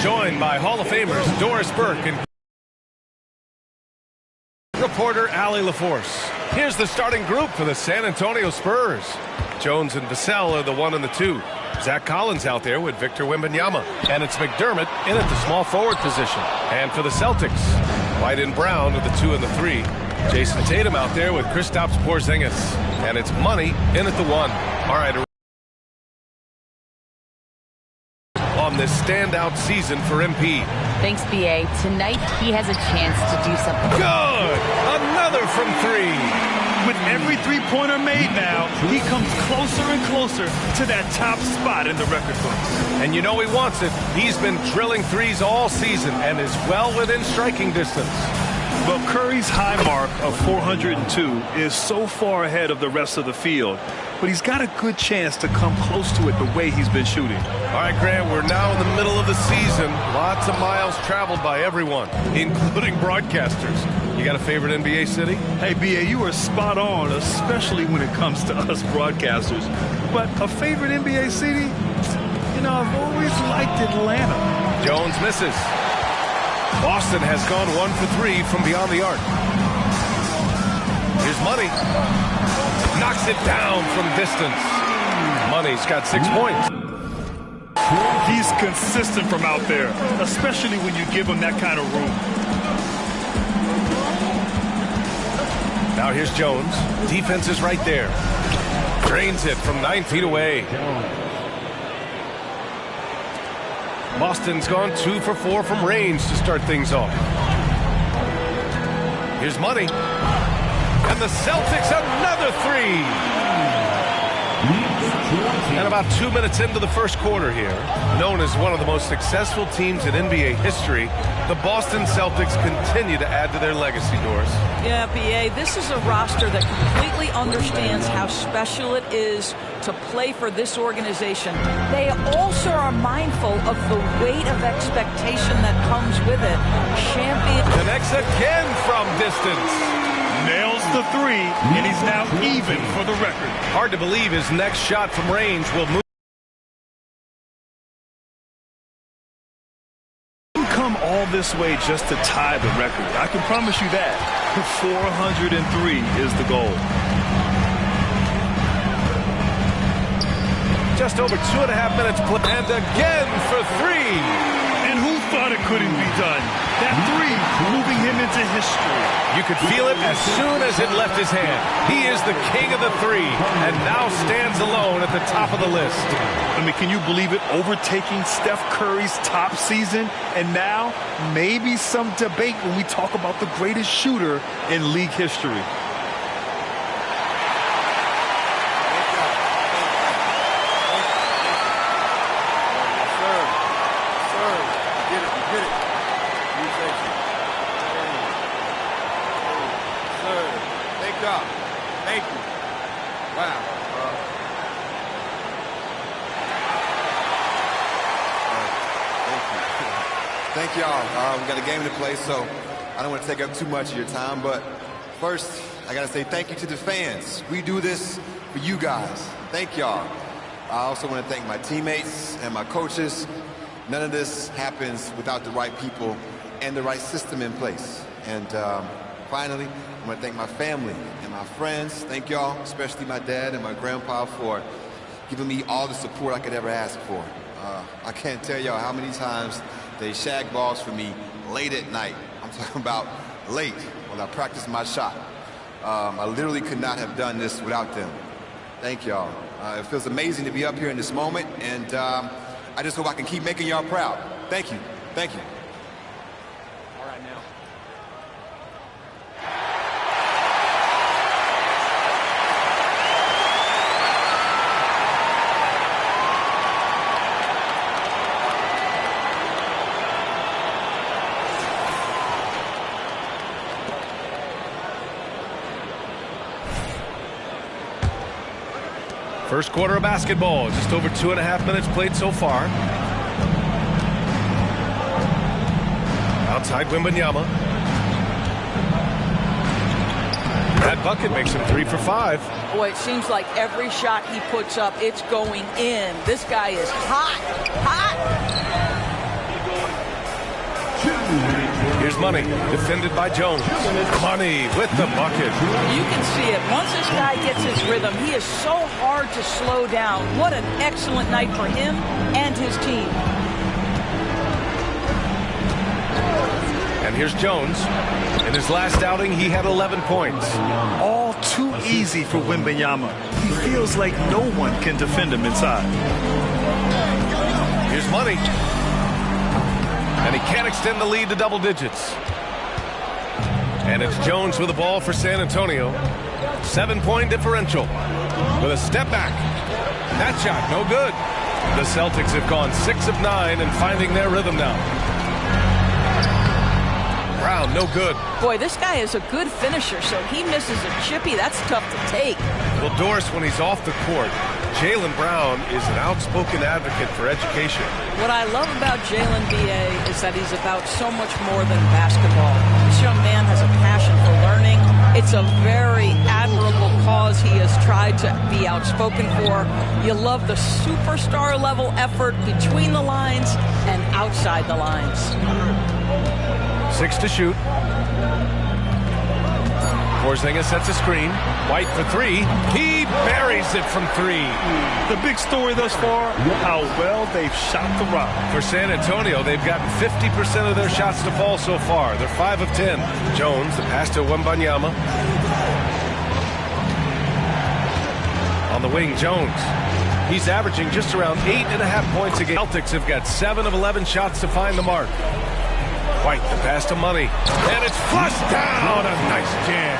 joined by Hall of Famers Doris Burke and reporter Allie LaForce. Here's the starting group for the San Antonio Spurs. Jones and Vassell are the 1 and the 2. Zach Collins out there with Victor Wembanyama. And it's McDermott in at the small forward position. And for the Celtics, White and Brown are the 2 and the 3. Jason Tatum out there with Kristaps Porzingis. And it's Money in at the 1. All right. On this standout season for MP. Thanks, B.A. Tonight, he has a chance to do something. Good! Another from 3. With every three-pointer made now, he comes closer and closer to that top spot in the record books. And you know he wants it. He's been drilling threes all season and is well within striking distance. Well, Curry's high mark of 402 is so far ahead of the rest of the field, but he's got a good chance to come close to it the way he's been shooting. All right, Grant, we're now in the middle of the season. Lots of miles traveled by everyone, including broadcasters. You got a favorite NBA city? Hey, B.A., you are spot on, especially when it comes to us broadcasters. But a favorite NBA city? You know, I've always liked Atlanta. Jones misses. Boston has gone 1 for 3 from beyond the arc. Here's Money. Knocks it down from distance. Money's got 6 points. He's consistent from out there, especially when you give him that kind of room. Now here's Jones. Defense is right there. Drains it from 9 feet away. Boston's gone 2 for 4 from range to start things off. Here's Money. And the Celtics another 3. And about 2 minutes into the first quarter here, known as one of the most successful teams in NBA history, the Boston Celtics continue to add to their legacy, Doris. Yeah, B.A., this is a roster that completely understands how special it is to play for this organization. They also are mindful of the weight of expectation that comes with it. Champion connects again from distance. Nails the 3, and he's now even for the record. Hard to believe his next shot from range will move. Come all this way just to tie the record. I can promise you that. 403 is the goal. Just over 2.5 minutes play, and again for 3. And who thought it couldn't be done? That 3 moving him into history. You could feel it as soon as it left his hand. He is the king of the 3 and now stands alone at the top of the list. I mean, can you believe it? Overtaking Steph Curry's top season, and now maybe some debate when we talk about the greatest shooter in league history. Thank you. Wow. Thank y'all. We got a game to play, so I don't want to take up too much of your time, but first, I got to say thank you to the fans. We do this for you guys. Thank y'all. I also want to thank my teammates and my coaches. None of this happens without the right people and the right system in place. And finally, I want to thank my family and my friends. Thank y'all, especially my dad and my grandpa, for giving me all the support I could ever ask for. I can't tell y'all how many times they shag balls for me late at night. I'm talking about late when I practice my shot. I literally could not have done this without them. Thank y'all. It feels amazing to be up here in this moment, and I just hope I can keep making y'all proud. Thank you. Thank you. All right, now. First quarter of basketball, just over 2.5 minutes played so far. Outside Wembanyama. That bucket makes him 3 for 5. Boy, it seems like every shot he puts up, it's going in. This guy is hot, hot. Here's Money, defended by Jones. Money with the bucket. You can see it. Once this guy gets his rhythm, he is so hard to slow down. What an excellent night for him and his team. And here's Jones. In his last outing, he had 11 points. All too easy for Wembanyama. He feels like no one can defend him inside. Here's Money. And he can't extend the lead to double digits. And it's Jones with the ball for San Antonio. 7-point differential. With a step back. That shot, no good. The Celtics have gone 6 of 9 and finding their rhythm now. Brown, no good. Boy, this guy is a good finisher, so he misses a chippy. That's tough to take. Well, Doris, when he's off the court, Jaylen Brown is an outspoken advocate for education. What I love about Jaylen, B.A., is that he's about so much more than basketball. This young man has a passion for learning. It's a very admirable cause he has tried to be outspoken for. You love the superstar level effort between the lines and outside the lines. 6 to shoot. Porzingis sets a screen. White for 3. He buries it from 3. The big story thus far, how well they've shot the rock. For San Antonio, they've gotten 50% of their shots to fall so far. They're 5 of 10. Jones, the pass to Wembanyama. On the wing, Jones. He's averaging just around 8.5 points a game. Celtics have got 7 of 11 shots to find the mark. White, the pass to Money. And it's flushed down. A nice jam.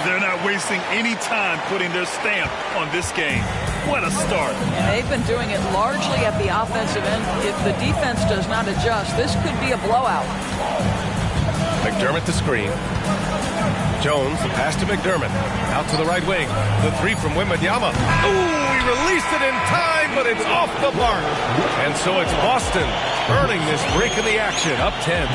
They're not wasting any time putting their stamp on this game. What a start. And they've been doing it largely at the offensive end. If the defense does not adjust, this could be a blowout. McDermott the screen. Jones, the pass to McDermott. Out to the right wing. The 3 from Wembanyama. Ooh, he released it in time, but it's off the mark. And so it's Boston earning this break in the action. Up 10.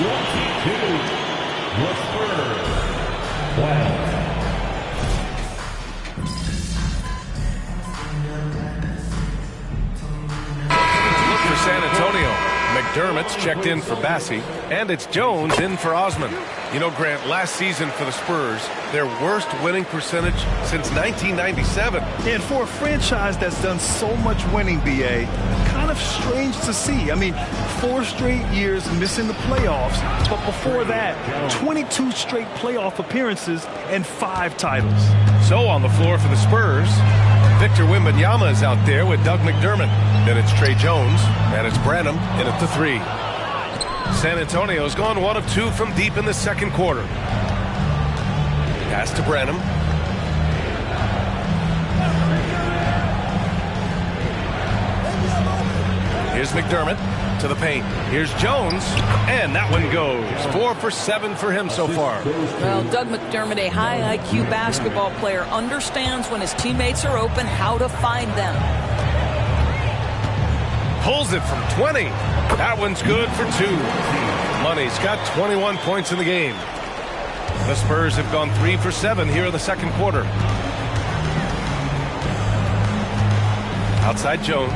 Look for San Antonio. McDermott's checked in for Bassie, and it's Jones in for Osman. You know, Grant, last season for the Spurs, their worst winning percentage since 1997. And for a franchise that's done so much winning, B.A., kind of strange to see. I mean, 4 straight years missing the playoffs, but before that, 22 straight playoff appearances and 5 titles. So on the floor for the Spurs, Victor Wembanyama is out there with Doug McDermott. Then it's Trey Jones, and it's Branham in at the 3. San Antonio's gone 1 of 2 from deep in the second quarter. Pass to Branham. Here's McDermott to the paint. Here's Jones, and that one goes. 4 for 7 for him so far. Well, Doug McDermott, a high IQ basketball player, understands when his teammates are open how to find them. Pulls it from 20. That one's good for 2. Money's got 21 points in the game. The Spurs have gone 3 for 7 here in the second quarter. Outside Jones.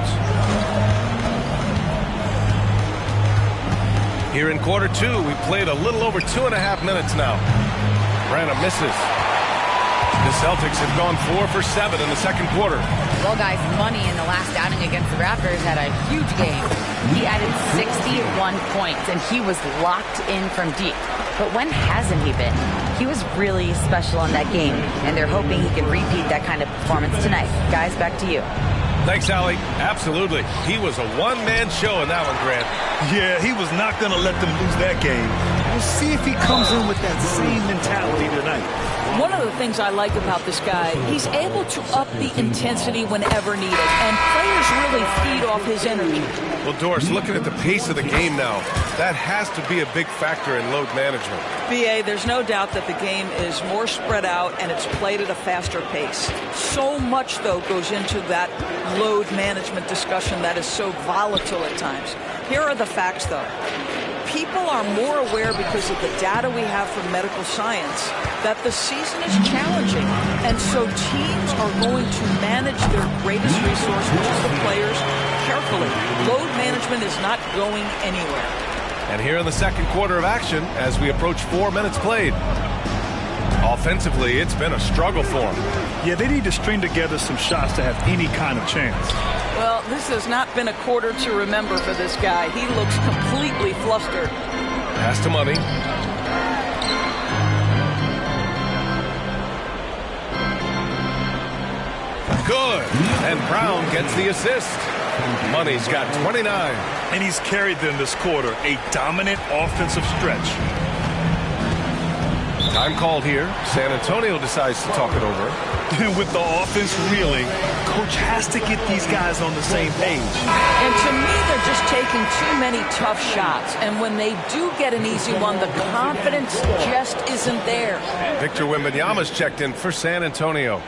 Here in quarter 2, we played a little over 2.5 minutes now. Branham misses. The Celtics have gone 4 for 7 in the second quarter. Well, guys, Money in the last outing against the Raptors had a huge game. He added 61 points, and he was locked in from deep. But when hasn't he been? He was really special in that game, and they're hoping he can repeat that kind of performance tonight. Guys, back to you. Thanks, Allie. Absolutely. He was a one-man show in that one, Grant. Yeah, he was not going to let them lose that game. We'll see if he comes in with that same mentality tonight. One of the things I like about this guy, he's able to up the intensity whenever needed, and players really feed off his energy. Well, Doris, looking at the pace of the game now, that has to be a big factor in load management. B.A., there's no doubt that the game is more spread out and it's played at a faster pace. So much, though, goes into that load management discussion that is so volatile at times. Here are the facts, though. People are more aware because of the data we have from medical science that the season is challenging. And so teams are going to manage their greatest resource, which is the players, carefully. Load management is not going anywhere. And here in the second quarter of action, as we approach 4 minutes played. Offensively, it's been a struggle for them. Yeah, they need to string together some shots to have any kind of chance. Well, this has not been a quarter to remember for this guy. He looks completely flustered. Pass to Money. Good. And Brown gets the assist. Money's got 29. And he's carried them this quarter. A dominant offensive stretch. Time called here. San Antonio decides to talk it over. With the offense reeling, coach has to get these guys on the same page. And to me, they're just taking too many tough shots. And when they do get an easy one, the confidence just isn't there. Victor Wembanyama's checked in for San Antonio.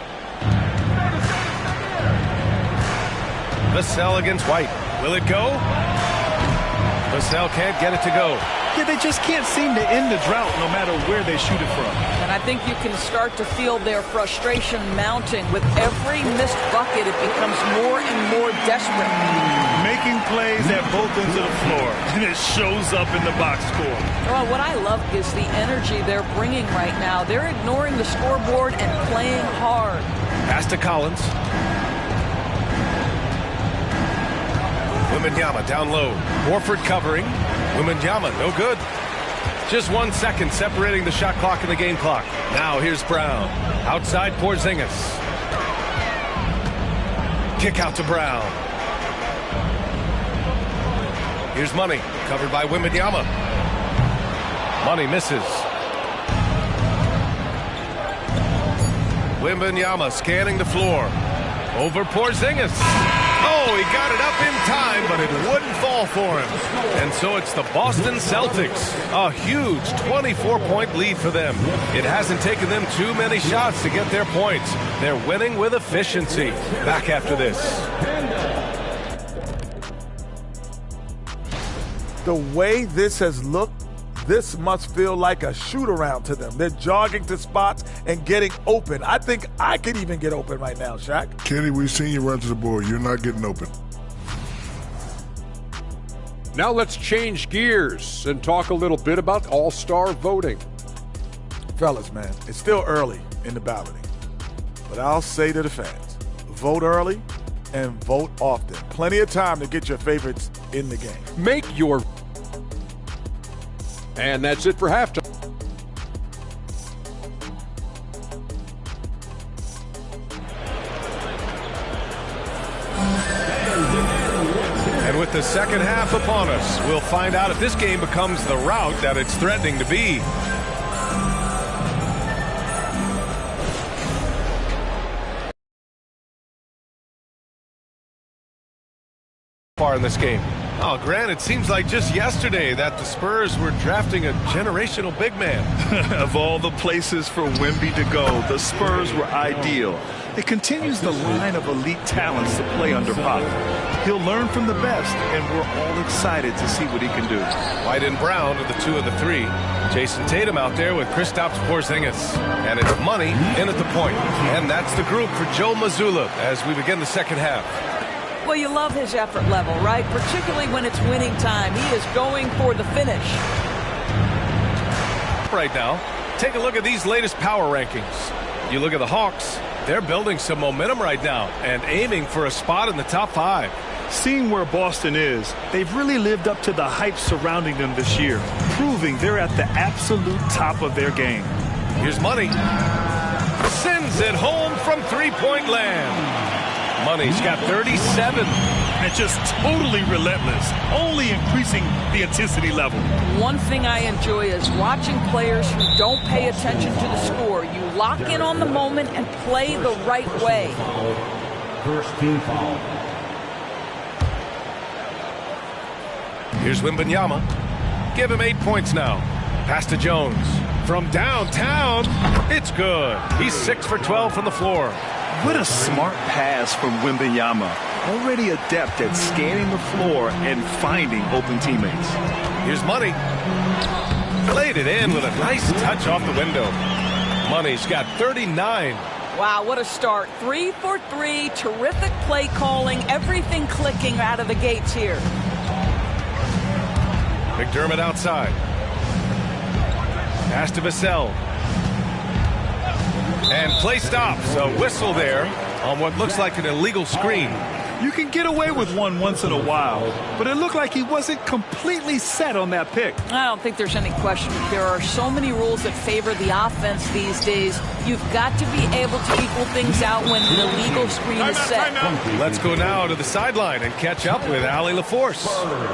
Vassell against White. Will it go? Vassell can't get it to go. Yeah, they just can't seem to end the drought no matter where they shoot it from. And I think you can start to feel their frustration mounting. With every missed bucket, it becomes more and more desperate. Making plays at both ends of the floor, and it shows up in the box score. Well, what I love is the energy they're bringing right now. They're ignoring the scoreboard and playing hard. Pass to Collins. Wembanyama down low. Horford covering. Wembanyama, no good. Just 1 second separating the shot clock and the game clock. Now here's Brown. Outside Porzingis. Kick out to Brown. Here's Money. Covered by Wembanyama. Money misses. Wembanyama scanning the floor. Over Porzingis. Oh, he got it up in time, but it wouldn't fall for him. And so it's the Boston Celtics. A huge 24-point lead for them. It hasn't taken them too many shots to get their points. They're winning with efficiency. Back after this. The way this has looked, this must feel like a shoot-around to them. They're jogging to spots and getting open. I think I could even get open right now, Shaq. Kenny, we've seen you run to the board. You're not getting open. Now let's change gears and talk a little bit about all-star voting. Fellas, man, it's still early in the balloting. But I'll say to the fans, vote early and vote often. Plenty of time to get your favorites in the game. Make your... And that's it for halftime. And with the second half upon us, we'll find out if this game becomes the rout that it's threatening to be. Far in this game. Oh, Grant, it seems like just yesterday that the Spurs were drafting a generational big man. Of all the places for Wemby to go, the Spurs were ideal. It continues the line of elite talents to play under Pop. He'll learn from the best, and we're all excited to see what he can do. White and Brown are the 2 of the 3. Jason Tatum out there with Kristaps Porzingis. And it's Money in at the point. And that's the group for Joe Mazzulla as we begin the second half. Well, you love his effort level, right? Particularly when it's winning time. He is going for the finish. Right now, take a look at these latest power rankings. You look at the Hawks, they're building some momentum right now and aiming for a spot in the top 5. Seeing where Boston is, they've really lived up to the hype surrounding them this year, proving they're at the absolute top of their game. Here's Money. Sends it home from three-point land. Money's got 37. And just totally relentless, only increasing the intensity level. One thing I enjoy is watching players who don't pay attention to the score. You lock in on the moment and play the right way. First team foul. Here's Wembanyama. Give him 8 points now. Pass to Jones. From downtown, it's good. He's 6 for 12 from the floor. What a smart pass from Wembanyama. Already adept at scanning the floor and finding open teammates. Here's Money. Played it in with a nice touch off the window. Money's got 39. Wow, what a start. 3 for 3. Terrific play calling. Everything clicking out of the gates here. McDermott outside. Pass to Vassell. And play stops. A whistle there on what looks like an illegal screen. You can get away with one once in a while, but it looked like he wasn't completely set on that pick. I don't think there's any question. There are so many rules that favor the offense these days. You've got to be able to equal things out when the legal screen is set. Let's go now to the sideline and catch up with Allie LaForce.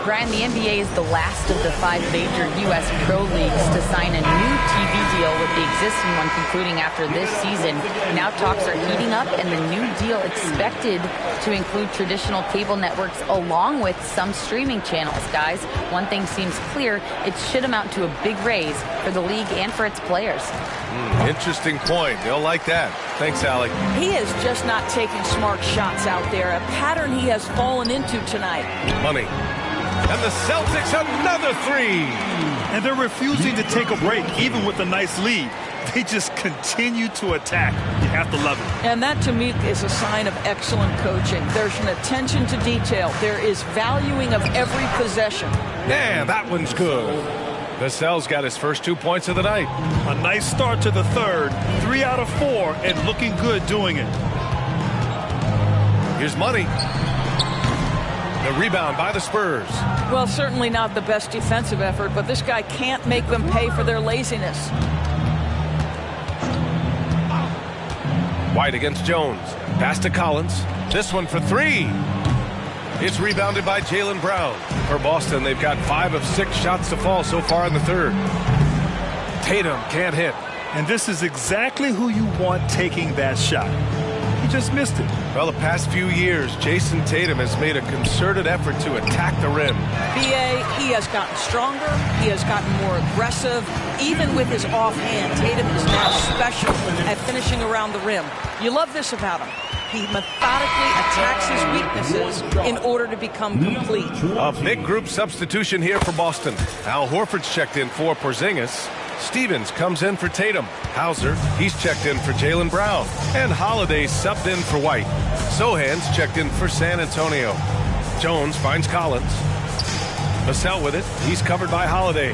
Brian, the NBA is the last of the 5 major U.S. pro leagues to sign a new TV deal, with the existing one concluding after this season. Now talks are heating up, and the new deal expected to include traditional cable networks along with some streaming channels. Guys, one thing seems clear: it should amount to a big raise for the league and for its players. Interesting point. They'll like that. Thanks, Allie. He is just not taking smart shots out there, a pattern he has fallen into tonight. Money. And the Celtics another 3. And they're refusing to take a break, even with a nice lead. They just continue to attack. You have to love it. And that, to me, is a sign of excellent coaching. There's an attention to detail. There is valuing of every possession. Yeah, that one's good. Vassell's got his first 2 points of the night. A nice start to the third. 3 out of 4, and looking good doing it. Here's Money. The rebound by the Spurs. Well, certainly not the best defensive effort, but this guy can't make them pay for their laziness. White against Jones. Pass to Collins. This one for 3. It's rebounded by Jaylen Brown. For Boston, they've got 5 of 6 shots to fall so far in the third. Tatum can't hit. And this is exactly who you want taking that shot. He just missed it. Well, the past few years, Jason Tatum has made a concerted effort to attack the rim. B.A., he has gotten stronger. He has gotten more aggressive. Even with his offhand, Tatum is now special at finishing around the rim. You love this about him. He methodically attacks his weaknesses in order to become complete. A big group substitution here for Boston. Al Horford's checked in for Porzingis. Stevens comes in for Tatum. Hauser, he's checked in for Jaylen Brown. And Holiday subbed in for White. Sohan's checked in for San Antonio. Jones finds Collins. Vassell with it. He's covered by Holiday.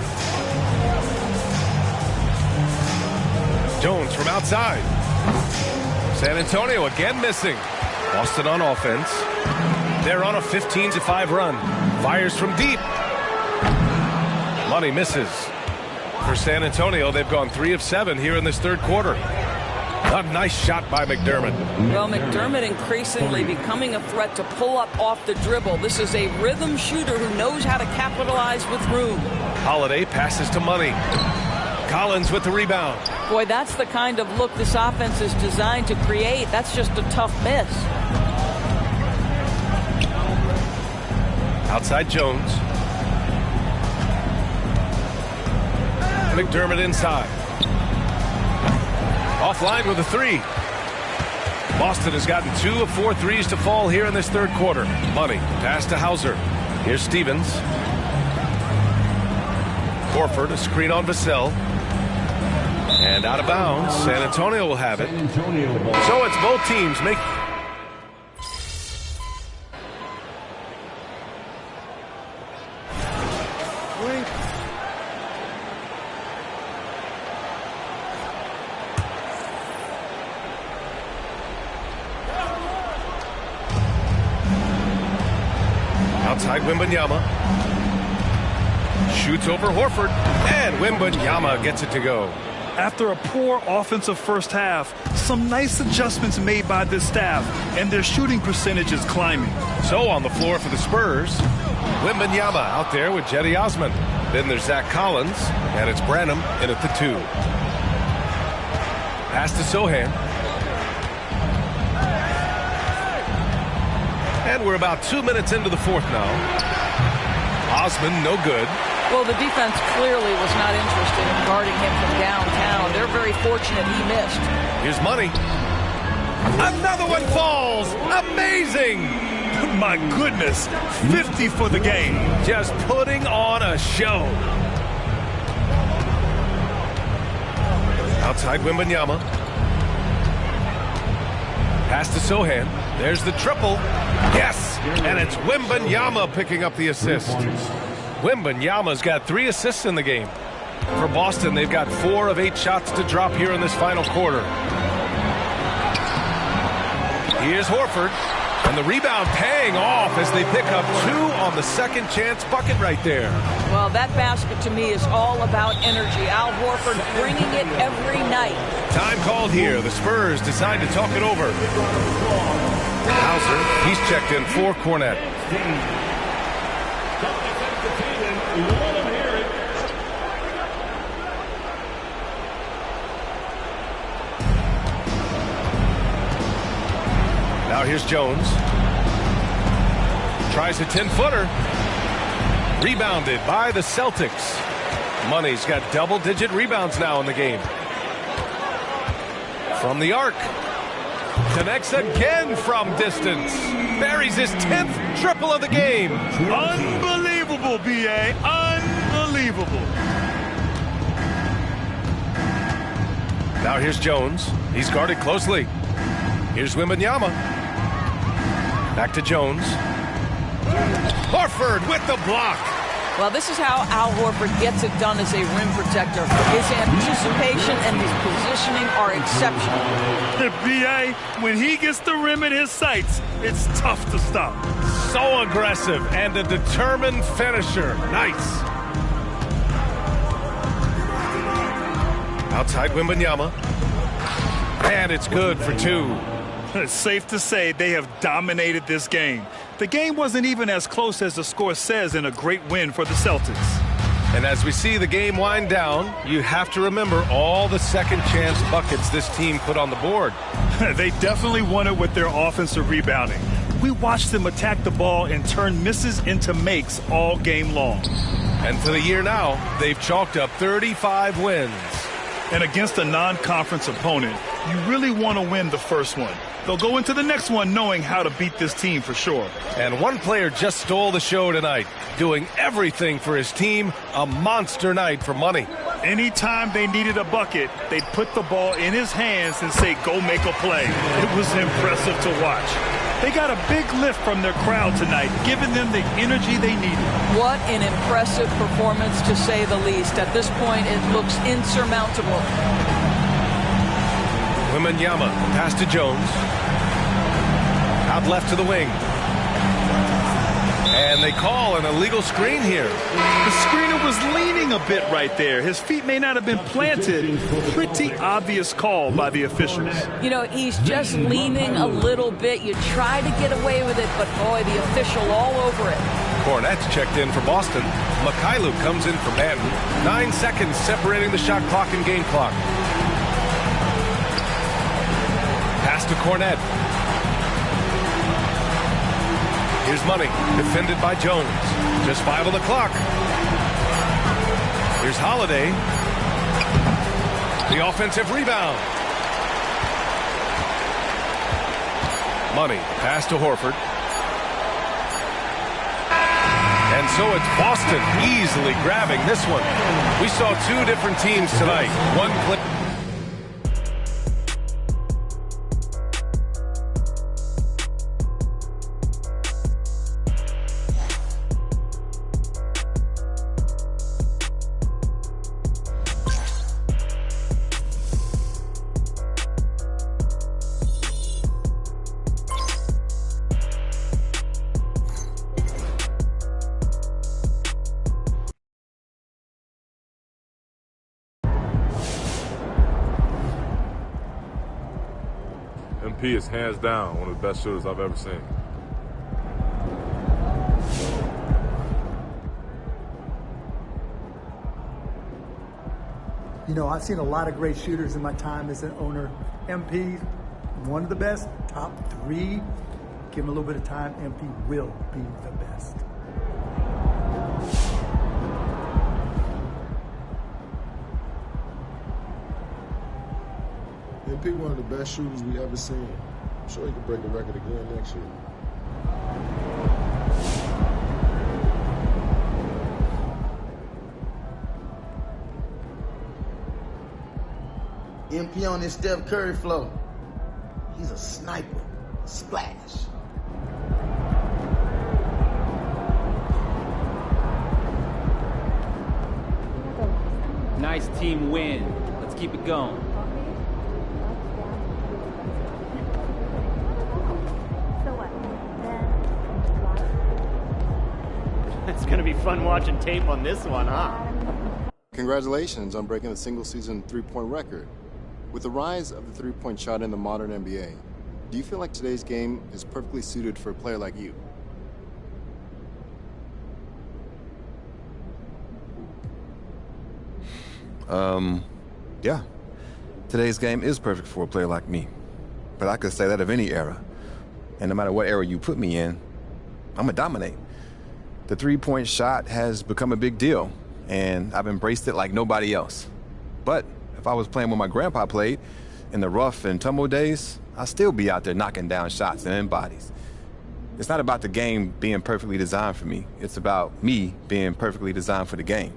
Jones from outside. San Antonio again missing. Boston on offense. They're on a 15-5 run. Fires from deep. Money misses. For San Antonio, they've gone 3 of 7 here in this third quarter. A nice shot by McDermott. Well, McDermott increasingly becoming a threat to pull up off the dribble. This is a rhythm shooter who knows how to capitalize with room. Holiday passes to Money. Collins with the rebound. Boy, that's the kind of look this offense is designed to create. That's just a tough miss. Outside Jones. McDermott inside. Offline with a 3. Boston has gotten 2 of 4 threes to fall here in this third quarter. Money. Pass to Hauser. Here's Stevens. Horford, a screen on Vassell. And out of bounds. San Antonio will have it. So it's both teams make. Outside Wembanyama. Shoots over Horford. And Wembanyama gets it to go. After a poor offensive first half, some nice adjustments made by this staff, and their shooting percentage is climbing. So on the floor for the Spurs, Wembanyama out there with Jetty Osman. Then there's Zach Collins, and it's Branham in at the 2. Pass to Sohan. And we're about 2 minutes into the fourth now. Osman, no good. Well, the defense clearly was not interested in guarding him from downtown. They're very fortunate he missed. Here's Money. Another one falls. Amazing. My goodness. 50 for the game. Just putting on a show. Outside Wembanyama. Pass to Sohan. There's the triple. Yes. And it's Wembanyama picking up the assist. Wembanyama's got 3 assists in the game. For Boston, they've got 4 of 8 shots to drop here in this final quarter. Here's Horford. And the rebound paying off as they pick up 2 on the second chance bucket right there. Well, that basket to me is all about energy. Al Horford bringing it every night. Time called here. The Spurs decide to talk it over. Hauser, he's checked in for Cornette. Now here's Jones. Tries a 10-footer. Rebounded by the Celtics. Money's got double-digit rebounds now in the game. From the arc. Connects again from distance. Buries his 10th triple of the game. Unbelievable, B.A. Unbelievable. Now here's Jones. He's guarded closely. Here's Wembanyama. Back to Jones. Horford with the block. Well, this is how Al Horford gets it done as a rim protector. His anticipation and his positioning are exceptional. B.A., when he gets the rim in his sights, it's tough to stop. So aggressive and a determined finisher. Nice. Outside Wembanyama. And it's good for 2. It's safe to say they have dominated this game. The game wasn't even as close as the score says in a great win for the Celtics. And as we see the game wind down, you have to remember all the second chance buckets this team put on the board. They definitely won it with their offensive rebounding. We watched them attack the ball and turn misses into makes all game long. And for the year now, they've chalked up 35 wins. And against a non-conference opponent, you really want to win the first one. They'll go into the next one knowing how to beat this team for sure. And one player just stole the show tonight, doing everything for his team. A monster night for Money. Anytime they needed a bucket, they'd put the ball in his hands and say, go make a play. It was impressive to watch. They got a big lift from their crowd tonight, giving them the energy they needed. What an impressive performance, to say the least. At this point, it looks insurmountable. Wembanyama, pass to Jones. Out left to the wing. And they call an illegal screen here. The screener was leaning a bit right there. His feet may not have been planted. Pretty obvious call by the officials. You know, he's just leaning a little bit. You try to get away with it, but boy, the official all over it. Cornette's checked in for Boston. Mikhailuk comes in for Banton. 9 seconds separating the shot clock and game clock. Pass to Cornette. Here's Money, defended by Jones. Just 5 on the clock. Here's Holiday. The offensive rebound. Money, pass to Horford. And so it's Boston easily grabbing this one. We saw 2 different teams tonight. One play. MP is hands down one of the best shooters I've ever seen. You know, I've seen a lot of great shooters in my time as an owner. MP, one of the best, top 3. Give him a little bit of time, MP will be the best. MP one of the best shooters we ever seen. I'm sure he could break the record again next year. MP on this Steph Curry flow. He's a sniper. Splash. Nice team win. Let's keep it going. It's going to be fun watching tape on this one, huh? Congratulations on breaking the single-season three-point record. With the rise of the three-point shot in the modern NBA, do you feel like today's game is perfectly suited for a player like you? Yeah. Today's game is perfect for a player like me. But I could say that of any era. And no matter what era you put me in, I'm gonna dominate. The three-point shot has become a big deal, and I've embraced it like nobody else. But if I was playing when my grandpa played, in the rough and tumble days, I'd still be out there knocking down shots and in bodies. It's not about the game being perfectly designed for me. It's about me being perfectly designed for the game.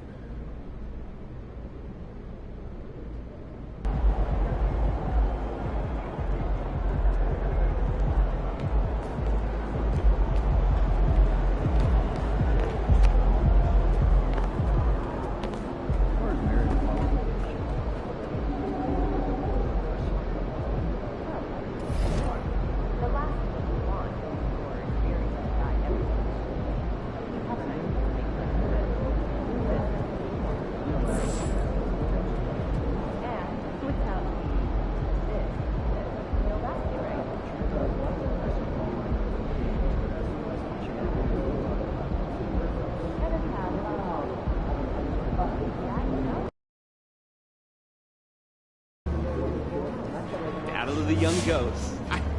Battle of the young goats.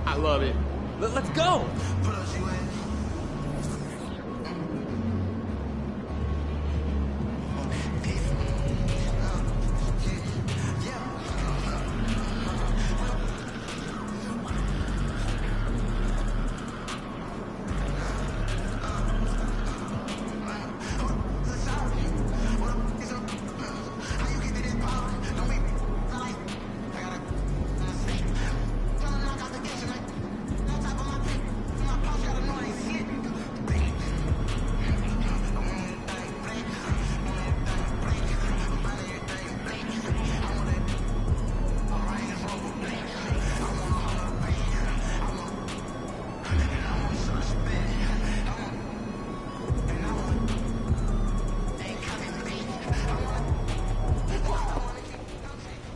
I love it. Let's go!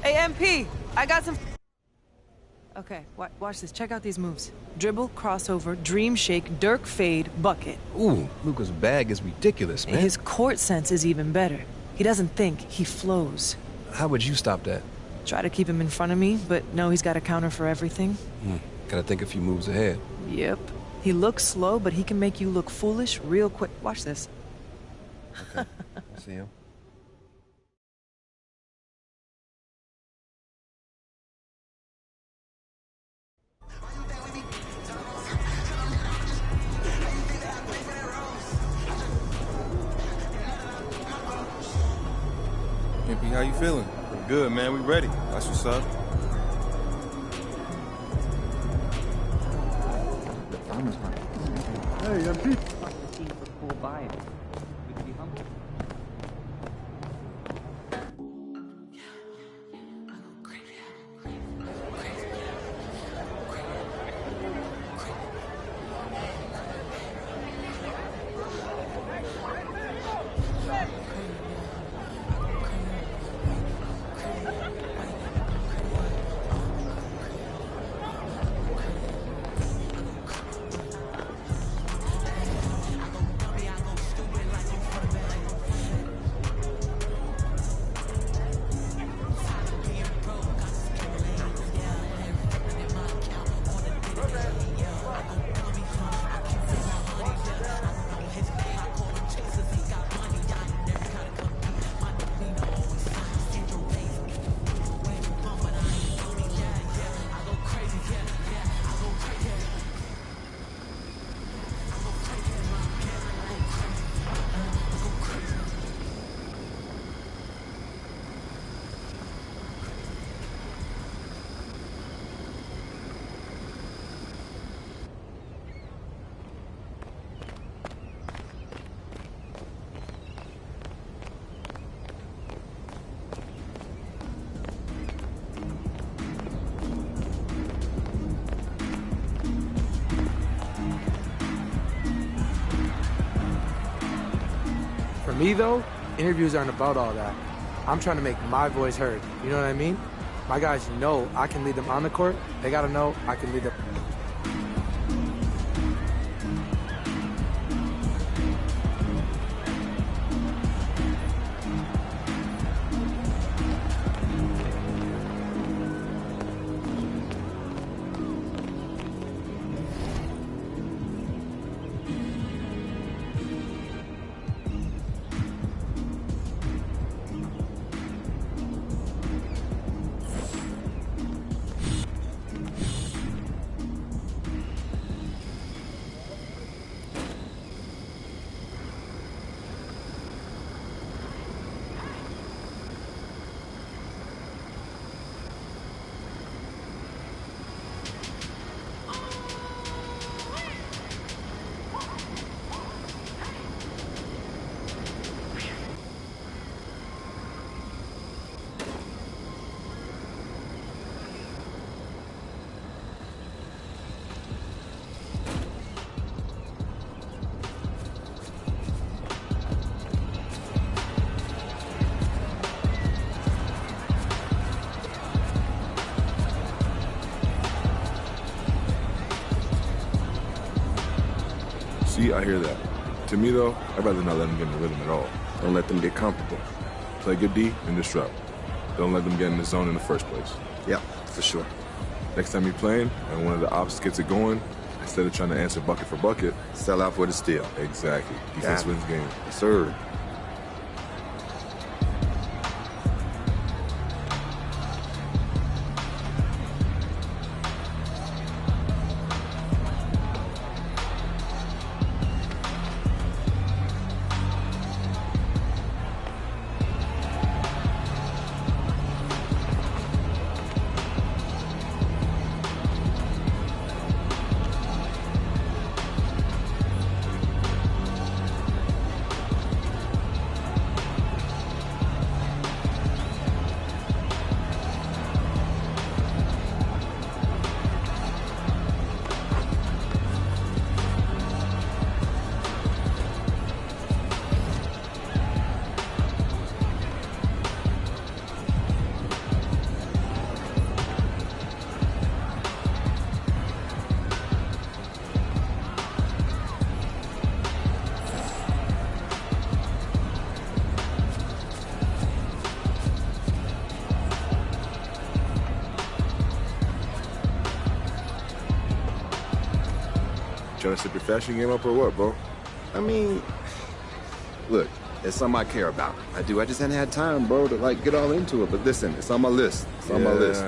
Hey, MP, I got some... Okay, watch this. Check out these moves. Dribble, crossover, dream shake, Dirk fade, bucket. Ooh, Luka's bag is ridiculous, man. His court sense is even better. He doesn't think, he flows. How would you stop that? Try to keep him in front of me, but no, he's got a counter for everything. Gotta think a few moves ahead. Yep. He looks slow, but he can make you look foolish real quick. Watch this. Okay, I see him. MP, how you feeling? Pretty good, man. We ready. That's what's up. Hey, MP. Cool vibe. Good to be humble. me, though, interviews aren't about all that. I'm trying to make my voice heard. You know what I mean? My guys know I can lead them on the court. They got to know I can lead them. See, I hear that. To me, though, I'd rather not let them get in the rhythm at all. Don't let them get comfortable. Play good D and disrupt. Don't let them get in the zone in the first place. Yeah, for sure. Next time you're playing and one of the opps gets it going, instead of trying to answer bucket for bucket, sell out for the steal. Exactly. Defense wins game. Yes, sir. Trying to step your fashion game up or what, bro? I mean, look, it's something I care about. I do. I just hadn't had time, bro, to like get all into it. But listen, it's on my list. It's on my list.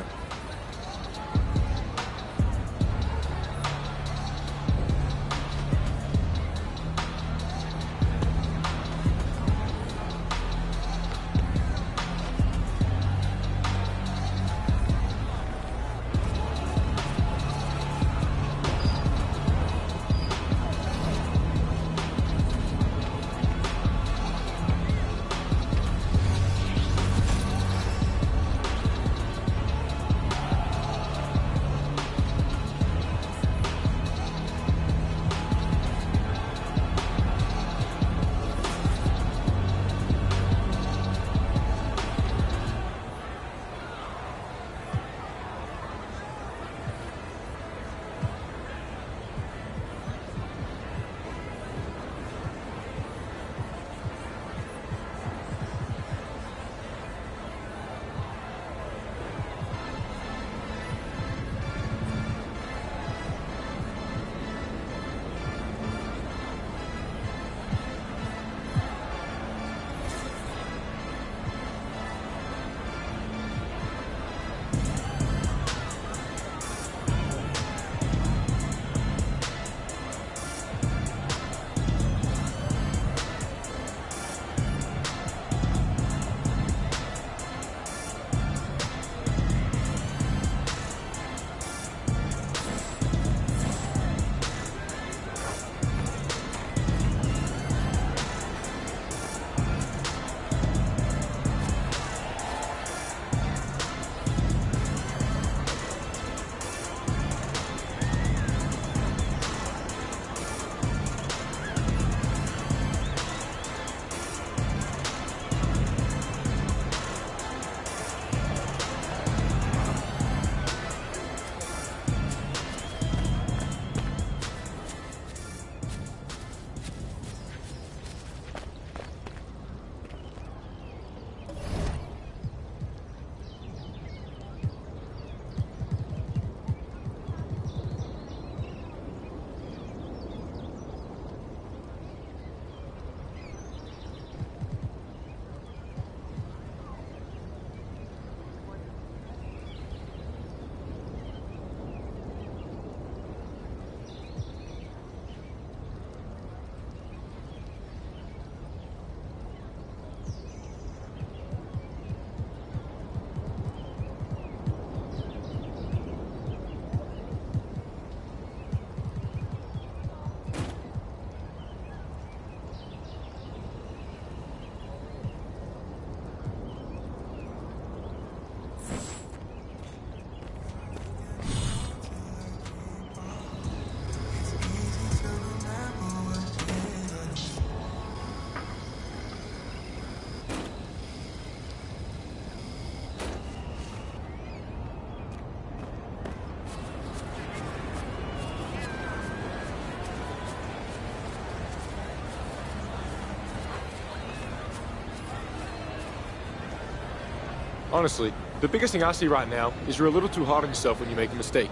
Honestly, the biggest thing I see right now is you're a little too hard on yourself when you make a mistake.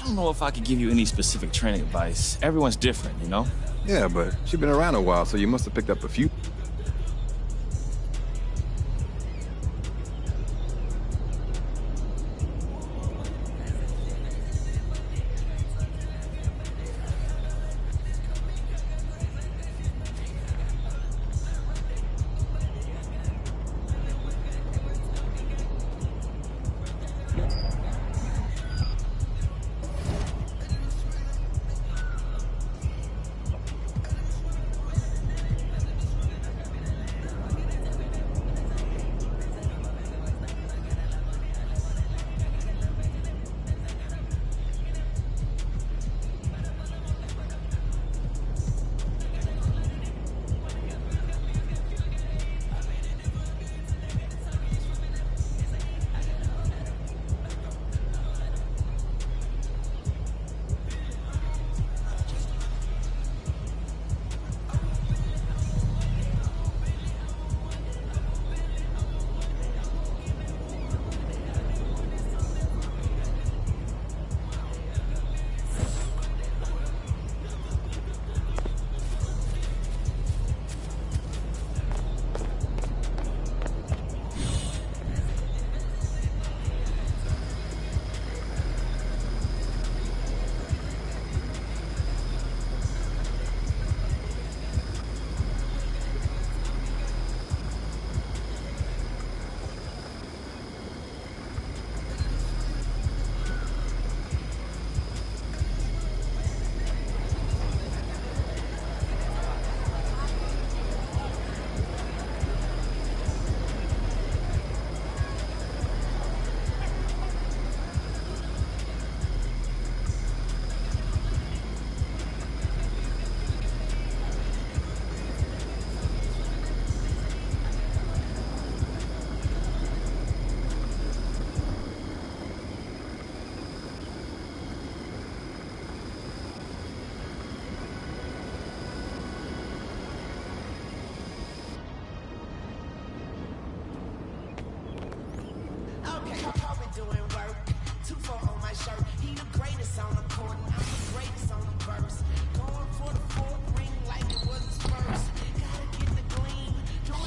I don't know if I could give you any specific training advice. Everyone's different, you know? Yeah, but she's been around a while, so you must have picked up a few.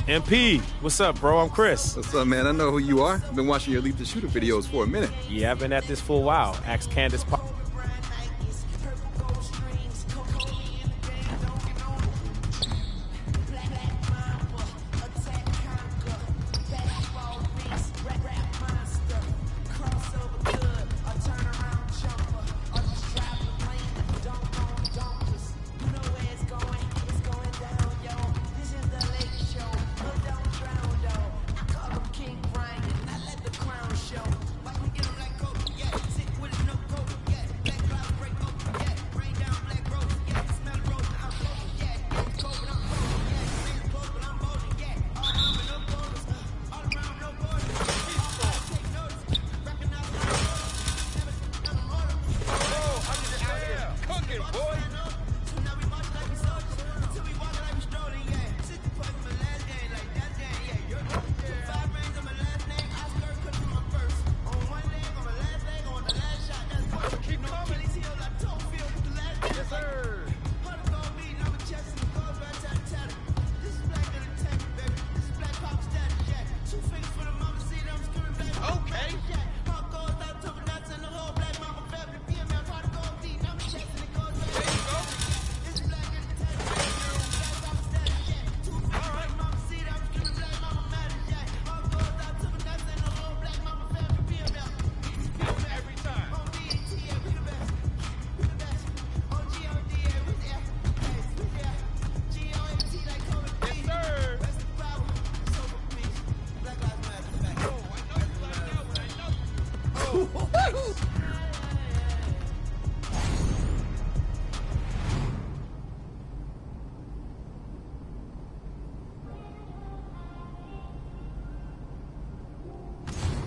MP, what's up, bro? I'm Chris. What's up, man? I know who you are. I've been watching your Leap the Shooter videos for a minute. Yeah, I've been at this for a while. Ask Candace.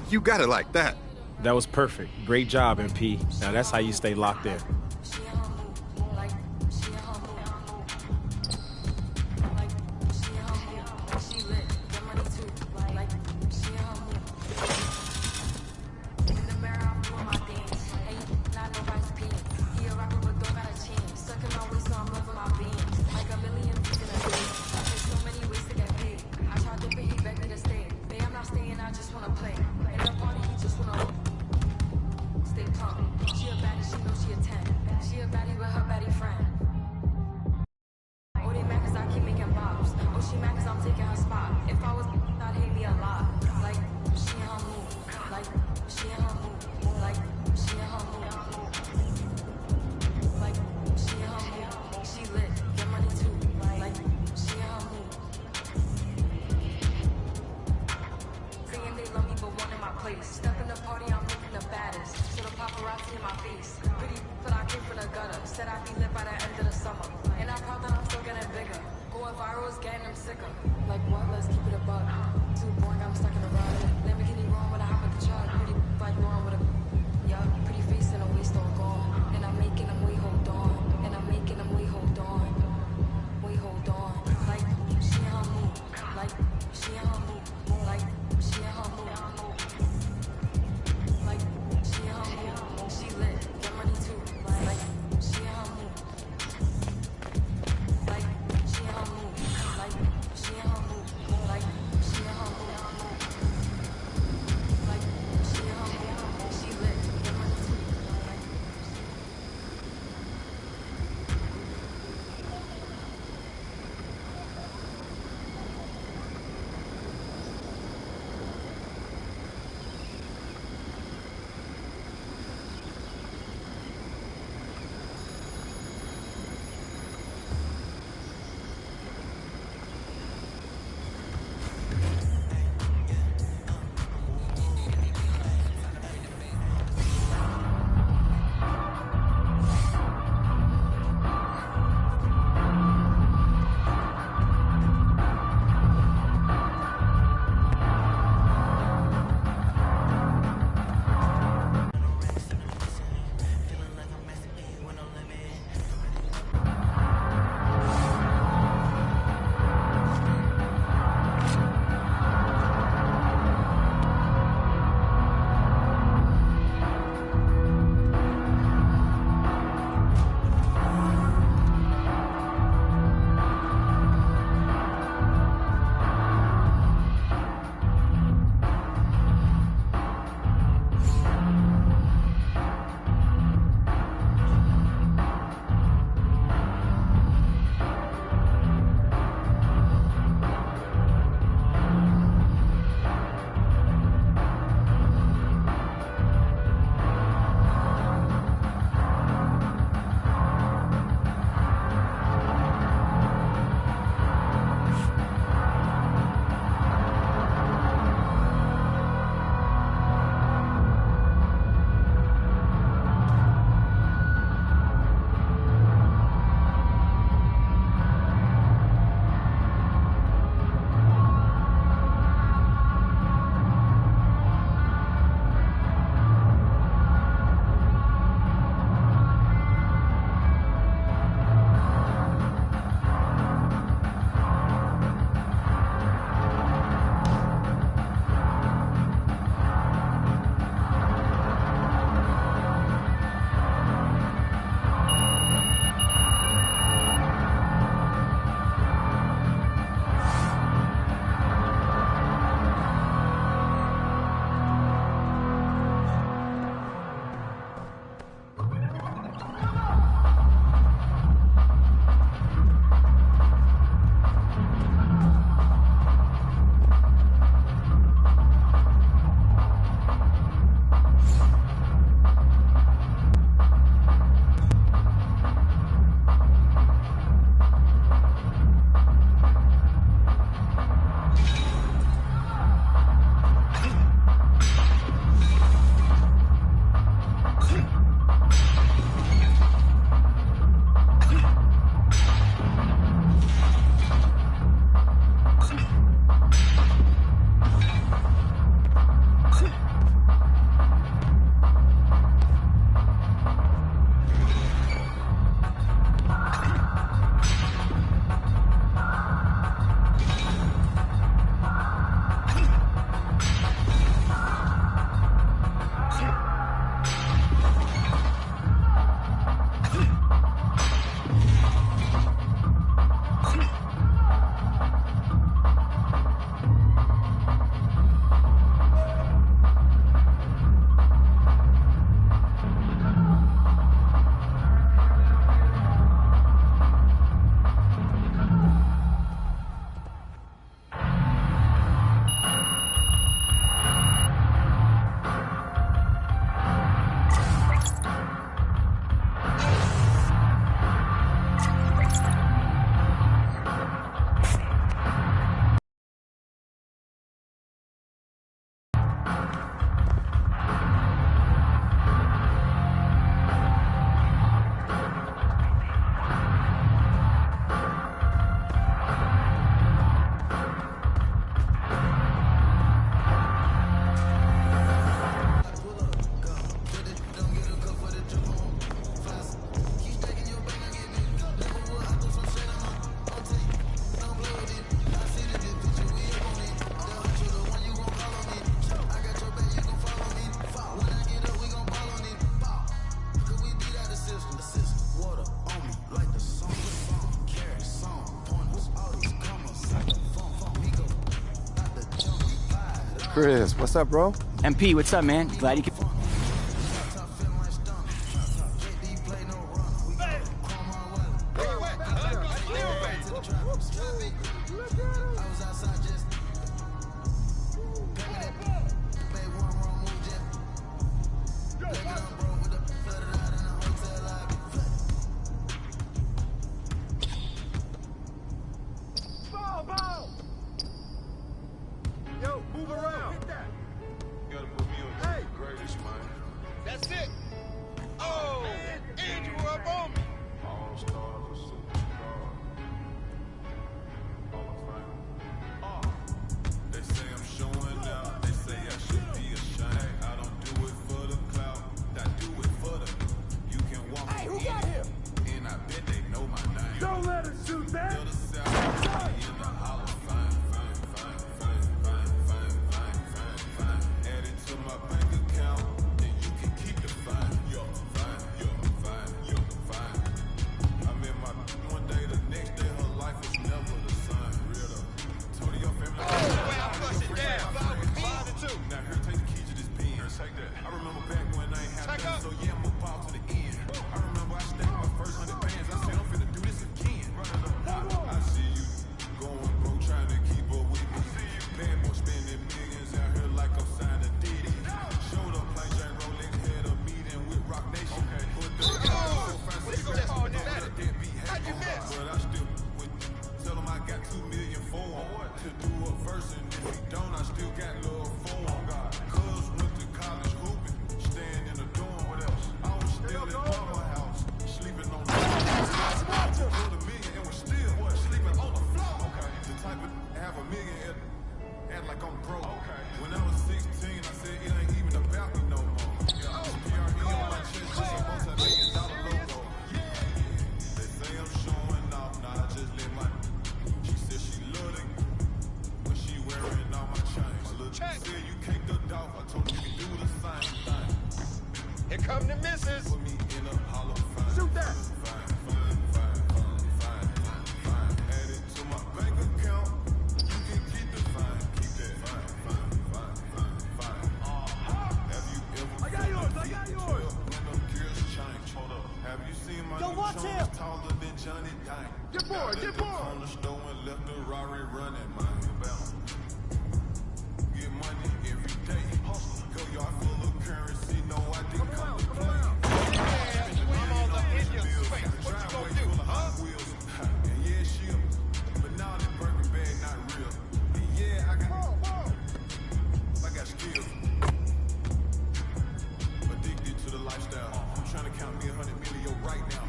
You got it like that. That was perfect. Great job, MP. Now that's how you stay locked in. Chris, what's up, bro? MP, what's up, man? Glad you could. Yo, move around. Hit that. You gotta move me on the greatest, man. That's it. Oh, and you were up on me. All-star for superstar. Hall of Fame. They say I'm showing out. They say I should be ashamed. I don't do it for the clout. I do it for the. You can walk me Who got him? and I bet they know my name. Don't let us shoot that. Build a South in the Hall of Fame. Add it to my bank account, and you can keep the fine. You're fine, you're fine, you're fine. I'm in my one day, the next day, her life was never the same. Real though. Told your family. Oh, way I flush it down. 5-2. Now here, take the keys to this pen. Take that. I remember back when I ain't had nothing, so yeah, I'ma ball to the end. I remember I stacked my first 100 bands. I said I'm finna do this again. I see you going broke, trying to keep up with me. Bad boy spending millions out here like I'm signed a Diddy. Showed up like Jack Rolex, had a meeting with Rock Nation. But the How'd you miss? But I still would tell him I got 2 million for him to do a verse, and if he don't, I still got love for him. Cuz went to college hooping, staying in the dorm. What else? I was still in mama house, sleeping on the floor. Put a million and was still sleeping on the floor. The type of have a million act like I'm broke. When I was 16, I said it ain't even about me no more. PRE on my chest, just a multi-million-dollar logo. They say I'm showing off, nah, I just let my. She said she loved it when she wearing all my chains. Look, said you caked the dog, I told you can do the same thing. Here come the misses. Put me in a Hall of Fame. Shoot that. Add it to my bank account. You can keep the fine. Keep that fine. Have you ever? I got yours. When the gears change, hold up. Have you seen my Yo, new watch Jones him. taller than Johnny Dang? Get bored, Got get the bored. corner store and left the Rari running, man. Bounce. Get money every day. Go yard full of currency. No, I didn't come to play. I'm on the Indian space. What you gonna do, huh? Wheels. And yeah, shit. But now the Birkin bag not real. And yeah, I got skills. Addicted to the lifestyle. I'm trying to count me 100 million right now.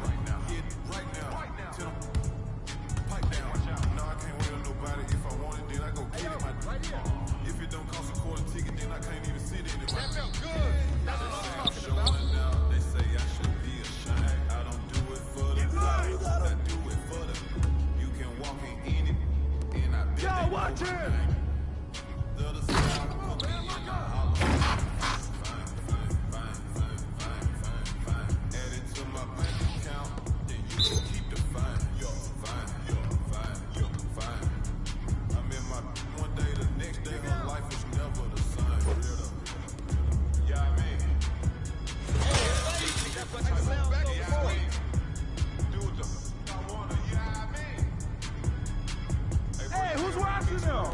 Yeah, right now. Tell them, pipe down. No, I can't wait on nobody. If I want it, then I go get it. If it don't cost a quarter ticket, then I can't even sit in it. That felt good. That's what I'm talking about. Showing out, they say I should be ashamed. I don't do it for the clout. I do it for the. You can walk in it, and I bet they watch know my it. name. The other side, put me in the hollow. Fine. Add it to my bank account, then you can keep the fine. You're fine. I'm in my one day, the next day, her life was never the same. Real though. Yeah, I mean. Hey, who's watching them?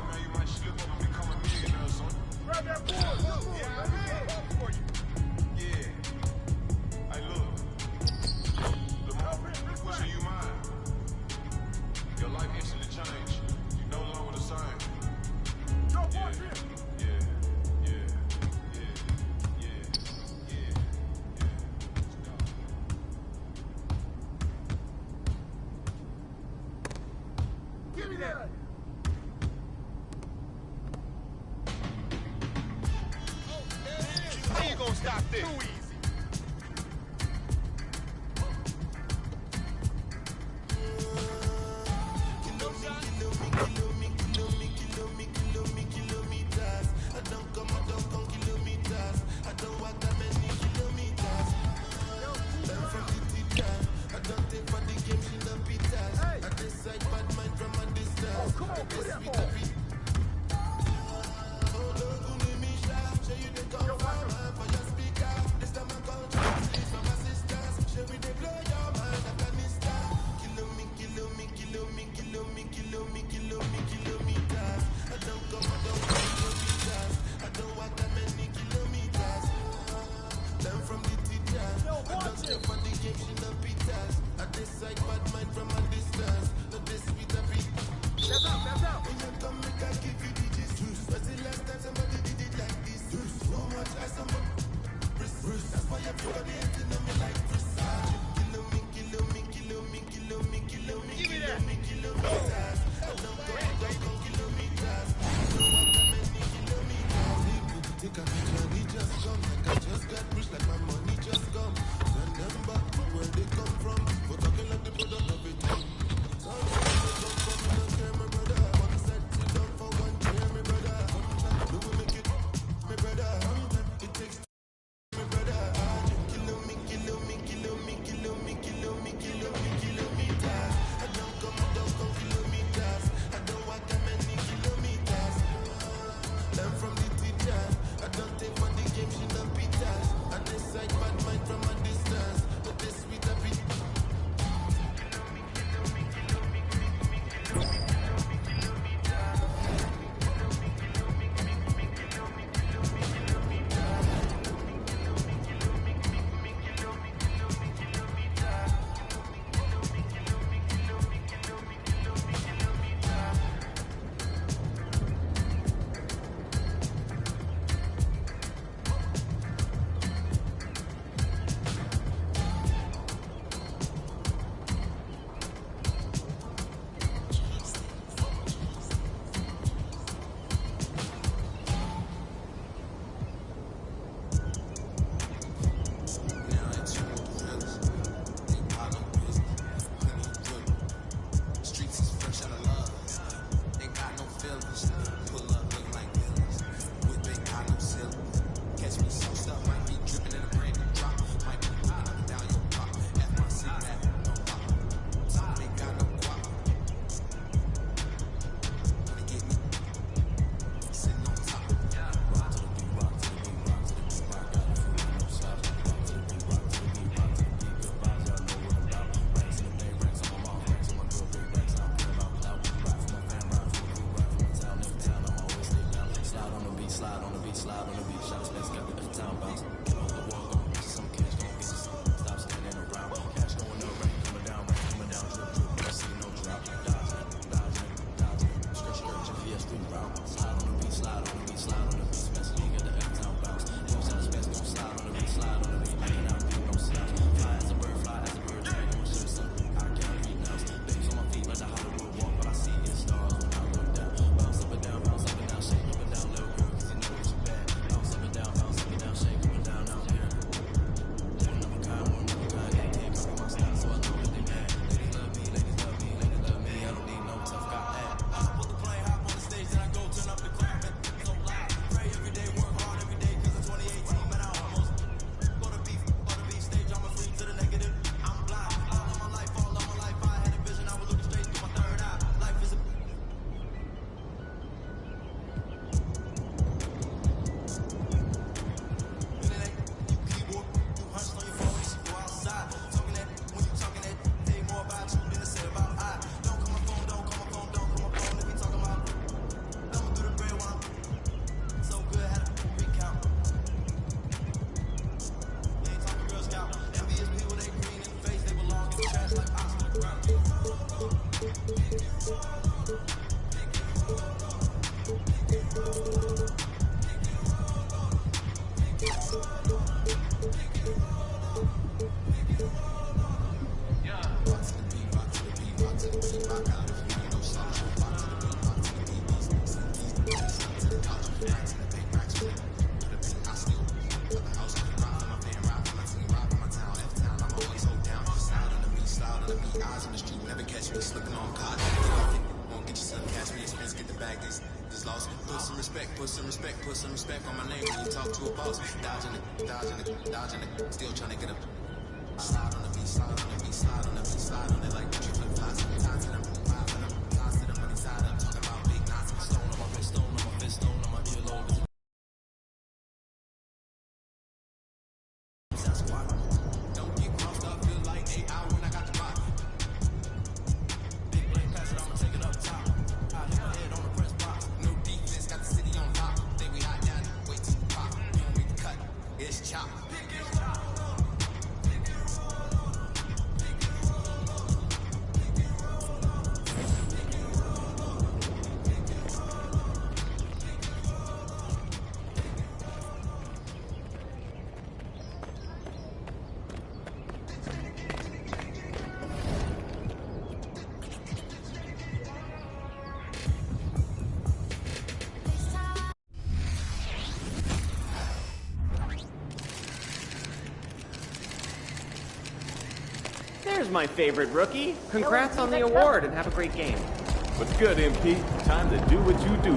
Put some respect on my name when you talk to a boss. Dodging it, still trying to get up. Slide on the beat, slide on the beat, slide on the beat, slide on it like you flip flops. Tie to them, five to them, ties to them, money side up. Talking about big knots, stone on my wrist, stone on my fist, stone on my earlobe. Don't get crossed up, feel like AI when I got the rock. Big blade pass it, I'ma take it up top. I hit my head on the press box. No defense, got the city on lock. Think we hot down, wait till we pop. You don't need to cut, it's chop. There's my favorite rookie. Congrats on the award and have a great game. What's good, MP? Time to do what you do.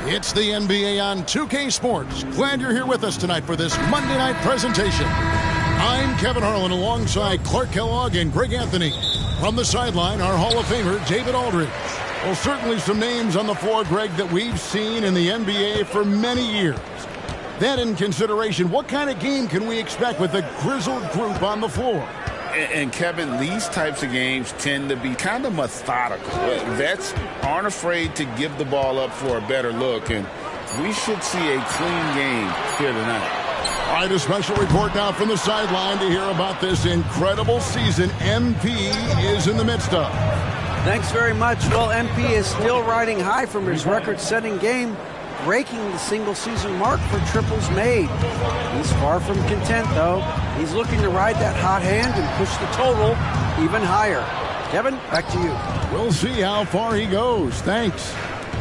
It's the NBA on 2K Sports. Glad you're here with us tonight for this Monday night presentation. I'm Kevin Harlan alongside Clark Kellogg and Greg Anthony. From the sideline, our Hall of Famer, David Aldridge. Well, certainly some names on the floor, Greg, that we've seen in the NBA for many years. That in consideration, what kind of game can we expect with the grizzled group on the floor? And Kevin, these types of games tend to be kind of methodical. Vets aren't afraid to give the ball up for a better look, and we should see a clean game here tonight. All right, a special report now from the sideline to hear about this incredible season MP is in the midst of. Thanks very much. Well, MP is still riding high from his record-setting game, breaking the single-season mark for triples made. He's far from content, though. He's looking to ride that hot hand and push the total even higher. Kevin, back to you. We'll see how far he goes. Thanks.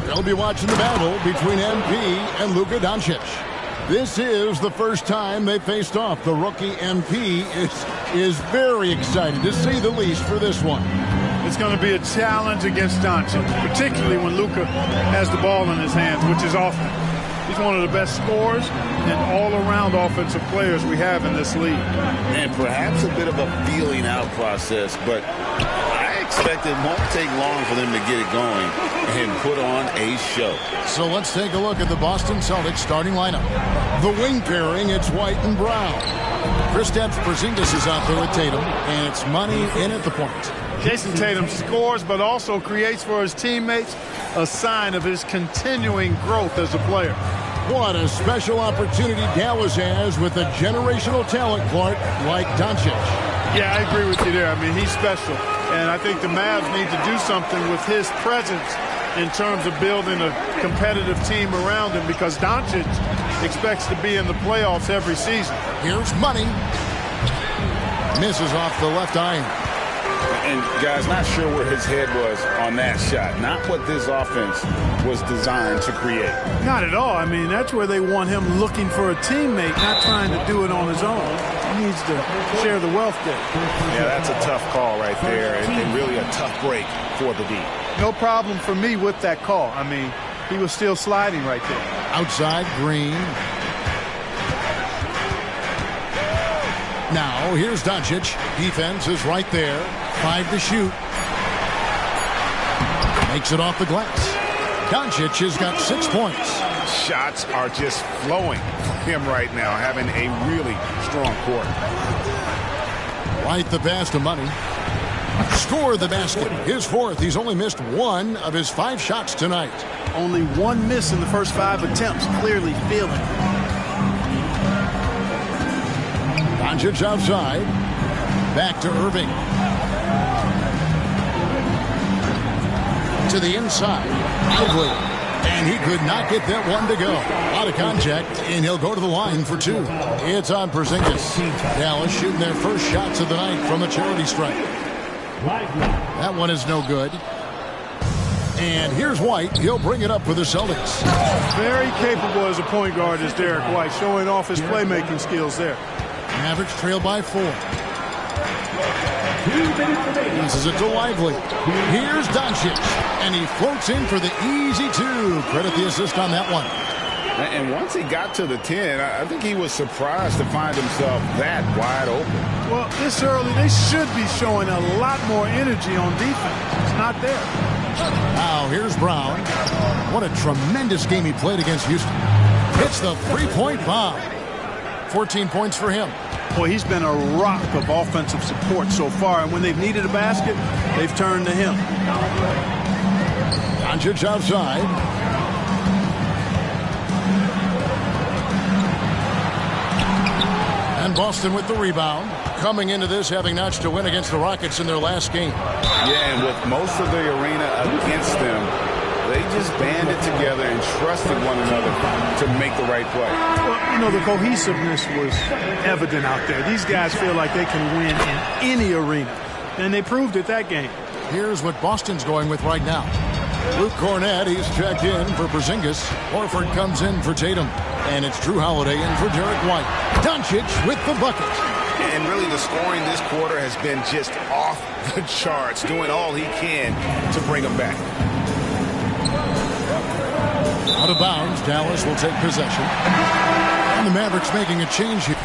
They'll be watching the battle between MP and Luka Doncic. This is the first time they faced off. The rookie MP is very excited, to say the least, for this one. It's going to be a challenge against Doncic, particularly when Luka has the ball in his hands, which is often. He's one of the best scorers and all-around offensive players we have in this league. And perhaps a bit of a feeling out process, but I expect it won't take long for them to get it going and put on a show. So let's take a look at the Boston Celtics starting lineup. The wing pairing, it's White and Brown. Kristaps Porzingis is out there with Tatum, and it's money in at the point. Jason Tatum scores, but also creates for his teammates a sign of his continuing growth as a player. What a special opportunity Dallas has with a generational talent, Clark, like Doncic. Yeah, I agree with you there. I mean, he's special. And I think the Mavs need to do something with his presence in terms of building a competitive team around him, because Doncic expects to be in the playoffs every season. Here's money. Misses off the left iron. And, guys, not sure where his head was on that shot. Not what this offense was designed to create. Not at all. I mean, that's where they want him looking for a teammate, not trying to do it on his own. He needs to share the wealth there. Yeah, that's a tough call right there, and really a tough break for the D. No problem for me with that call. I mean, he was still sliding right there. Outside, Green. Now, here's Doncic. Defense is right there. 5 to shoot. Makes it off the glass. Doncic has got 6 points. Shots are just flowing from him right now, having a really strong quarter. White the pass to Money. Score the basket. His 4th. He's only missed 1 of his 5 shots tonight. Only 1 miss in the first 5 attempts. Clearly feeling. Doncic outside. Back to Irving. To the inside. Lively. And he could not get that one to go. Out of contact, and he'll go to the line for 2. It's on Porzingis. Dallas shooting their first shots of the night from a charity strike. That one is no good. And here's White. He'll bring it up for the Celtics. Very capable as a point guard is Derek White, showing off his playmaking skills there. Mavericks trail by 4. Passes it to Lively. Here's Doncic. And he floats in for the easy 2. Credit the assist on that one. And once he got to the 10, I think he was surprised to find himself that wide open. Well, this early, they should be showing a lot more energy on defense. It's not there. Now, here's Brown. What a tremendous game he played against Houston. Hits the three-point bomb. 14 points for him. Boy, he's been a rock of offensive support so far, and when they've needed a basket, they've turned to him. Doncic outside. And Boston with the rebound. Coming into this having notched a win against the Rockets in their last game. Yeah, and with most of the arena against them, they just banded together and trusted one another to make the right play. Well, you know, the cohesiveness was evident out there. These guys feel like they can win in any arena, and they proved it that game. Here's what Boston's going with right now. Luke Cornett, he's checked in for Porzingis. Horford comes in for Tatum. And it's Drew Holiday in for Derek White. Doncic with the bucket. And really the scoring this quarter has been just off the charts, doing all he can to bring them back. Out of bounds, Dallas will take possession. And the Mavericks making a change here.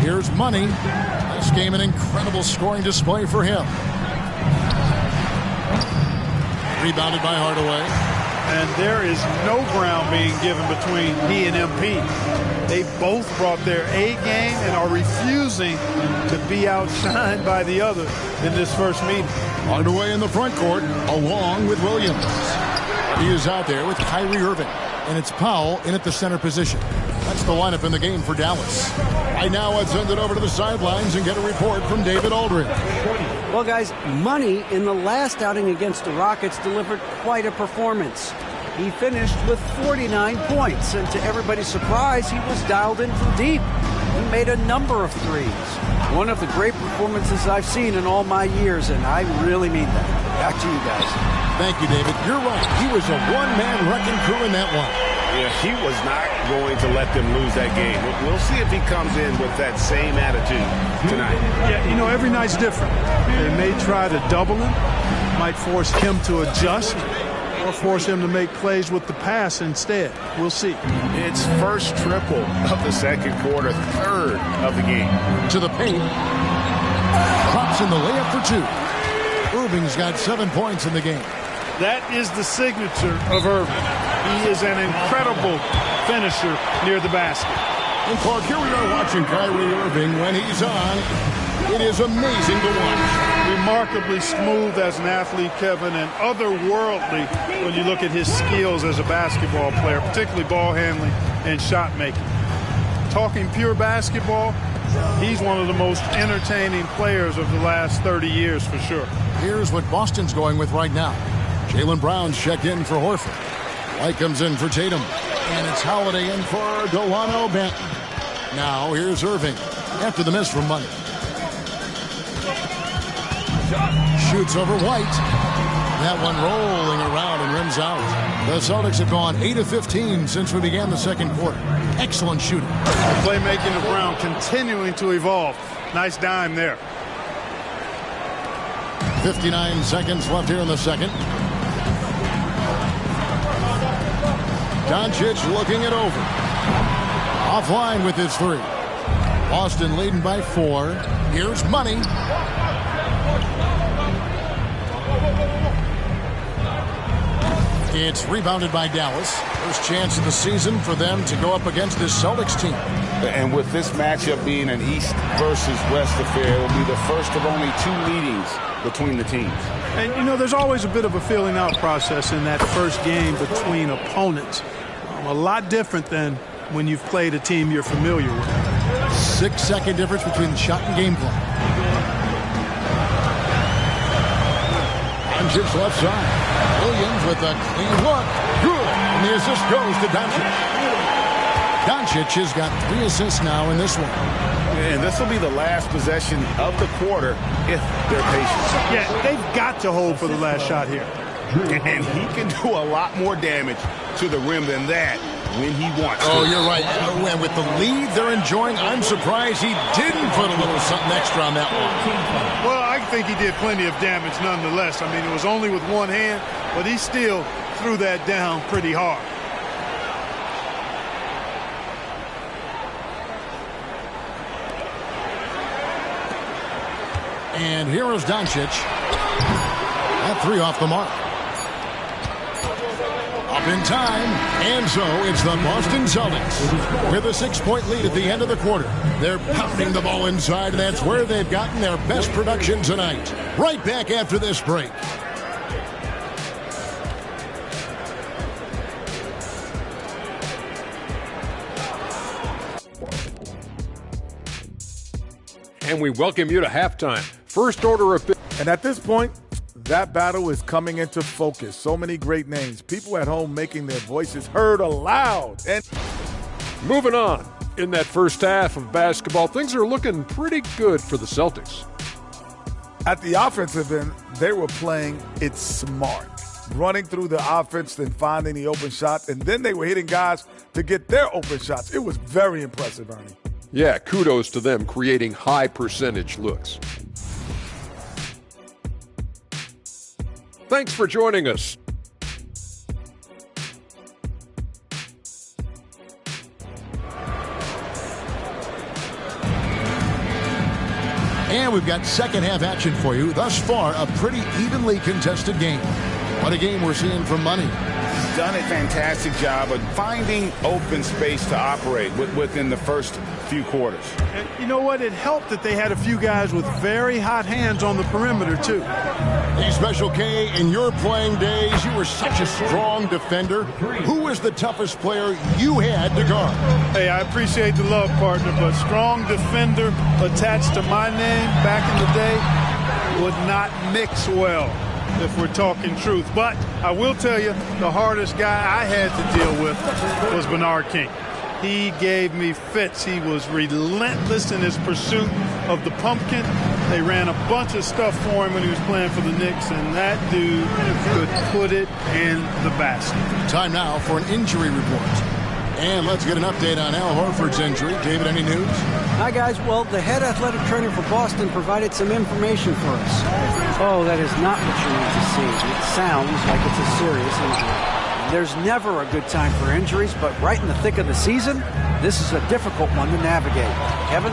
Here's Money. This game an incredible scoring display for him. Rebounded by Hardaway. And there is no ground being given between he and MP. They both brought their A game and are refusing to be outshined by the other in this first meeting. Hardaway in the front court along with Williams. He is out there with Kyrie Irving. And it's Powell in at the center position. That's the lineup in the game for Dallas. Right now, let's send it over to the sidelines and get a report from David Aldridge. Well, guys, Money in the last outing against the Rockets delivered quite a performance. He finished with 49 points, and to everybody's surprise, he was dialed in from deep. He made a number of threes. One of the great performances I've seen in all my years, and I really mean that. Back to you guys. Thank you, David. You're right. He was a one-man wrecking crew in that one. Yeah, he was not going to let them lose that game. We'll see if he comes in with that same attitude tonight. Yeah, you know, every night's different. They may try to double him, might force him to adjust, or force him to make plays with the pass instead. We'll see. It's first triple of the second quarter, third of the game. To the paint. Drops in the layup for 2. Irving's got 7 points in the game. That is the signature of Irving. He is an incredible finisher near the basket. And Clark, here we are watching Kyrie Irving when he's on. It is amazing to watch. Remarkably smooth as an athlete, Kevin, and otherworldly when you look at his skills as a basketball player, particularly ball handling and shot making. Talking pure basketball, he's one of the most entertaining players of the last 30 years for sure. Here's what Boston's going with right now. Jaylen Brown's checked in for Horford. White comes in for Tatum. And it's Holiday in for Delano Banton. Now here's Irving after the miss from Money. Shoots over White. That one rolling around and rims out. The Celtics have gone 8 of 15 since we began the second quarter. Excellent shooting. The playmaking of Brown continuing to evolve. Nice dime there. 59 seconds left here in the second. Doncic looking it over. Offline with his 3. Boston leading by 4. Here's Money. It's rebounded by Dallas. First chance of the season for them to go up against this Celtics team. And with this matchup being an East versus West affair, it will be the first of only 2 meetings between the teams. And, you know, there's always a bit of a filling out process in that first game between opponents. A lot different than when you've played a team you're familiar with. 6-second difference between the shot and game plan. Doncic left side. Williams with a clean look. Good. And the assist goes to Doncic. Doncic has got 3 assists now in this one. And this will be the last possession of the quarter if they're patient. Yeah, they've got to hold for the last shot here. And he can do a lot more damage to the rim than that when he wants to. Oh, you're right. And with the lead they're enjoying, I'm surprised he didn't put a little something extra on that one. Well, I think he did plenty of damage nonetheless. I mean, it was only with one hand, but he still threw that down pretty hard. And here is Doncic. That 3 off the mark. Up in time, and so it's the Boston Celtics with a 6-point lead at the end of the quarter. They're pounding the ball inside, and that's where they've gotten their best production tonight. Right back after this break. And we welcome you to halftime. First order of... And at this point, that battle is coming into focus. So many great names. People at home making their voices heard aloud. And moving on. In that first half of basketball, things are looking pretty good for the Celtics. At the offensive end, they were playing it smart. Running through the offense and finding the open shot. And then they were hitting guys to get their open shots. It was very impressive, Ernie. Yeah, kudos to them creating high percentage looks. Thanks for joining us. And we've got second half action for you. Thus far, a pretty evenly contested game. What a game we're seeing from Money. He's done a fantastic job of finding open space to operate within the first few quarters. And you know what? It helped that they had a few guys with very hot hands on the perimeter, too. Hey, Special K, in your playing days, you were such a strong defender. Who was the toughest player you had to guard? Hey, I appreciate the love, partner, but strong defender attached to my name back in the day would not mix well, if we're talking truth. But I will tell you, the hardest guy I had to deal with was Bernard King. He gave me fits. He was relentless in his pursuit of the pumpkin. They ran a bunch of stuff for him when he was playing for the Knicks, and that dude could put it in the basket. Time now for an injury report. And let's get an update on Al Horford's injury. David, any news? Hi, guys. Well, the head athletic trainer for Boston provided some information for us. Oh, that is not what you need to see. It sounds like it's a serious injury. There's never a good time for injuries, but right in the thick of the season, this is a difficult one to navigate. Kevin?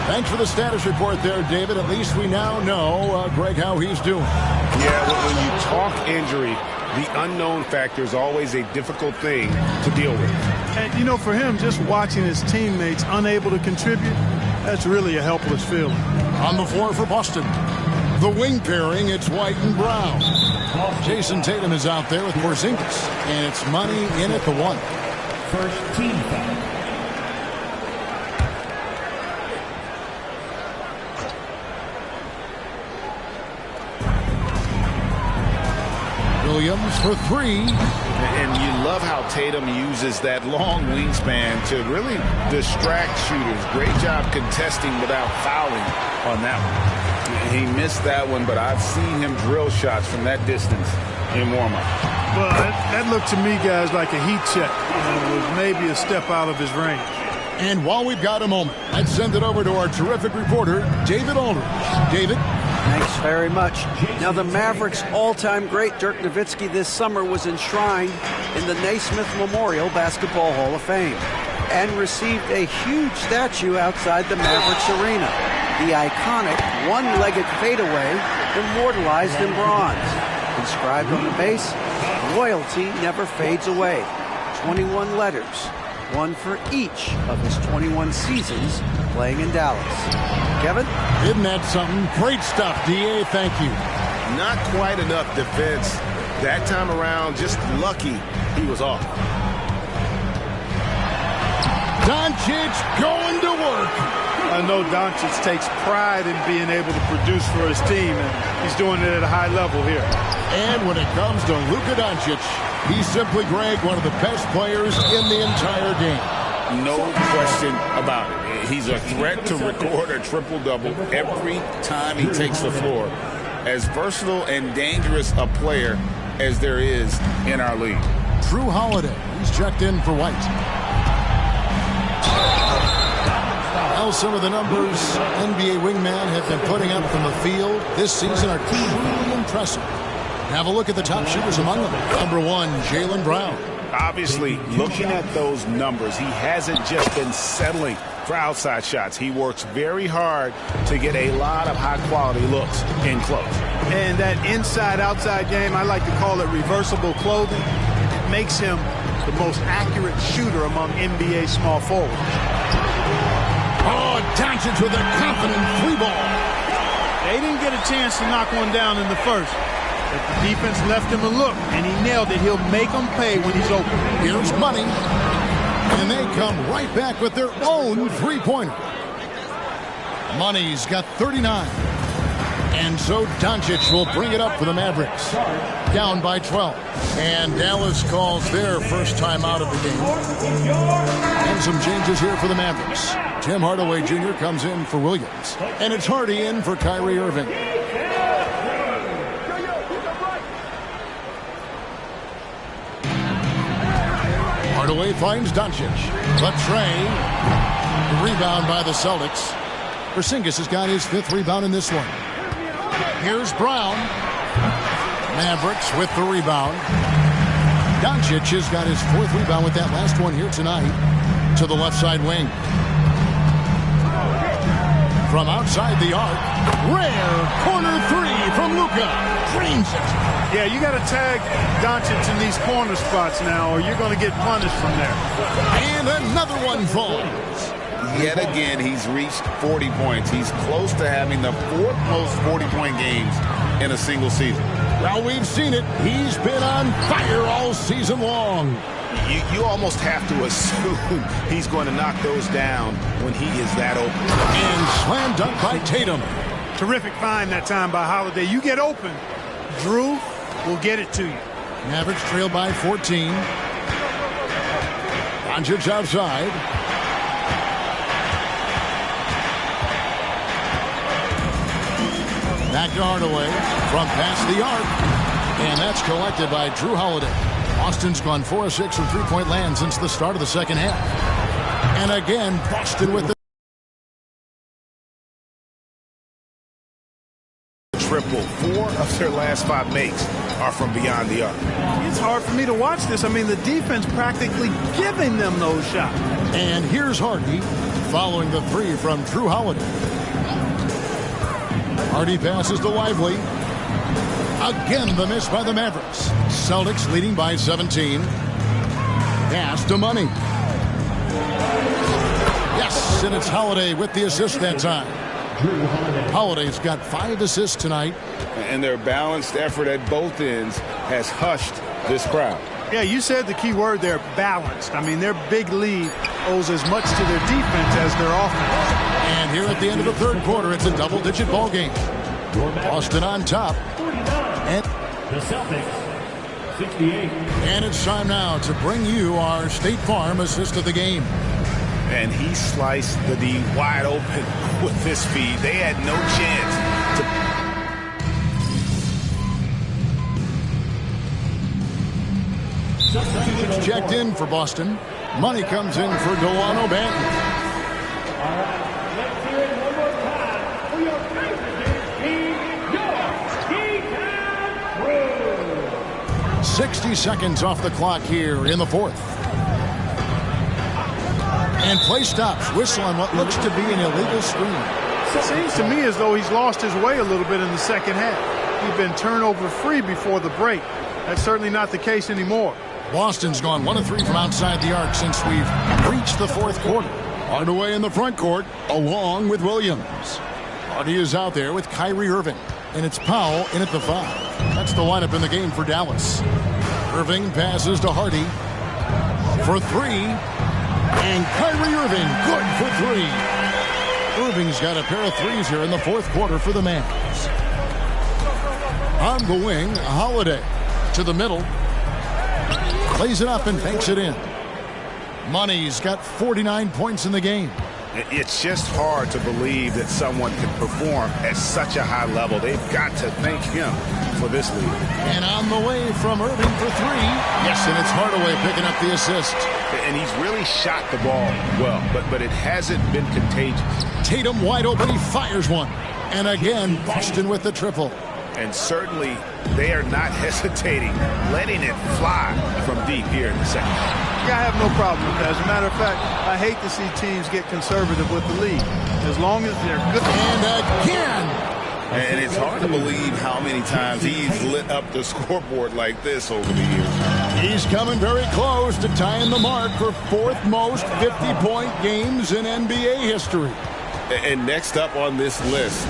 Thanks for the status report there, David. At least we now know, Greg, how he's doing. Yeah, when you talk injury, the unknown factor is always a difficult thing to deal with. And, you know, for him, just watching his teammates unable to contribute, that's really a helpless feeling. On the floor for Boston, the wing pairing, it's White and Brown. Jason Tatum is out there with Porzingis, and it's Money in at the 1. First team foul. Williams for 3. And you love how Tatum uses that long wingspan to really distract shooters. Great job contesting without fouling on that one. He missed that one, but I've seen him drill shots from that distance in warm-up. Well, that looked to me, guys, like a heat check. It was maybe a step out of his range. And while we've got a moment, let's send it over to our terrific reporter, David Aldridge. David? Thanks very much. Now, the Mavericks' all-time great Dirk Nowitzki this summer was enshrined in the Naismith Memorial Basketball Hall of Fame and received a huge statue outside the Mavericks arena. The iconic one-legged fadeaway immortalized in bronze. Inscribed on the base, loyalty never fades away. 21 letters, one for each of his 21 seasons playing in Dallas. Kevin? Isn't that something? Great stuff, D.A. Thank you. Not quite enough defense that time around. Just lucky he was off. Doncic going to work. I know Doncic takes pride in being able to produce for his team, and he's doing it at a high level here. And when it comes to Luka Doncic, he's simply, Greg, one of the best players in the entire game. No question about it. He's a threat to record a triple-double every time he takes the floor. As versatile and dangerous a player as there is in our league. Drew Holiday, he's checked in for White. Well, some of the numbers NBA wingman have been putting up from the field this season are really impressive. Have a look at the top shooters among them. Number 1, Jaylen Brown. Obviously, looking at those numbers, he hasn't just been settling for outside shots. He works very hard to get a lot of high-quality looks in close. And that inside-outside game, I like to call it reversible clothing. It makes him the most accurate shooter among NBA small forwards. Oh, Doncic with a confident free ball. They didn't get a chance to knock one down in the first. But the defense left him a look, and he nailed it. He'll make them pay when he's open. Here's Money. And they come right back with their own three-pointer. Money's got 39. And so Doncic will bring it up for the Mavericks. Down by 12. And Dallas calls their first time out of the game. And some changes here for the Mavericks. Tim Hardaway Jr. comes in for Williams. And it's Hardy in for Kyrie Irving. Hardaway finds Doncic. The tray. Rebound by the Celtics. Porzingis has got his 5th rebound in this one. Here's Brown. Mavericks with the rebound. Doncic has got his 4th rebound with that last one here tonight. To the left side wing. From outside the arc. Rare corner 3 from Luka. Drains it. Yeah, you got to tag Doncic in these corner spots now, or you're going to get punished from there. And another one falls. Yet again, he's reached 40 points. He's close to having the 4th most 40-point games in a single season. Well, we've seen it. He's been on fire all season long. You almost have to assume he's going to knock those down when he is that open. And slam dunk by Tatum. Terrific find that time by Holiday. You get open, Drew will get it to you. Mavericks trail by 14. Doncic outside. Back to Hardaway from past the arc. And that's collected by Drew Holiday. Boston's gone 4 of 6 from three-point land since the start of the second half. And again, Boston with the triple. 4 of their last 5 makes are from beyond the arc. It's hard for me to watch this. I mean, the defense practically giving them those shots. And here's Hardy following the 3 from Drew Holiday. Hardy passes to Lively. Again, the miss by the Mavericks. Celtics leading by 17. Pass to Money. Yes, and it's Holiday with the assist that time. Holiday's got 5 assists tonight. And their balanced effort at both ends has hushed this crowd. Yeah, you said the key word there, balanced. I mean, their big lead owes as much to their defense as their offense. And here at the end of the third quarter, it's a double-digit ball game. Boston on top. And the Celtics, 68. And it's time now to bring you our State Farm assist of the game. And he sliced the D wide open with this feed. They had no chance to... Checked in for Boston. Money comes in for Delano Banton. 60 seconds off the clock here in the 4th. And play stops. Whistle on what looks to be an illegal screen. It seems to me as though he's lost his way a little bit in the second half. He'd been turnover free before the break. That's certainly not the case anymore. Boston's gone 1 of 3 from outside the arc since we've reached the 4th quarter. Hardaway in the front court along with Williams. Hardy is out there with Kyrie Irving. And it's Powell in at the 5. That's the lineup in the game for Dallas. Irving passes to Hardy for 3. And Kyrie Irving good for 3. Irving's got a pair of 3s here in the 4th quarter for the Mavs. On the wing, Holiday to the middle. Plays it up and banks it in. Money's got 49 points in the game. It's just hard to believe that someone can perform at such a high level. They've got to thank him for this lead. And on the way from Irving for three. Yes, and it's Hardaway picking up the assist. And he's really shot the ball well, but it hasn't been contagious. Tatum wide open, he fires one. And again, Boston with the triple. And certainly they are not hesitating, letting it fly from deep here in the second. Yeah, I have no problem with that. As a matter of fact, I hate to see teams get conservative with the lead. As long as they're good. And again. And it's hard to believe how many times he's lit up the scoreboard like this over the years. He's coming very close to tying the mark for fourth most 50-point games in NBA history. And next up on this list,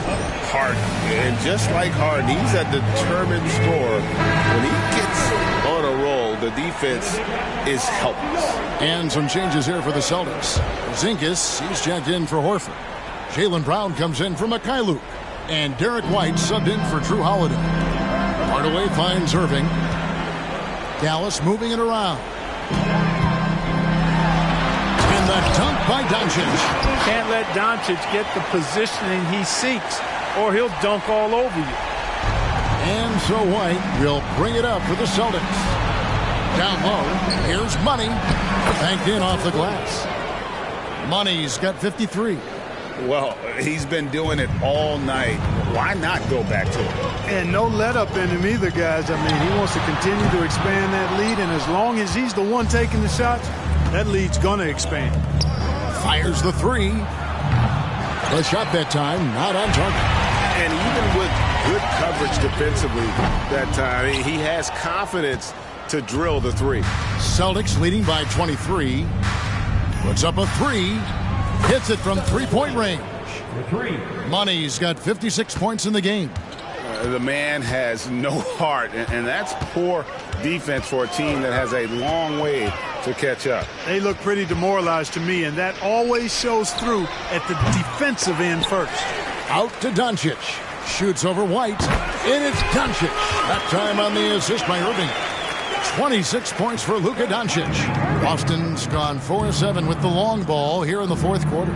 Harden. And just like Harden, he's a determined scorer. When he gets on a roll, the defense is helpless. And some changes here for the Celtics. Zingas, he's checked in for Horford. Jaylen Brown comes in for Mikhailuk. And Derek White subbed in for Drew Holiday. Hardaway finds Irving. Dallas moving it around. And the dunk by Doncic. Can't let Doncic get the positioning he seeks, or he'll dunk all over you. And so White will bring it up for the Celtics. Down low, here's Money. Banked in off the glass. Money's got 53. Well, he's been doing it all night. Why not go back to it? And no let up in him either, guys. I mean, he wants to continue to expand that lead, and as long as he's the one taking the shots, that lead's going to expand. Fires the three. The shot that time, not on target. And even with good coverage defensively that time, he has confidence to drill the three. Celtics leading by 23. Puts up a three. Hits it from three-point range. Money's got 56 points in the game. The man has no heart, and that's poor defense for a team that has a long way to catch up. They look pretty demoralized to me, and that always shows through at the defensive end first. Out to Doncic. Shoots over White, and it's Doncic. That time on the assist by Irving. 26 points for Luka Doncic. Boston's gone 4-7 with the long ball here in the fourth quarter.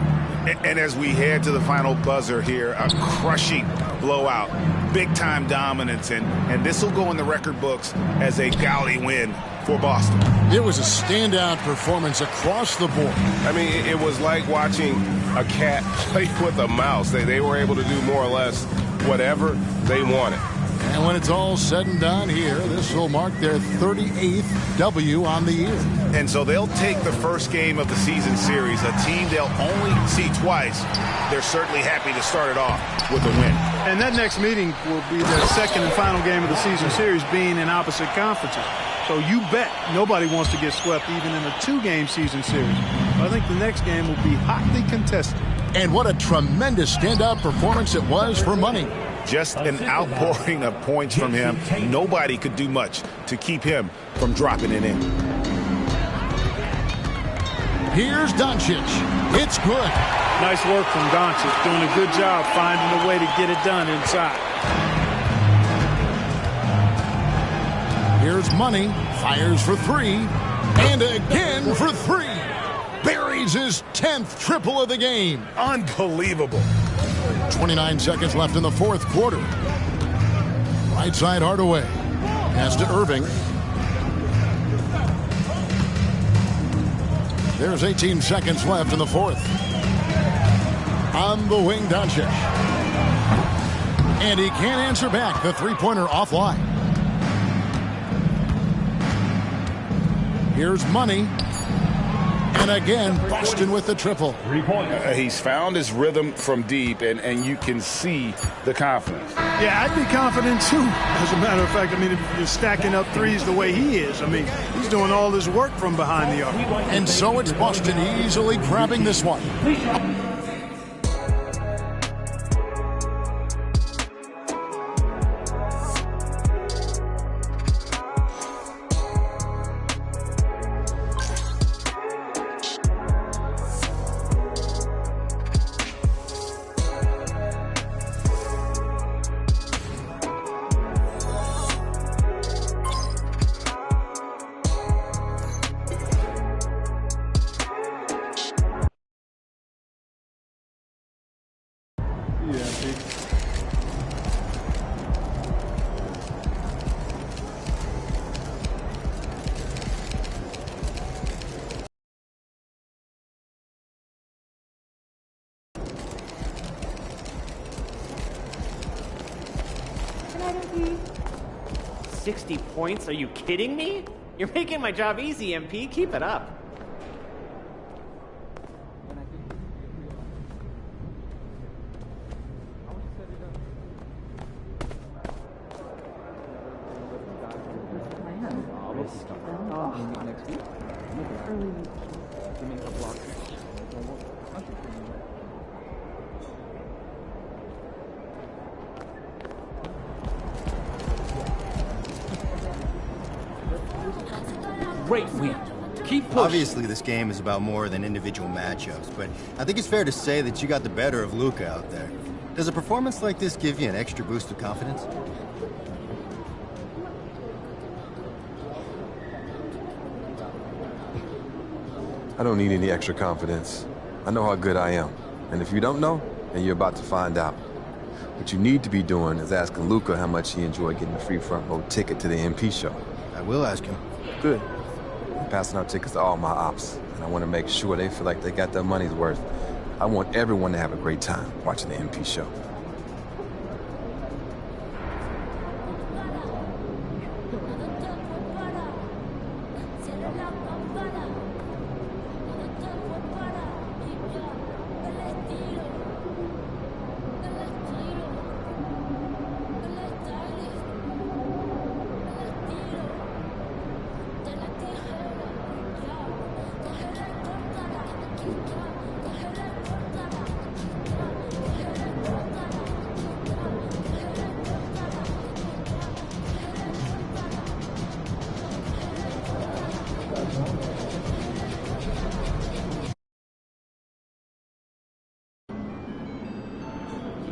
And as we head to the final buzzer here, a crushing blowout, big-time dominance, and this will go in the record books as a gaudy win for Boston. It was a standout performance across the board. I mean, it was like watching a cat play with a mouse. They were able to do more or less whatever they wanted. And when it's all said and done here, this will mark their 38th W on the year. And so they'll take the first game of the season series, a team they'll only see twice. They're certainly happy to start it off with a win. And that next meeting will be their second and final game of the season series, being in opposite conferences. So you bet nobody wants to get swept even in a two-game season series. I think the next game will be hotly contested. And what a tremendous standout performance it was for Money. Just an outpouring of points from him. Nobody could do much to keep him from dropping it in. Here's Doncic. It's good. Nice work from Doncic. Doing a good job finding a way to get it done inside. Here's Money. Fires for three. And again for three. Buries his 10th triple of the game. Unbelievable. 29 seconds left in the fourth quarter. Right side Hardaway. Pass to Irving. There's 18 seconds left in the fourth. On the wing, Doncic. And he can't answer back. The three-pointer offline. Here's Money. And again, Boston with the triple. He's found his rhythm from deep, and you can see the confidence. Yeah, I'd be confident, too. As a matter of fact, I mean, if you're stacking up threes the way he is, I mean, he's doing all this work from behind the arc. And so it's Boston easily grabbing this one. MP. 60 points? Are you kidding me? You're making my job easy, MP. Keep it up. Great win. Keep pushing. Obviously, this game is about more than individual matchups, but I think it's fair to say that you got the better of Luka out there. Does a performance like this give you an extra boost of confidence? I don't need any extra confidence. I know how good I am. And if you don't know, then you're about to find out. What you need to be doing is asking Luka how much he enjoyed getting a free front row ticket to the MP show. I will ask him. Good. I'm passing out tickets to all my ops, and I want to make sure they feel like they got their money's worth. I want everyone to have a great time watching the MP show.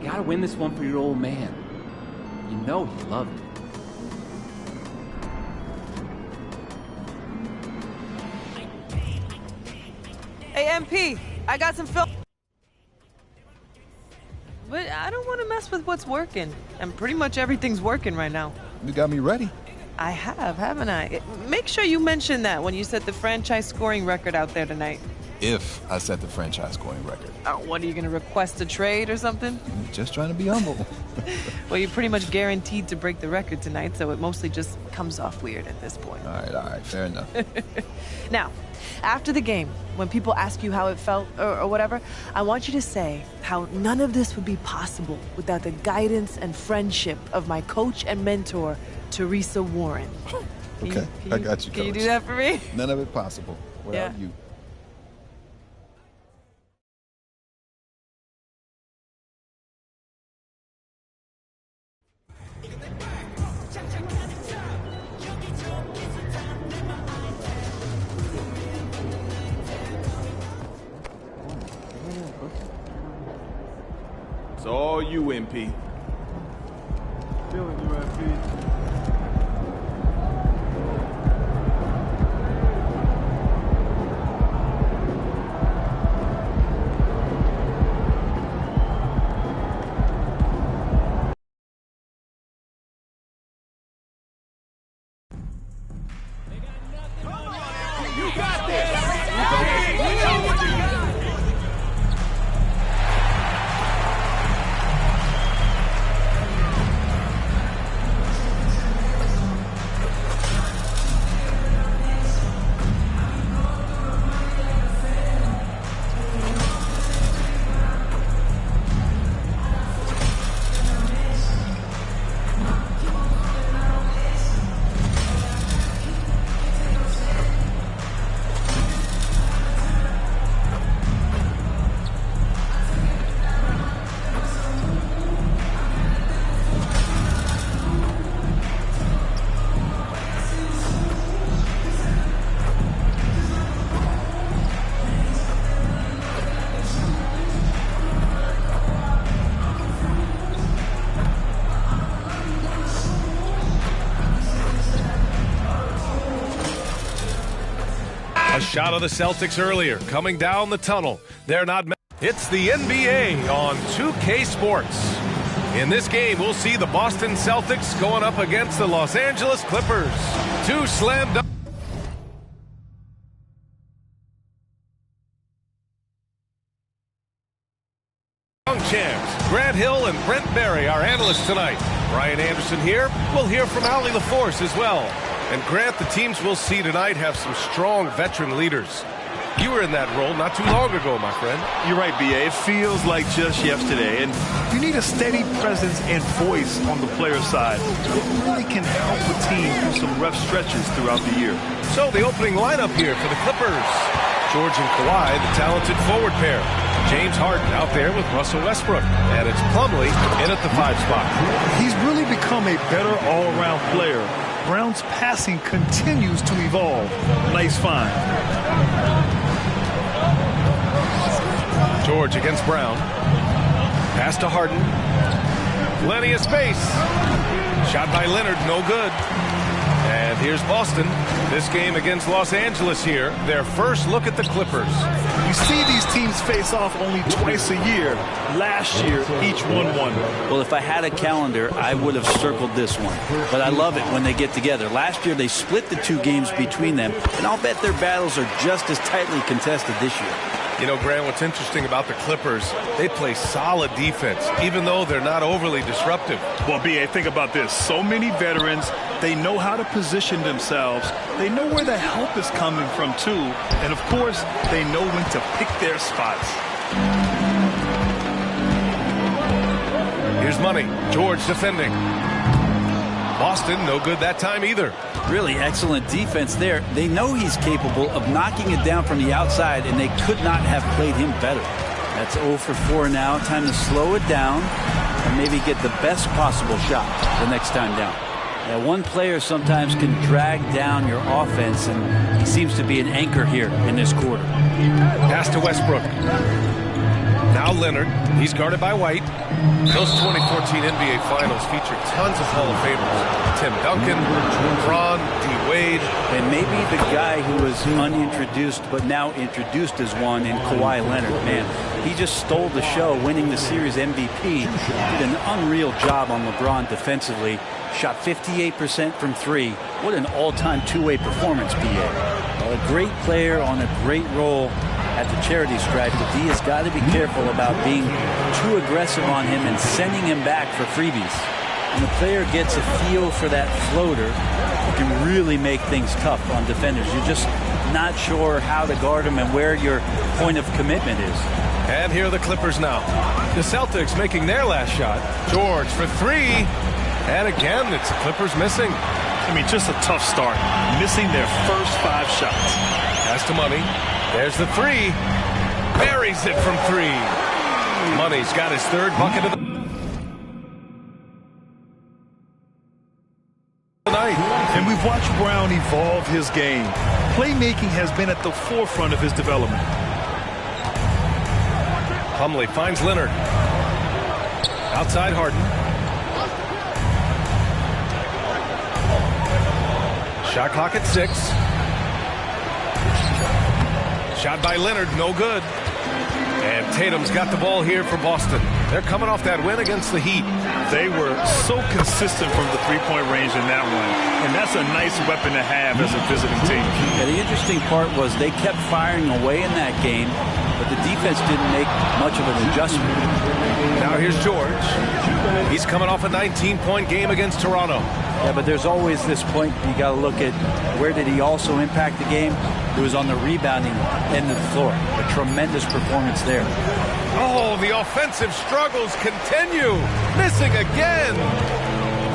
You gotta win this one for your old man. You know he loved it. Hey, MP, I got some film. But I don't want to mess with what's working. And pretty much everything's working right now. You got me ready. I have, haven't I? Make sure you mention that when you set the franchise scoring record out there tonight. If I set the franchise scoring record. Oh, what, are you going to request a trade or something? Just trying to be humble. Well, you're pretty much guaranteed to break the record tonight, so it mostly just comes off weird at this point. All right, fair enough. Now, after the game, when people ask you how it felt or whatever, I want you to say how none of this would be possible without the guidance and friendship of my coach and mentor, Teresa Warren. Okay, I got you, Coach. Can you do that for me? None of it possible without you. It's all you, MP. Feeling you, MP. You got this! A shot of the Celtics earlier, coming down the tunnel. They're not. It's the NBA on 2K Sports. In this game, we'll see the Boston Celtics going up against the Los Angeles Clippers. Two slam dunk. Champs. Grand Grant Hill and Brent Berry, our analysts tonight. Brian Anderson here. We'll hear from Allie LaForce as well. And Grant, the teams we'll see tonight have some strong veteran leaders. You were in that role not too long ago, my friend. You're right, B.A. It feels like just yesterday. And you need a steady presence and voice on the player side. It really can help a team through some rough stretches throughout the year. So the opening lineup here for the Clippers. George and Kawhi, the talented forward pair. James Harden out there with Russell Westbrook. And it's Plumlee in at the 5 spot. He's really become a better all-around player. Brown's passing continues to evolve. Nice find. George against Brown. Pass to Harden. Plenty of space. Shot by Leonard, no good. And here's Boston. This game against Los Angeles here. Their first look at the Clippers. You see these teams face off only twice a year. Last year, each won one. Well, if I had a calendar, I would have circled this one. But I love it when they get together. Last year, they split the 2 games between them, and I'll bet their battles are just as tightly contested this year. You know, Grant, what's interesting about the Clippers, they play solid defense, even though they're not overly disruptive. Well, B.A., think about this. So many veterans, they know how to position themselves. They know where the help is coming from, too. And, of course, they know when to pick their spots. Here's Money. George defending. Boston, no good that time either. Really excellent defense there. They know he's capable of knocking it down from the outside, and they could not have played him better. That's 0 for 4 now. Time to slow it down and maybe get the best possible shot the next time down. Yeah, one player sometimes can drag down your offense, and he seems to be an anchor here in this quarter. Pass to Westbrook. Now Leonard. He's guarded by White. Those 2014 NBA Finals featured tons of Hall of Famers. Tim Duncan, LeBron, D-Wade. And maybe the guy who was unintroduced but now introduced as one in Kawhi Leonard. Man, he just stole the show, winning the series MVP. Did an unreal job on LeBron defensively. Shot 58% from 3. What an all-time two-way performance, PA. A great player on a great role at the charity stripe, but D has got to be careful about being too aggressive on him and sending him back for freebies. When the player gets a feel for that floater, it can really make things tough on defenders. You're just not sure how to guard him and where your point of commitment is. And here are the Clippers now. The Celtics making their last shot. George for 3. And again, it's the Clippers missing. I mean, just a tough start. Missing their first 5 shots. Pass to Money. There's the 3. Buries it from 3. Money's got his 3rd bucket of the night. And we've watched Brown evolve his game. Playmaking has been at the forefront of his development. Plumlee finds Leonard. Outside Harden. Shot clock at 6. Shot by Leonard, no good. And Tatum's got the ball here for Boston. They're coming off that win against the Heat. They were so consistent from the 3-point range in that one. And that's a nice weapon to have as a visiting team. Yeah, the interesting part was they kept firing away in that game, but the defense didn't make much of an adjustment. Now here's George. He's coming off a 19-point game against Toronto. Yeah, but there's always this point you got to look at where did he also impact the game. It was on the rebounding end of the floor. A tremendous performance there. Oh, the offensive struggles continue. Missing again.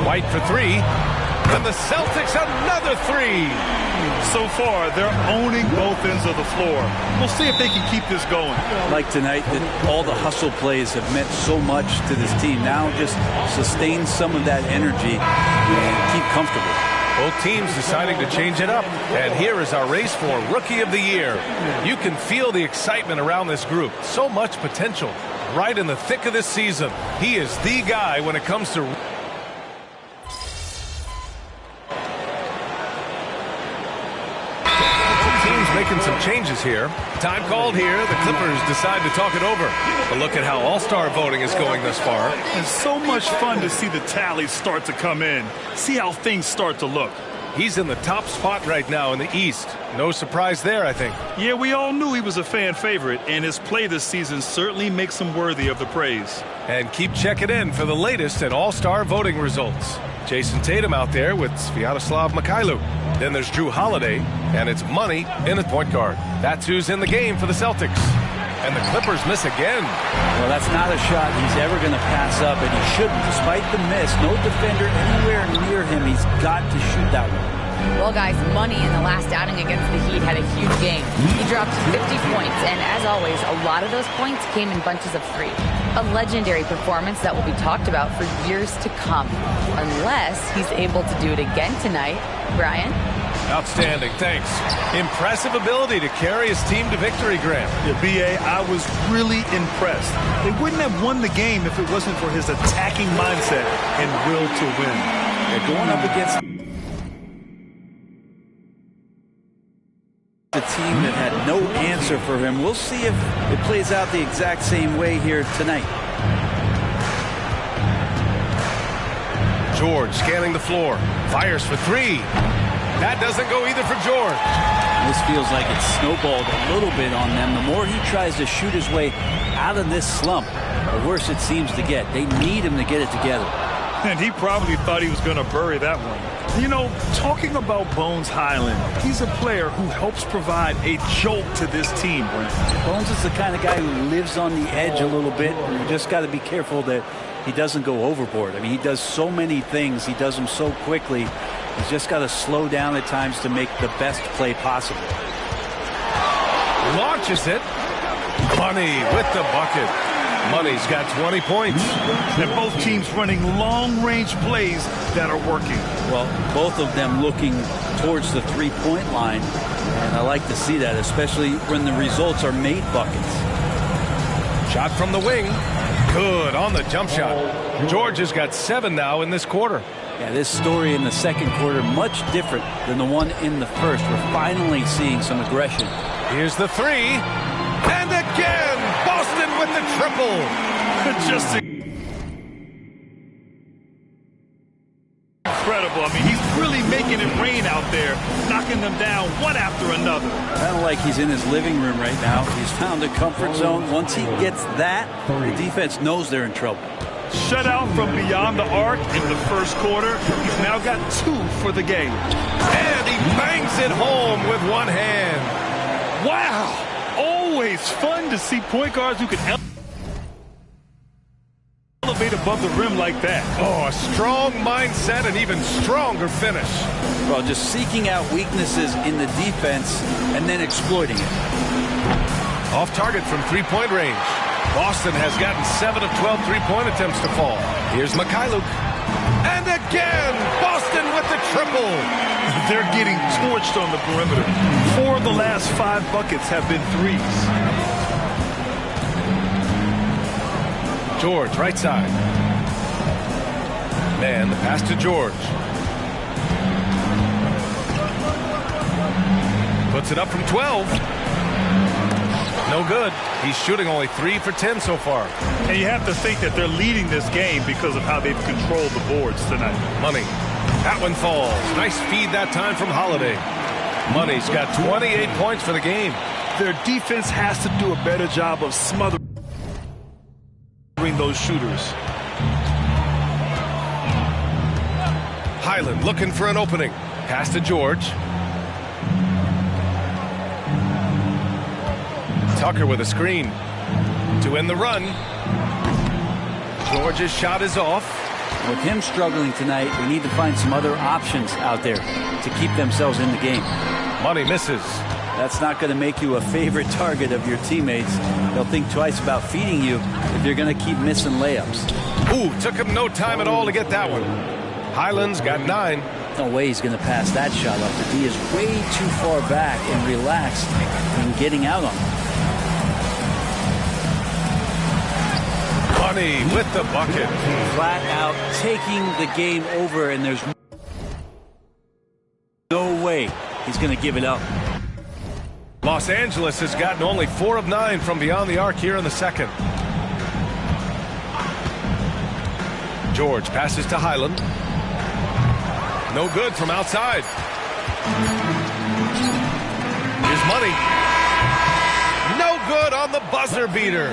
White for 3. And the Celtics another 3. So far, they're owning both ends of the floor. We'll see if they can keep this going. Like tonight, that all the hustle plays have meant so much to this team. Now just sustain some of that energy and keep comfortable. Both teams deciding to change it up. And here is our race for Rookie of the Year. You can feel the excitement around this group. So much potential right in the thick of this season. He is the guy when it comes to... Making some changes here. Time called here. The Clippers decide to talk it over. But look at how all-star voting is going thus far. It's so much fun to see the tallies start to come in. See how things start to look. He's in the top spot right now in the East. No surprise there, I think. Yeah, we all knew he was a fan favorite, and his play this season certainly makes him worthy of the praise. And keep checking in for the latest and all-star voting results. Jason Tatum out there with Sviatoslav Mikhailuk. Then there's Drew Holiday, and it's Money in the point guard. That's who's in the game for the Celtics. And the Clippers miss again. Well, that's not a shot he's ever going to pass up, and he shouldn't. Despite the miss, no defender anywhere near him. He's got to shoot that one. Well, guys, Money in the last outing against the Heat had a huge game. He dropped 50 points, and as always, a lot of those points came in bunches of 3. A legendary performance that will be talked about for years to come, unless he's able to do it again tonight. Brian? Outstanding, thanks. Impressive ability to carry his team to victory, Grant. Yeah, B.A., I was really impressed. They wouldn't have won the game if it wasn't for his attacking mindset and will to win. They're going up against a team that had no answer for him. We'll see if it plays out the exact same way here tonight. George scanning the floor. Fires for 3. That doesn't go either for George. This feels like it's snowballed a little bit on them. The more he tries to shoot his way out of this slump, the worse it seems to get. They need him to get it together. And he probably thought he was going to bury that one. You know, talking about Bones Highland, he's a player who helps provide a jolt to this team, Brent. Bones is the kind of guy who lives on the edge a little bit. You just got to be careful that he doesn't go overboard. I mean, he does so many things. He does them so quickly. He's just got to slow down at times to make the best play possible. Launches it. Money with the bucket. Money's got 20 points. And both teams running long-range plays that are working. Well, both of them looking towards the three-point line. And I like to see that, especially when the results are made buckets. Shot from the wing. Good on the jump shot. George has got 7 now in this quarter. Yeah, this story in the second quarter much different than the one in the first. We're finally seeing some aggression. Here's the 3. And again, Boston with the triple. Just incredible. I mean, he's really making it rain out there, knocking them down one after another. Kind of like he's in his living room right now. He's found a comfort zone. Once he gets that, the defense knows they're in trouble. Shut out from beyond the arc in the first quarter. He's now got 2 for the game. And he bangs it home with one hand. Wow! Always fun to see point guards who can elevate above the rim like that. Oh, a strong mindset and even stronger finish. Well, just seeking out weaknesses in the defense and then exploiting it. Off target from three-point range. Boston has gotten 7 of 12 three-point attempts to fall. Here's Mikhailuk. And again, Boston with the triple. They're getting torched on the perimeter. 4 of the last 5 buckets have been threes. George, right side. Man, the pass to George. Puts it up from 12. No good. He's shooting only 3 for 10 so far. And you have to think that they're leading this game because of how they've controlled the boards tonight. Money. That one falls. Nice feed that time from Holiday. Money's got 28 points for the game. Their defense has to do a better job of smothering those shooters. Highland looking for an opening. Pass to George. Tucker with a screen to end the run. George's shot is off. With him struggling tonight, they need to find some other options out there to keep themselves in the game. Money misses. That's not going to make you a favorite target of your teammates. They'll think twice about feeding you if you're going to keep missing layups. Ooh, took him no time at all to get that one. Highland's got 9. No way he's going to pass that shot up. The D is way too far back and relaxed in getting out on him. Money with the bucket. Flat out taking the game over, and there's no way he's going to give it up. Los Angeles has gotten only 4 of 9 from beyond the arc here in the second. George passes to Highland. No good from outside. Here's money. No good on the buzzer beater.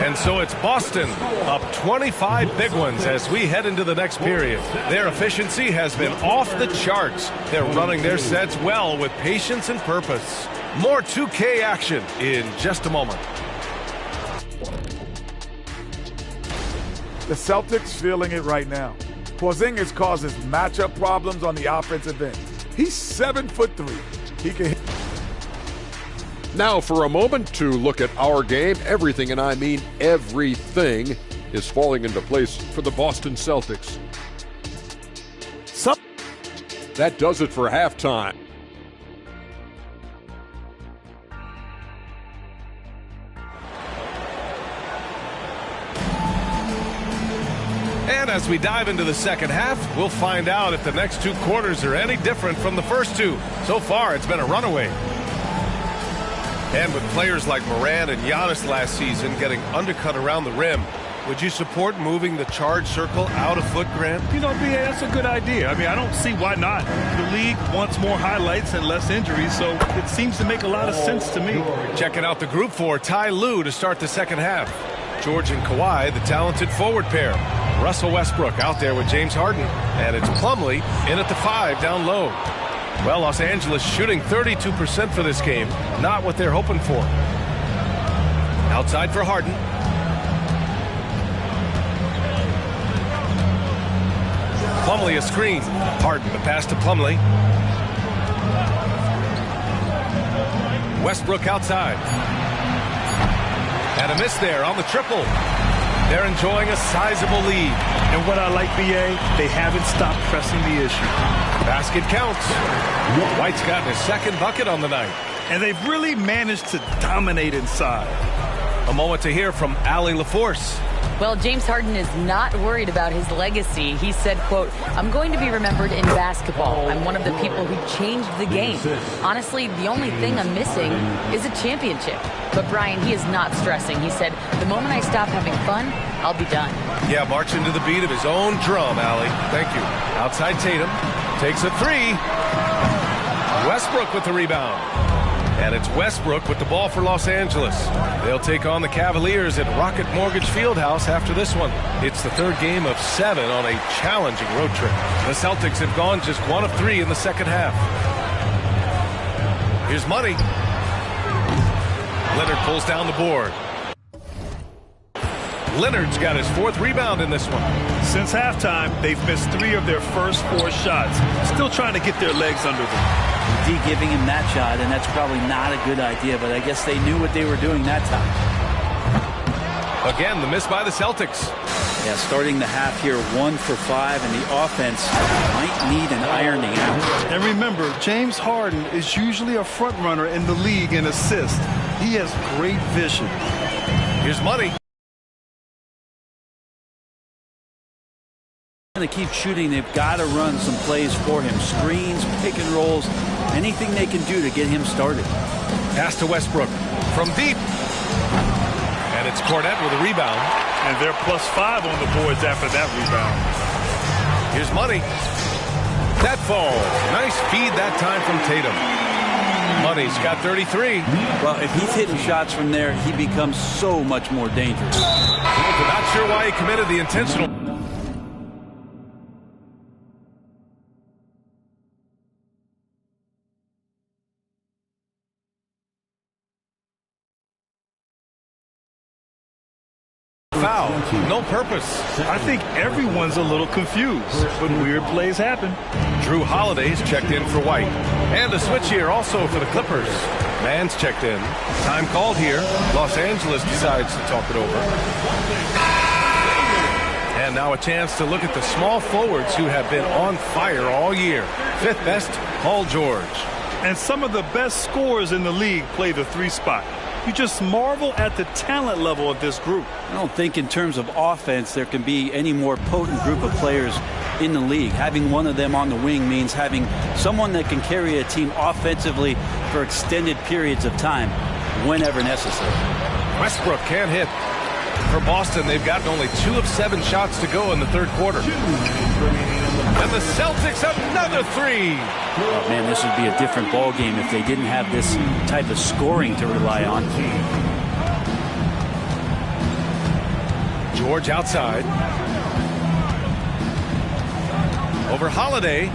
And so it's Boston up 25 big ones as we head into the next period. Their efficiency has been off the charts. They're running their sets well with patience and purpose. More 2K action in just a moment. The Celtics feeling it right now. Porzingis causes matchup problems on the offensive end. He's 7'3". He can hit. Now for a moment to look at our game. Everything, and I mean everything, is falling into place for the Boston Celtics. That does it for halftime. And as we dive into the second half, we'll find out if the next two quarters are any different from the first two. So far, it's been a runaway. And with players like Morant and Giannis last season getting undercut around the rim, would you support moving the charge circle out a foot, Grant? You know, B.A., that's a good idea. I mean, I don't see why not. The league wants more highlights and less injuries, so it seems to make a lot of sense to me. Checking out the group for Ty Lue to start the second half. George and Kawhi, the talented forward pair. Russell Westbrook out there with James Harden. And it's Plumlee in at the 5 down low. Well, Los Angeles shooting 32% for this game. Not what they're hoping for. Outside for Harden. Plumlee a screen. Harden the pass to Plumlee. Westbrook outside. And a miss there on the triple. They're enjoying a sizable lead. And what I like, B.A., they haven't stopped pressing the issue. Basket counts. White's gotten his second bucket on the night. And they've really managed to dominate inside. A moment to hear from Allie LaForce. Well, James Harden is not worried about his legacy. He said, quote, "I'm going to be remembered in basketball. I'm one of the people who changed the game. Honestly, the only thing I'm missing is a championship." But Brian, he is not stressing. He said, "The moment I stop having fun, I'll be done." Yeah, marching to the beat of his own drum, Allie. Thank you. Outside Tatum. Takes a 3. Westbrook with the rebound. And it's Westbrook with the ball for Los Angeles. They'll take on the Cavaliers at Rocket Mortgage Fieldhouse after this one. It's the third game of 7 on a challenging road trip. The Celtics have gone just 1 of 3 in the second half. Here's money. Leonard pulls down the board. Leonard's got his 4th rebound in this one. Since halftime, they've missed 3 of their first 4 shots. Still trying to get their legs under them. D giving him that shot, and that's probably not a good idea, but I guess they knew what they were doing that time. Again, the miss by the Celtics. Yeah, starting the half here 1 for 5, and the offense might need an ironing out. And remember, James Harden is usually a front runner in the league in assists. He has great vision. Here's money. They keep shooting. They've got to run some plays for him. Screens, pick and rolls, anything they can do to get him started. Pass to Westbrook from deep. And it's Cornette with a rebound. And they're +5 on the boards after that rebound. Here's money. That falls. Nice feed that time from Tatum. Money's got 33. Well, if he's hitting shots from there, he becomes so much more dangerous. Not sure why he committed the intentional. Foul. No purpose. I think everyone's a little confused, but weird plays happen. Drew Holiday's checked in for White. And a switch here also for the Clippers. Mann's checked in. Time called here. Los Angeles decides to talk it over. And now a chance to look at the small forwards who have been on fire all year. 5th best, Paul George. And some of the best scorers in the league play the 3 spot. You just marvel at the talent level of this group. I don't think in terms of offense there can be any more potent group of players in the league. Having one of them on the wing means having someone that can carry a team offensively for extended periods of time whenever necessary. Westbrook can't hit. For Boston, they've gotten only 2 of 7 shots to go in the third quarter. And the Celtics another three. Oh, man, this would be a different ball game if they didn't have this type of scoring to rely on. George outside. Over Holiday.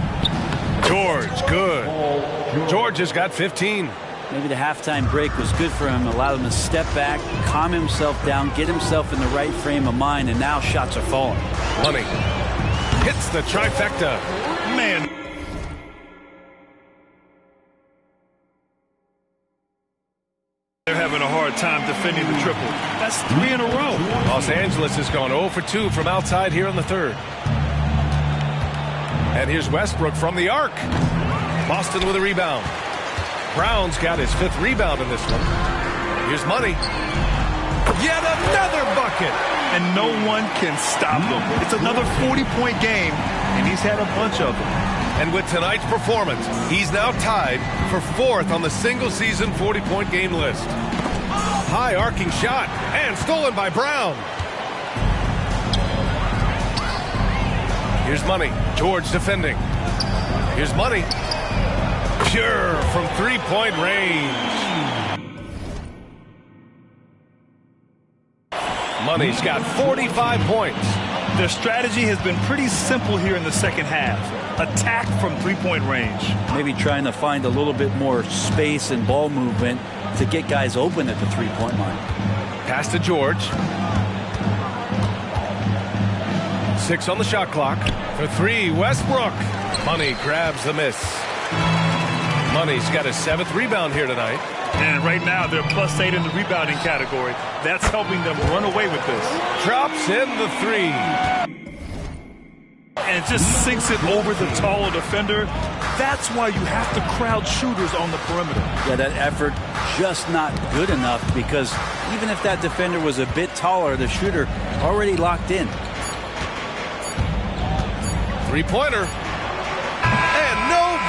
George, good. George has got 15. Maybe the halftime break was good for him, allowed him to step back, calm himself down, get himself in the right frame of mind, and now shots are falling. Money hits the trifecta. Man. They're having a hard time defending the triple. That's 3 in a row. Los Angeles has gone 0 for 2 from outside here in the third. And here's Westbrook from the arc. Boston with a rebound. Brown's got his 5th rebound in this one. Here's Money. Yet another bucket. And no one can stop him. It's another 40-point game, and he's had a bunch of them. And with tonight's performance, he's now tied for 4th on the single-season 40-point game list. High arcing shot, and stolen by Brown. Here's Money. George defending. Here's Money. Pure from 3-point range. Money's got 45 points. Their strategy has been pretty simple here in the second half. Attack from 3-point range. Maybe trying to find a little bit more space and ball movement to get guys open at the 3-point line. Pass to George. 6 on the shot clock. For 3, Westbrook. Money grabs the miss. Money's got his 7th rebound here tonight. And right now, they're +8 in the rebounding category. That's helping them run away with this. Drops in the 3. And just sinks it over the taller defender. That's why you have to crowd shooters on the perimeter. Yeah, that effort just not good enough, because even if that defender was a bit taller, the shooter already locked in. 3-pointer.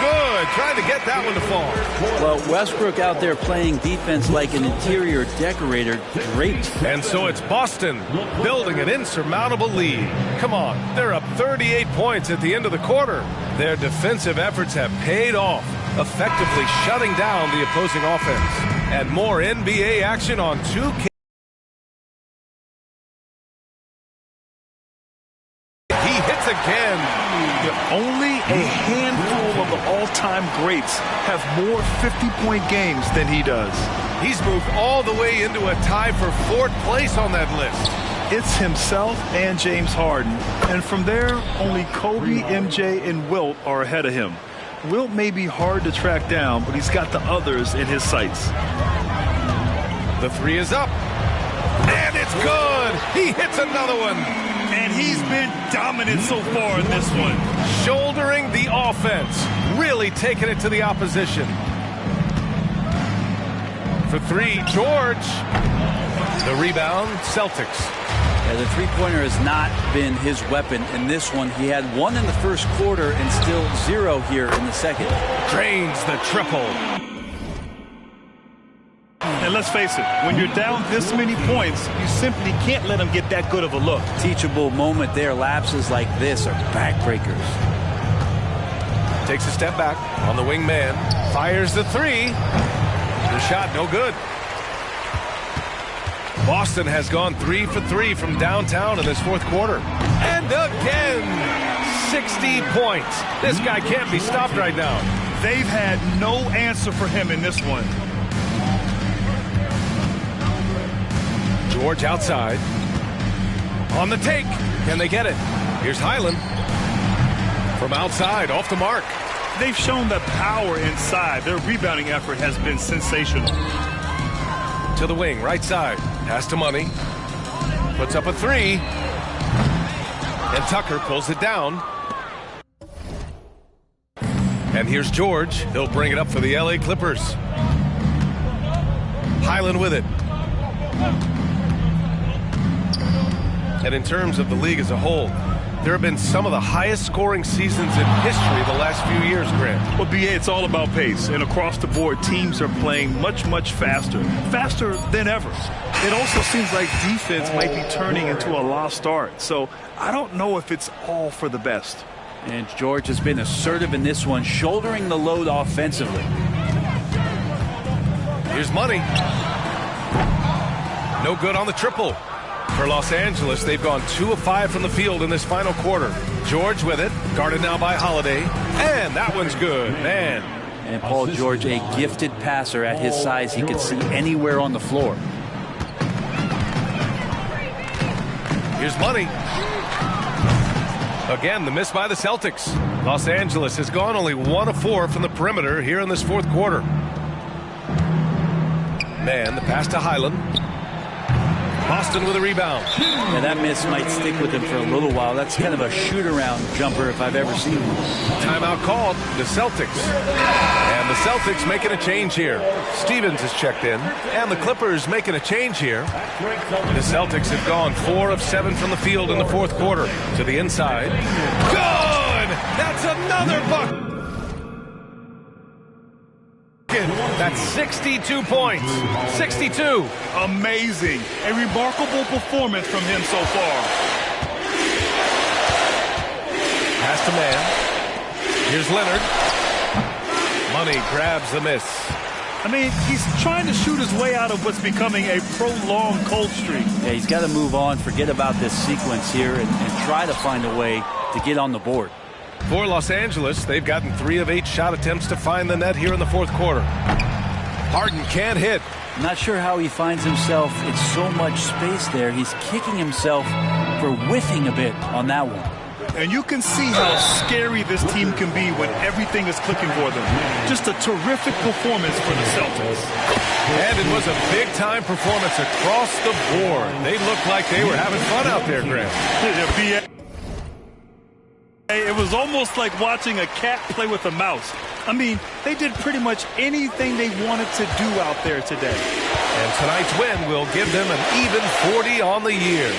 Good. Trying to get that one to fall. Well, Westbrook out there playing defense like an interior decorator. Great. And so it's Boston building an insurmountable lead. Come on. They're up 38 points at the end of the quarter. Their defensive efforts have paid off, effectively shutting down the opposing offense. And more NBA action on 2K. He hits again. Only a handful of the all-time greats have more 50-point games than he does. He's moved all the way into a tie for 4th place on that list. It's himself and James Harden. And from there, only Kobe, MJ, and Wilt are ahead of him. Wilt may be hard to track down, but he's got the others in his sights. The 3 is up. And it's good. He hits another one. And he's been dominant so far in this one. Shouldering the offense. Really taking it to the opposition. For 3, George. The rebound, Celtics. Yeah, the 3-pointer has not been his weapon in this one. He had 1 in the first quarter and still 0 here in the second. Drains the triple. And let's face it, when you're down this many points, you simply can't let them get that good of a look. Teachable moment there. Lapses like this are backbreakers. Takes a step back on the wing man. Fires the 3. The shot no good. Boston has gone 3 for 3 from downtown in this 4th quarter. And again, 60 points. This guy can't be stopped right now. They've had no answer for him in this one. George outside. On the take. Can they get it? Here's Highland. From outside, off the mark. They've shown the power inside. Their rebounding effort has been sensational. To the wing, right side. Pass to Money. Puts up a 3. And Tucker pulls it down. And here's George. He'll bring it up for the LA Clippers. Highland with it. And in terms of the league as a whole, there have been some of the highest scoring seasons in history the last few years, Grant. Well, BA, it's all about pace. And across the board, teams are playing much, much faster. Faster than ever. It also seems like defense might be turning into a lost art. So I don't know if it's all for the best. And George has been assertive in this one, shouldering the load offensively. Here's money. No good on the triple. For Los Angeles, they've gone 2 of 5 from the field in this final quarter. George with it, guarded now by Holiday, and that one's good, man. And Paul George, a gifted passer at his size. He could see anywhere on the floor. Here's money. Again, the miss by the Celtics. Los Angeles has gone only 1 of 4 from the perimeter here in this fourth quarter. Man, the pass to Highland. Boston with a rebound. Yeah, that miss might stick with him for a little while. That's kind of a shoot-around jumper if I've ever seen one. Timeout called, the Celtics. And the Celtics making a change here. Stevens is checked in, and the Clippers making a change here. The Celtics have gone 4 of 7 from the field in the fourth quarter. To the inside. Good! That's another bucket! That's 62 points. 62. Amazing. A remarkable performance from him so far. Pass to man. Here's Leonard. Money grabs the miss. I mean, he's trying to shoot his way out of what's becoming a prolonged cold streak. Yeah, he's got to move on, forget about this sequence here, and try to find a way to get on the board. For Los Angeles, they've gotten 3 of 8 shot attempts to find the net here in the fourth quarter. Harden can't hit. Not sure how he finds himself in so much space there. He's kicking himself for whiffing a bit on that one. And you can see how scary this team can be when everything is clicking for them. Just a terrific performance for the Celtics. And it was a big-time performance across the board. They looked like they were having fun out there, Graham. It was almost like watching a cat play with a mouse. I mean, they did pretty much anything they wanted to do out there today. And tonight's win will give them an even 40 on the year.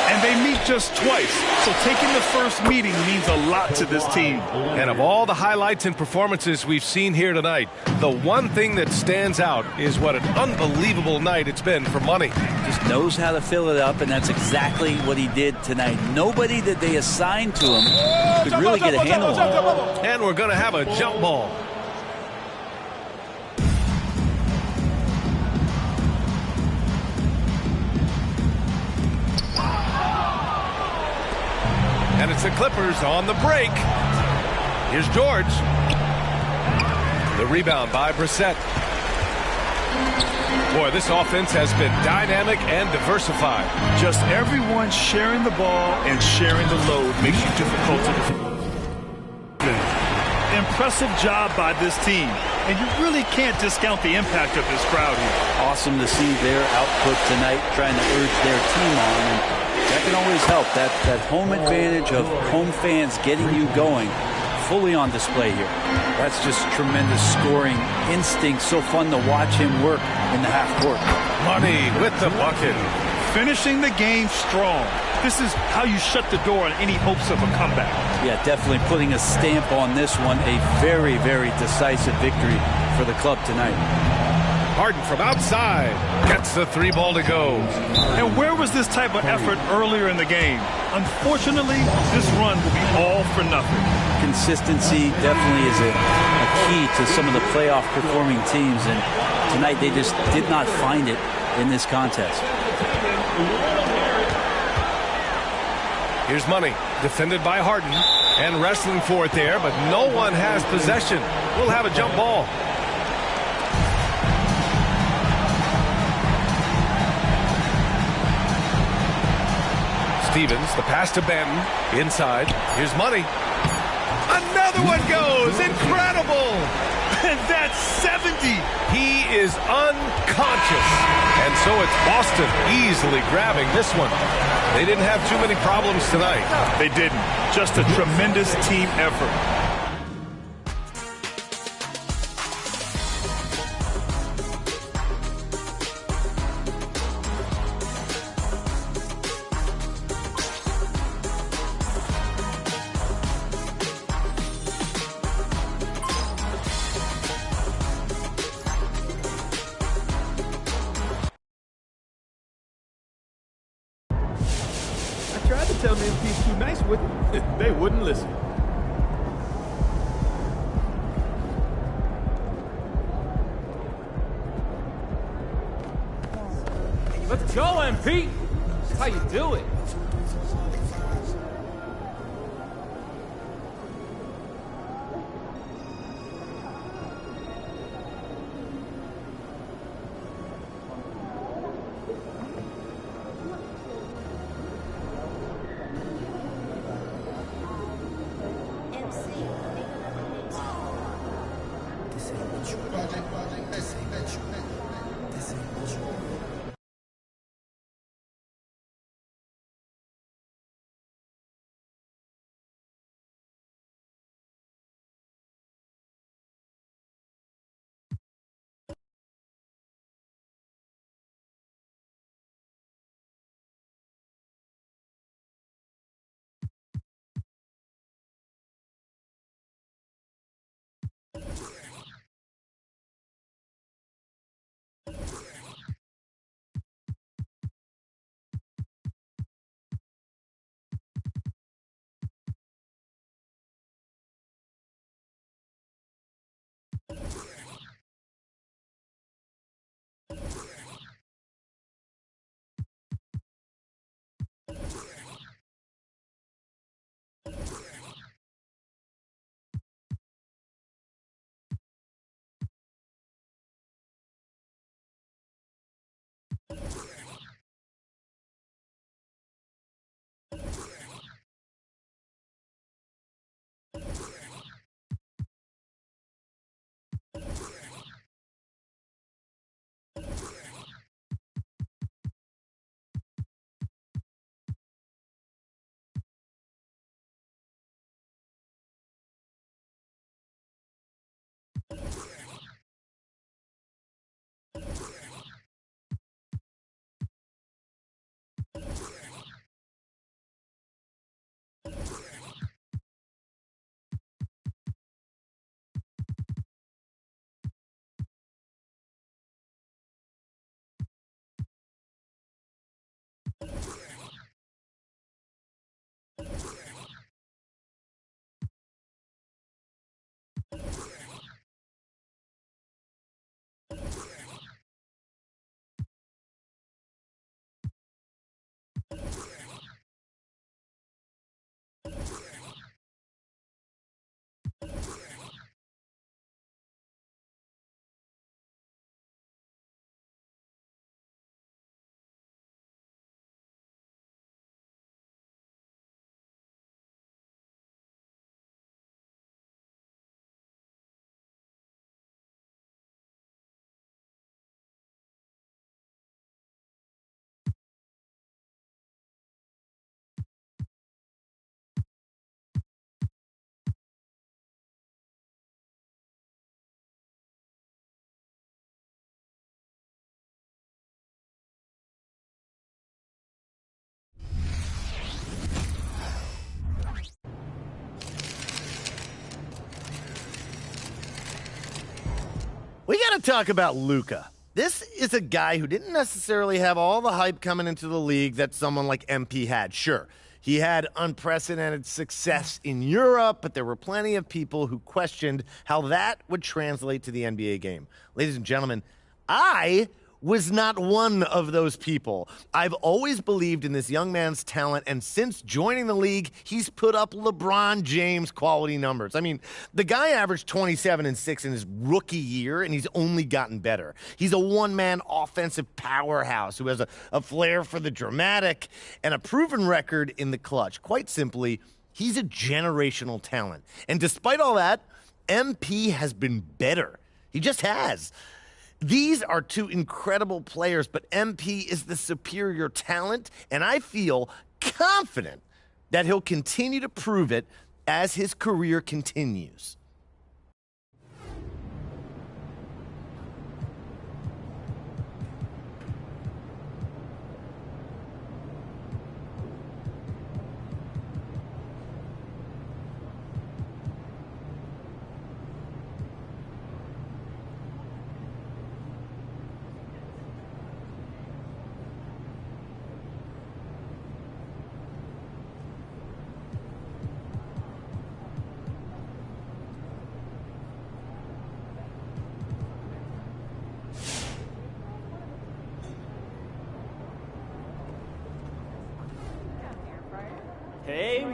And they meet just twice, so taking the first meeting means a lot to this team. And of all the highlights and performances we've seen here tonight, the one thing that stands out is what an unbelievable night it's been for Money. Just knows how to fill it up, and that's exactly what he did tonight. Nobody that they assigned to him could really get a handle on him. And we're going to have a jump ball. And it's the Clippers on the break. Here's George. The rebound by Brissett. Boy, this offense has been dynamic and diversified. Just everyone sharing the ball and sharing the load makes you difficult to defend. Impressive job by this team. And you really can't discount the impact of this crowd here. Awesome to see their output tonight, trying to urge their team on. And that can always help. That home advantage of home fans getting you going, fully on display here. That's just tremendous scoring instinct. So fun to watch him work in the half court. Money with the bucket. Finishing the game strong. This is how you shut the door on any hopes of a comeback. Yeah, definitely putting a stamp on this one. A very, very decisive victory for the club tonight. Harden from outside gets the 3 ball to go. And where was this type of effort earlier in the game? Unfortunately, this run will be all for nothing. Consistency definitely is a key to some of the playoff performing teams, and tonight they just did not find it in this contest. Here's Money, defended by Harden, and wrestling for it there, but no one has possession. We'll have a jump ball. Stevens, the pass to Benton, inside. Here's Money. Another one goes! Incredible! And that's 70! He is unconscious. And so it's Boston easily grabbing this one. They didn't have too many problems tonight. They didn't. Just a tremendous team effort. Tried to tell them MP's too nice with it. They wouldn't listen. Let's go, MP. That's how you do it. We got to talk about Luka. This is a guy who didn't necessarily have all the hype coming into the league that someone like MP had. Sure, he had unprecedented success in Europe, but there were plenty of people who questioned how that would translate to the NBA game. Ladies and gentlemen, I was not one of those people. I've always believed in this young man's talent, and since joining the league, he's put up LeBron James quality numbers. I mean, the guy averaged 27 and 6 in his rookie year, and he's only gotten better. He's a one-man offensive powerhouse who has a flair for the dramatic and a proven record in the clutch. Quite simply, he's a generational talent. And despite all that, MP has been better. He just has. These are two incredible players, but MP is the superior talent, and I feel confident that he'll continue to prove it as his career continues.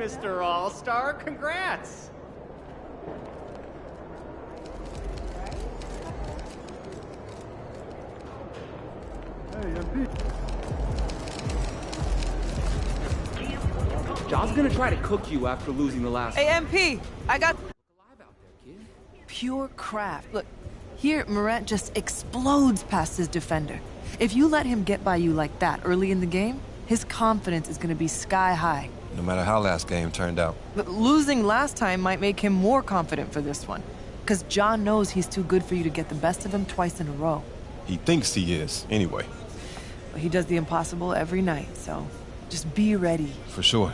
Mr. All-Star. Congrats. John's gonna try to cook you after losing the last Hey, MP, I got pure craft. Look, here Morant just explodes past his defender. If you let him get by you like that early in the game, his confidence is gonna be sky high. No matter how last game turned out. But losing last time might make him more confident for this one. Because John knows he's too good for you to get the best of him twice in a row. He thinks he is, anyway. But he does the impossible every night, so just be ready. For sure.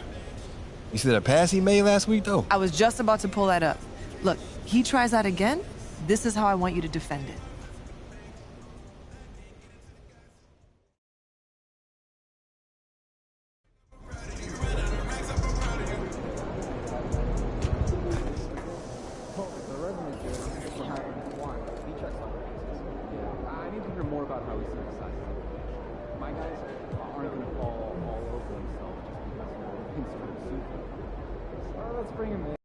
You see that pass he made last week, though? I was just about to pull that up. Look, he tries that again, this is how I want you to defend it. I need to hear more about how he synthesizes. My guys aren't going to fall all over themselves just because they're being sort of super. So let's bring him in.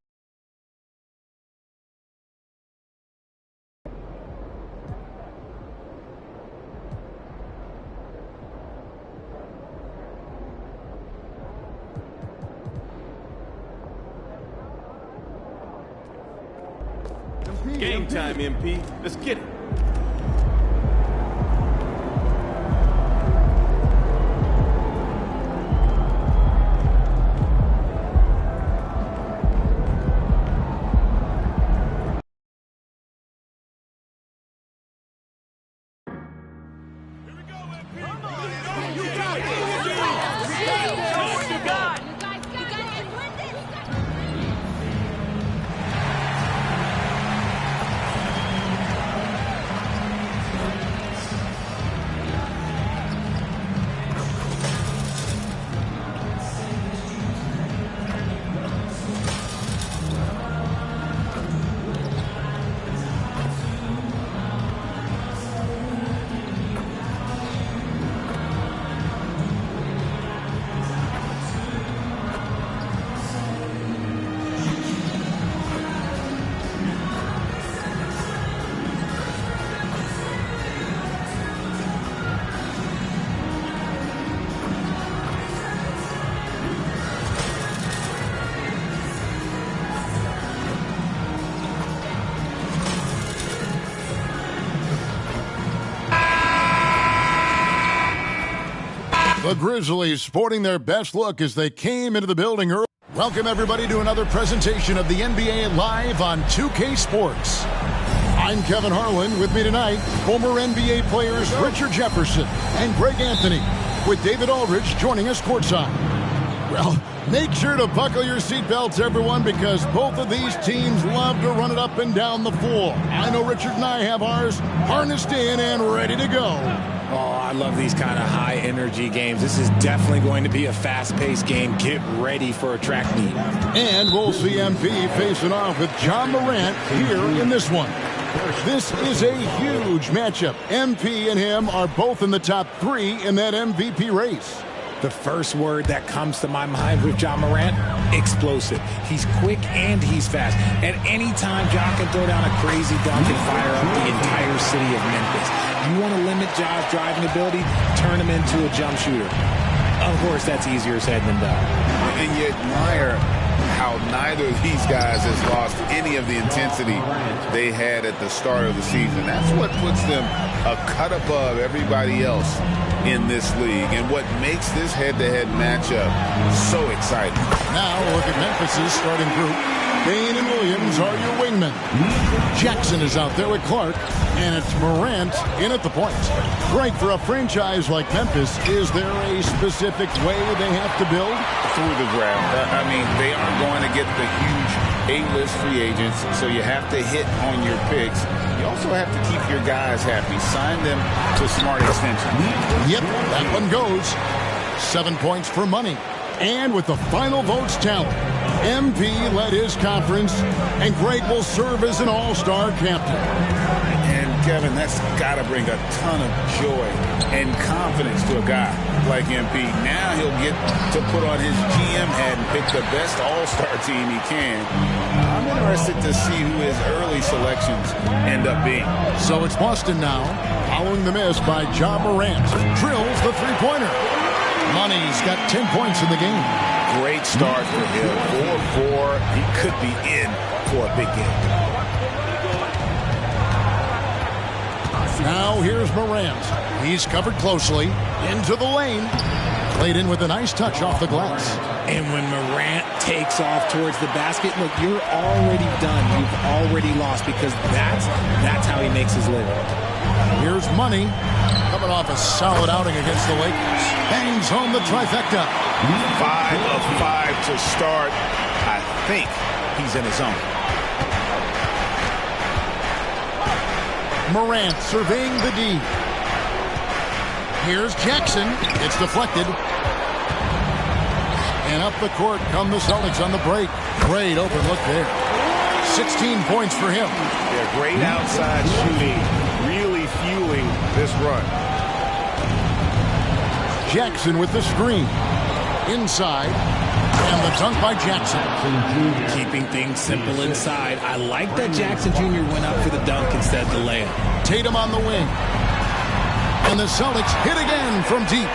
Game time, MP. Let's get it. The Grizzlies sporting their best look as they came into the building early. Welcome, everybody, to another presentation of the NBA Live on 2K Sports. I'm Kevin Harlan. With me tonight, former NBA players Richard Jefferson and Greg Anthony, with David Aldridge joining us courtside. Well, make sure to buckle your seatbelts, everyone, because both of these teams love to run it up and down the floor. I know Richard and I have ours harnessed in and ready to go. Oh, I love these kind of high-energy games. This is definitely going to be a fast-paced game. Get ready for a track meet. And we'll see MP facing off with John Morant here in this one. This is a huge matchup. MP and him are both in the top 3 in that MVP race. The first word that comes to my mind with John Morant, explosive. He's quick and he's fast. At any time, John can throw down a crazy dunk and fire up the entire city of Memphis. You want to limit John's driving ability, turn him into a jump shooter. Of course, that's easier said than done. And you admire how neither of these guys has lost any of the intensity they had at the start of the season. That's what puts them a cut above everybody else in this league and what makes this head-to-head matchup so exciting. Now look at Memphis's starting group. Bain and Williams are your wingmen. Jackson is out there with Clark, and it's Morant in at the point. Right, for a franchise like Memphis, is there a specific way they have to build? Through the draft. I mean, they aren't going to get the huge A-list free agents, so you have to hit on your picks. You also have to keep your guys happy. Sign them to smart extensions. Yep, that one goes. 7 points for money. And with the final votes tallied, MP led his conference, and Greg will serve as an all-star captain. And Kevin, that's got to bring a ton of joy and confidence to a guy like MP. Now he'll get to put on his GM hat and pick the best all-star team he can. I'm interested to see who his early selections end up being. So it's Boston now, following the miss by Ja Morant. Drills the three-pointer. Money's got 10 points in the game. Great start for him. 4-4. He could be in for a big game. Now here's Morant. He's covered closely. Into the lane. Played in with a nice touch off the glass. And when Morant takes off towards the basket, look, you're already done. You've already lost because that's how he makes his living. Here's Money. Coming off a solid outing against the Lakers. Bangs home the trifecta. 5 of 5 to start. I think he's in his zone. Morant surveying the D. Here's Jackson. It's deflected. And up the court come the Celtics on the break. Great open look there. 16 points for him. They're great outside shooting, really fueling this run. Jackson with the screen. Inside. And the dunk by Jackson. Keeping things simple inside. I like that Jackson Jr. went up for the dunk instead of the layup. Tatum on the wing. And the Celtics hit again from deep.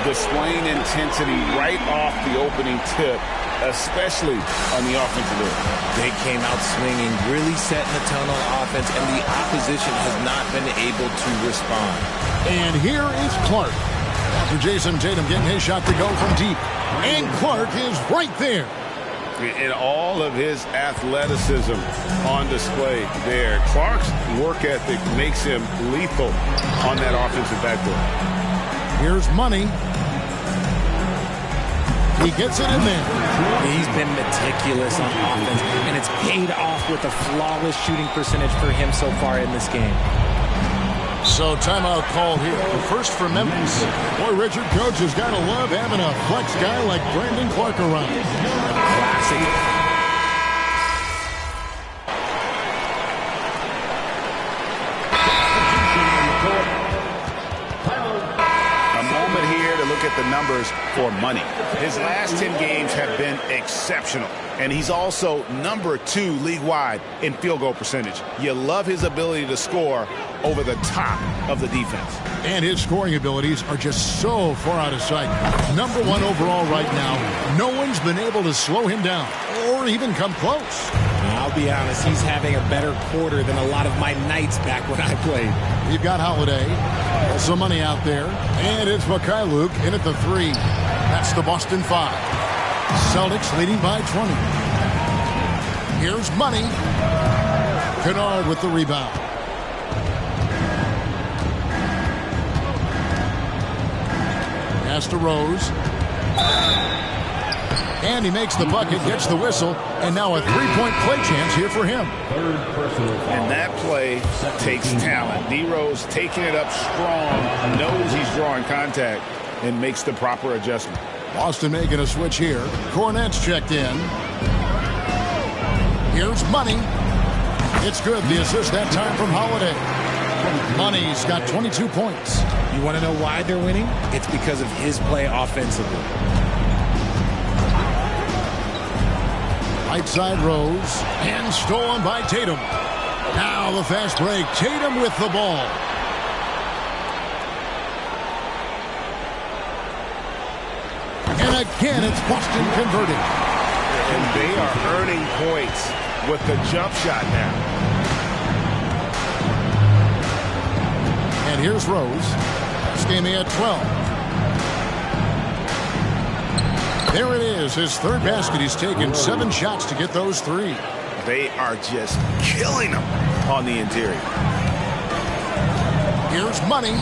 Displaying intensity right off the opening tip, especially on the offensive end. They came out swinging, really setting the tone on offense, and the opposition has not been able to respond. And here is Clark. After Jason Tatum getting his shot to go from deep. And Clark is right there. And all of his athleticism on display there. Clark's work ethic makes him lethal on that offensive backboard. Here's Money. He gets it in there. He's been meticulous on offense, and it's paid off with a flawless shooting percentage for him so far in this game. So timeout called here. First for Memphis. Boy, Richard, coach has got to love having a flex guy like Brandon Clark around. Classic. At the numbers for Money. His last 10 games have been exceptional, and he's also number 2 league-wide in field goal percentage. You love his ability to score over the top of the defense. And his scoring abilities are just so far out of sight. Number 1 overall right now. No one's been able to slow him down or even come close. I'll be honest, he's having a better quarter than a lot of my nights back when I played. We've got Holiday. Also Money out there. And it's Mikhailuk in at the 3. That's the Boston 5. Celtics leading by 20. Here's Money. Kennard with the rebound. Pass to Rose. And he makes the bucket, gets the whistle, and now a three-point play chance here for him. And that play takes talent. D-Rose taking it up strong, knows he's drawing contact, and makes the proper adjustment. Boston making a switch here. Cornette's checked in. Here's Money. It's good. The assist that time from Holiday. Money's got 22 points. You want to know why they're winning? It's because of his play offensively. Right side Rose, and stolen by Tatum. Now the fast break. Tatum with the ball. And again, it's Boston converting. And they are earning points with the jump shot now. And here's Rose. This game he had 12. There it is, his third basket. He's taken 7 shots to get those 3. They are just killing him on the interior. Here's Money.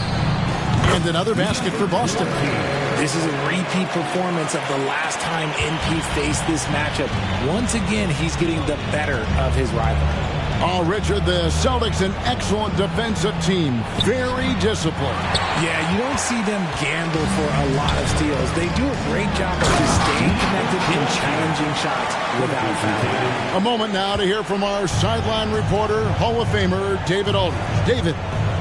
And another basket for Boston. This is a repeat performance of the last time NP faced this matchup. Once again, he's getting the better of his rival. Oh, Richard, the Celtics, an excellent defensive team. Very disciplined. Yeah, you don't see them gamble for a lot of steals. They do a great job of just staying connected and challenging shots without fouling. A moment now to hear from our sideline reporter, Hall of Famer David Aldridge. David.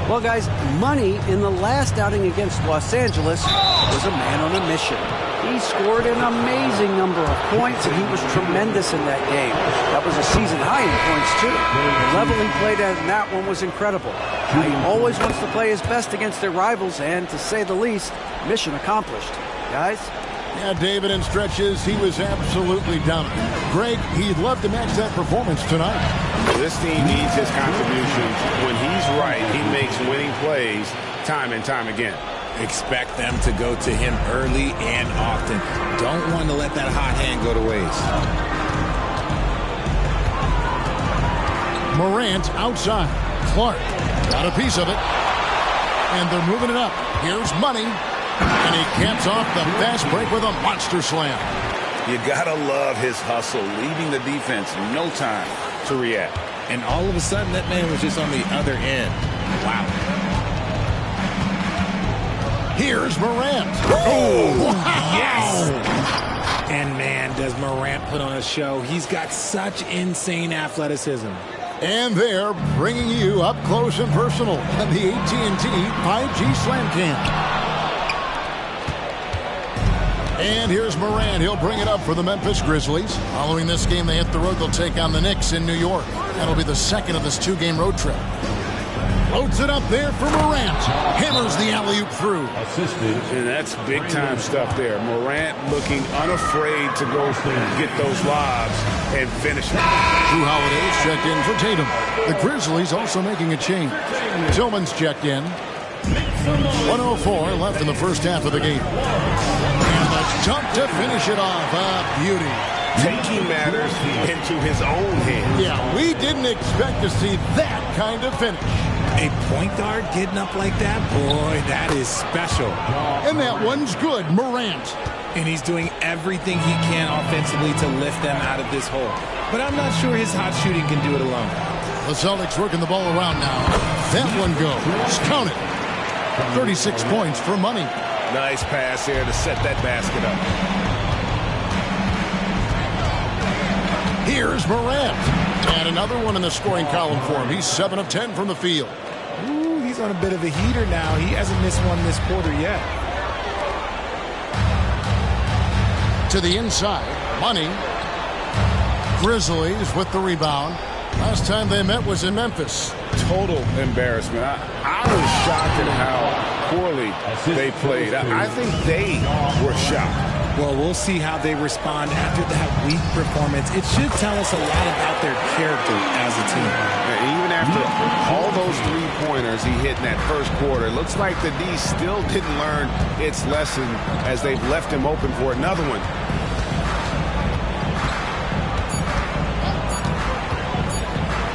Well, guys, Money in the last outing against Los Angeles was a man on a mission. He scored an amazing number of points, and he was tremendous in that game. That was a season high in points, too. The level he played at in that one was incredible. He always wants to play his best against their rivals, and to say the least, mission accomplished. Guys? Yeah, David, in stretches, he was absolutely dominant. Greg, he'd love to match that performance tonight. This team needs his contributions. When he's right, he makes winning plays time and time again. Expect them to go to him early and often. Don't want to let that hot hand go to waste. Morant outside. Clark got a piece of it. And they're moving it up. Here's Money. And he caps off the fast break with a monster slam. You gotta love his hustle, leaving the defense no time to react. And all of a sudden, that man was just on the other end. Wow. Here's Morant. Oh, yes! And man, does Morant put on a show. He's got such insane athleticism. And they're bringing you up close and personal at the AT&T 5G Slam Cam. And here's Morant. He'll bring it up for the Memphis Grizzlies. Following this game, they hit the road. They'll take on the Knicks in New York. That'll be the second of this two-game road trip. Loads it up there for Morant. Hammers the alley-oop through. And that's big-time stuff there. Morant looking unafraid to go get those lobs and finish it. Drew Holiday's checked in for Tatum. The Grizzlies also making a change. Tillman's checked in. 1:04 left in the first half of the game. And the dunk to finish it off. A beauty. Taking matters into his own hands. Yeah, we didn't expect to see that kind of finish. A point guard getting up like that? Boy, that is special. And that one's good, Morant. And he's doing everything he can offensively to lift them out of this hole. But I'm not sure his hot shooting can do it alone. The Celtics working the ball around now. That one goes. Count it. 36 points for Money. Nice pass there to set that basket up. Here's Morant. And another one in the scoring column for him. He's 7 of 10 from the field. Ooh, he's on a bit of a heater now. He hasn't missed one this quarter yet. To the inside. Money. Grizzlies with the rebound. Last time they met was in Memphis. Total embarrassment. I was shocked at how poorly they played. I think they were shocked. Well, we'll see how they respond after that weak performance. It should tell us a lot about their character as a team. Yeah, even after all those three-pointers he hit in that first quarter, it looks like the D still didn't learn its lesson as they've left him open for another one.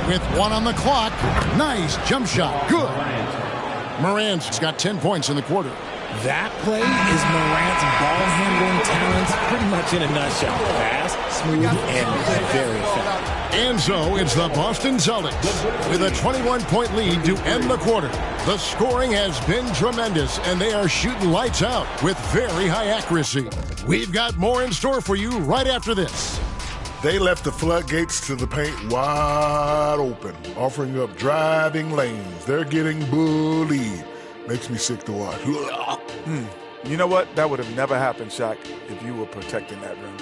With one on the clock. Nice jump shot. Good. Morant's got 10 points in the quarter. That play is Morant's ball handling talents pretty much in a nutshell. Fast, smooth, and very effective. And so it's the Boston Celtics with a 21-point lead to end the quarter. The scoring has been tremendous, and they are shooting lights out with very high accuracy. We've got more in store for you right after this. They left the floodgates to the paint wide open, offering up driving lanes. They're getting bullied. Makes me sick to watch. You know what? That would have never happened, Shaq, if you were protecting that rim.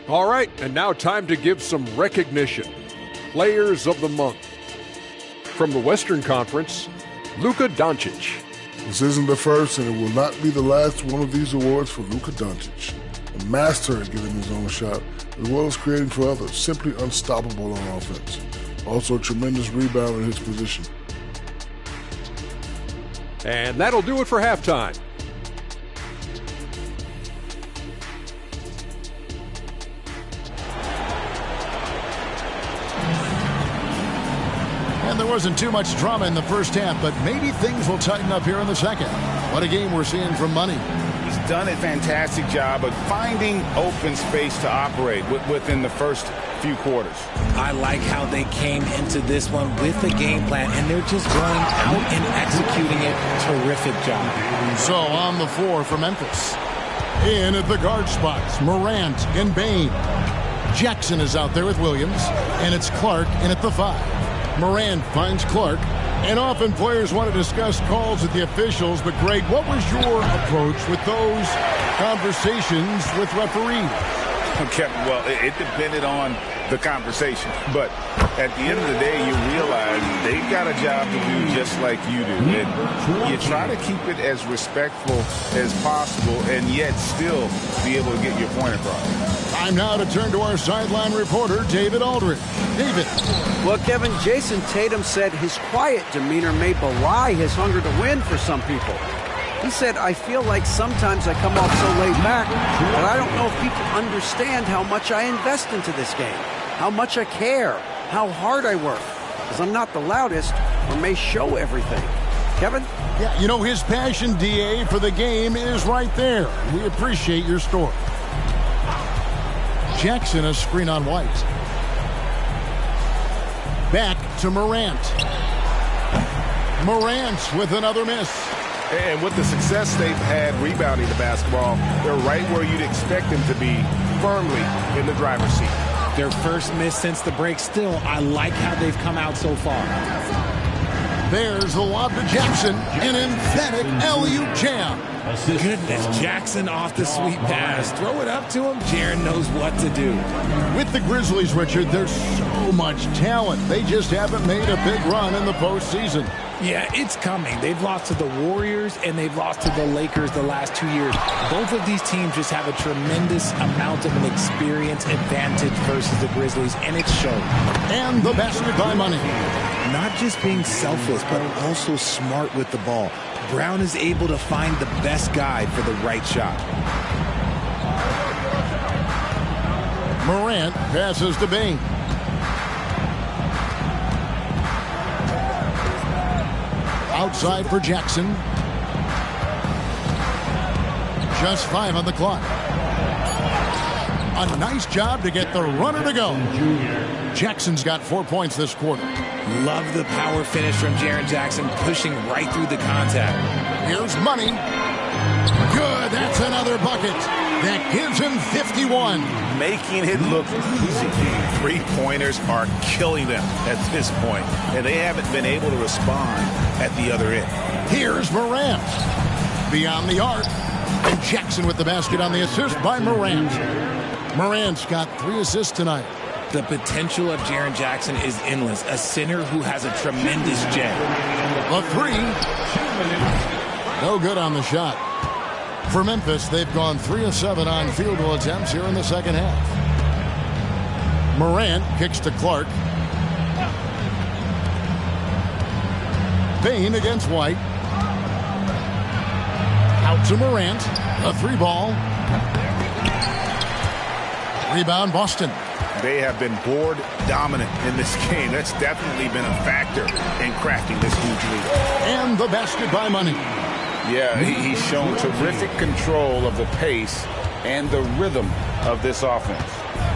All right, and now time to give some recognition. Players of the Month. From the Western Conference, Luka Doncic. This isn't the first, and it will not be the last one of these awards for Luka Doncic. A master at getting his own shot, as well as creating for others. Simply unstoppable on offense. Also a tremendous rebound in his position. And that'll do it for halftime. And there wasn't too much drama in the first half, but maybe things will tighten up here in the second. What a game we're seeing from Money. He's done a fantastic job of finding open space to operate within the first few quarters. I like how they came into this one with a game plan, and they're just going out and executing it. Terrific job. So on the floor for Memphis. In at the guard spots, Morant and Bain. Jackson is out there with Williams, and it's Clark in at the 5. Morant finds Clark, and often players want to discuss calls with the officials, but Greg, what was your approach with those conversations with referees? Okay, well, it depended on the conversation. But at the end of the day, you realize they've got a job to do just like you do. And you try to keep it as respectful as possible and yet still be able to get your point across. Time now to turn to our sideline reporter, David Aldridge. David. Well, Kevin, Jason Tatum said his quiet demeanor may belie his hunger to win for some people. He said, I feel like sometimes I come off so laid back that I don't know if people understand how much I invest into this game, how much I care, how hard I work, because I'm not the loudest or may show everything. Kevin? Yeah, you know, his passion, DA, for the game is right there. We appreciate your story. Jackson, a screen on White. Back to Morant. Morant with another miss. And with the success they've had rebounding the basketball, they're right where you'd expect them to be, firmly in the driver's seat. Their first miss since the break. Still, I like how they've come out so far. There's the lob to Jackson, an emphatic alley-oop jam. Goodness, Jackson off the sweet pass. Throw it up to him. Jaren knows what to do. With the Grizzlies, Richard, there's so much talent. They just haven't made a big run in the postseason. Yeah, it's coming. They've lost to the Warriors and they've lost to the Lakers the last 2 years. Both of these teams just have a tremendous amount of an experience advantage versus the Grizzlies, and it shows. And the basket by Money. Not just being selfless, but also smart with the ball. Brown is able to find the best guy for the right shot. Morant passes to Bain. Outside for Jackson. Just 5 on the clock. A nice job to get the runner to go. Jackson's got 4 points this quarter. Love the power finish from Jaren Jackson, pushing right through the contact. Here's Money. Good, that's another bucket. That gives him 51. Making it look easy. 3-pointers are killing them at this point, and they haven't been able to respond at the other end. Here's Morant. Beyond the arc. And Jackson with the basket on the assist by Morant. Morant's got 3 assists tonight. The potential of Jaren Jackson is endless. A center who has a tremendous jab. A 3. No good on the shot. For Memphis, they've gone 3 of 7 on field goal attempts here in the second half. Morant kicks to Clark. Bain against White. Out to Morant. A 3-ball. Rebound, Boston. They have been board dominant in this game. That's definitely been a factor in crafting this huge lead. And the basket by Money. Yeah, he's shown terrific control of the pace and the rhythm of this offense.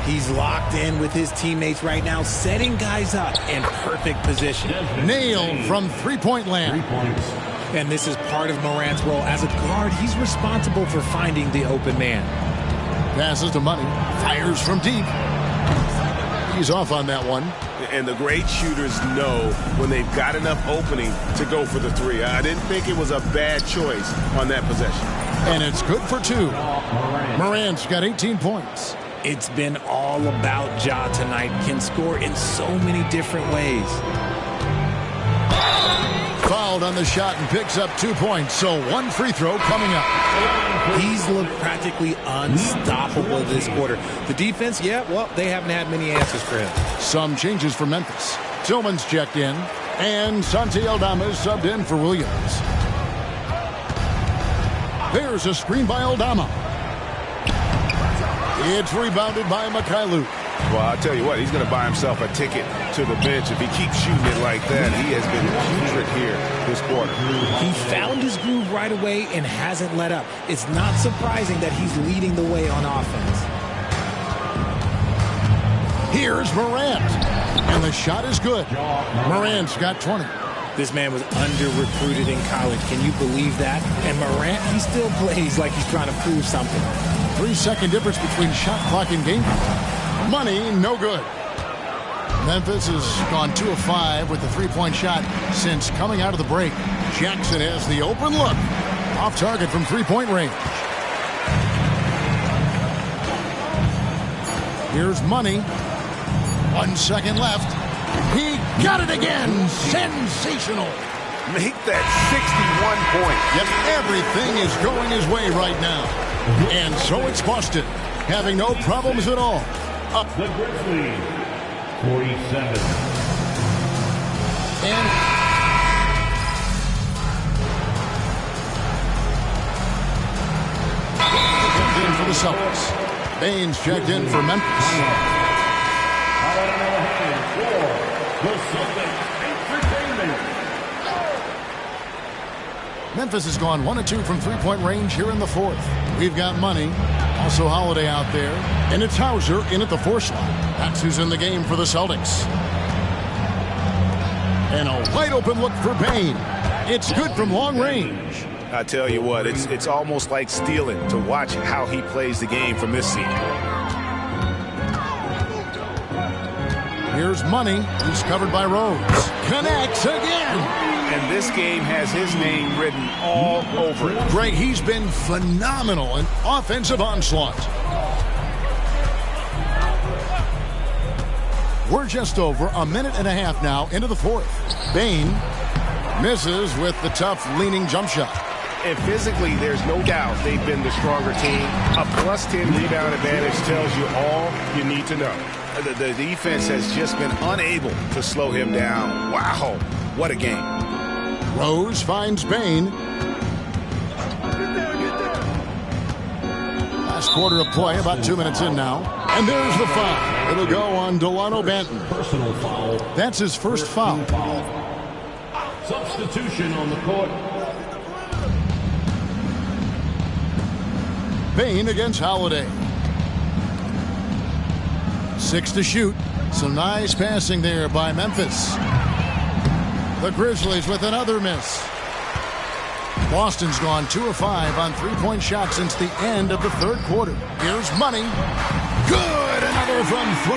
He's locked in with his teammates right now, setting guys up in perfect position. Nailed from three-point land. 3 points. And this is part of Morant's role. As a guard, he's responsible for finding the open man. Passes to Money. Fires from deep. He's off on that one. And the great shooters know when they've got enough opening to go for the 3. I didn't think it was a bad choice on that possession. And it's good for 2. Morant's got 18 points. It's been all about Ja tonight. Can score in so many different ways. Fouled on the shot and picks up 2 points. So 1 free throw coming up. He's looked practically unstoppable this quarter. The defense, yeah, well, they haven't had many answers for him. Some changes for Memphis. Tillman's checked in. And Santi Aldama is subbed in for Williams. There's a screen by Aldama. It's rebounded by Mikhailuk. Well, I'll tell you what, he's going to buy himself a ticket to the bench. If he keeps shooting it like that, he has been putrid here this quarter. He found his groove right away and hasn't let up. It's not surprising that he's leading the way on offense. Here's Morant, and the shot is good. Morant's got 20. This man was under-recruited in college. Can you believe that? And Morant, he still plays like he's trying to prove something. 3-second difference between shot clock and game. Money, no good. Memphis has gone 2 of 5 with the three-point shot since coming out of the break. Jackson has the open look. Off target from three-point range. Here's Money. 1 second left. He got it again. Sensational. Make that 61 points. Yep, everything is going his way right now. And so it's Boston, having no problems at all. Up. The Grizzlies, 47. And in for the Celtics. Baines checked in for Memphis. Memphis has gone 1 of 2 from three-point range here in the fourth. We've got Money, also Holiday out there, and it's Hauser in at the 4 slot. That's who's in the game for the Celtics. And a wide open look for Payne. It's good from long range. I tell you what, it's almost like stealing to watch how he plays the game from this seat. Here's Money. He's covered by Rose. Connects again. And this game has his name written all over it. Greg, he's been phenomenal in offensive onslaught. We're just over a minute and a half now into the fourth. Bane misses with the tough leaning jump shot. And physically, there's no doubt they've been the stronger team. A +10 rebound advantage tells you all you need to know. The defense has just been unable to slow him down. Wow, what a game. Rose finds Bane. Last quarter of play, about 2 minutes in now. And there's the foul. It'll go on Delano Banton. Personal foul. That's his first foul. Substitution on the court. Bane against Holiday. 6 to shoot. Some nice passing there by Memphis. The Grizzlies with another miss. Boston's gone 2 of 5 on three-point shots since the end of the third quarter. Here's Money. Good! Another from 3.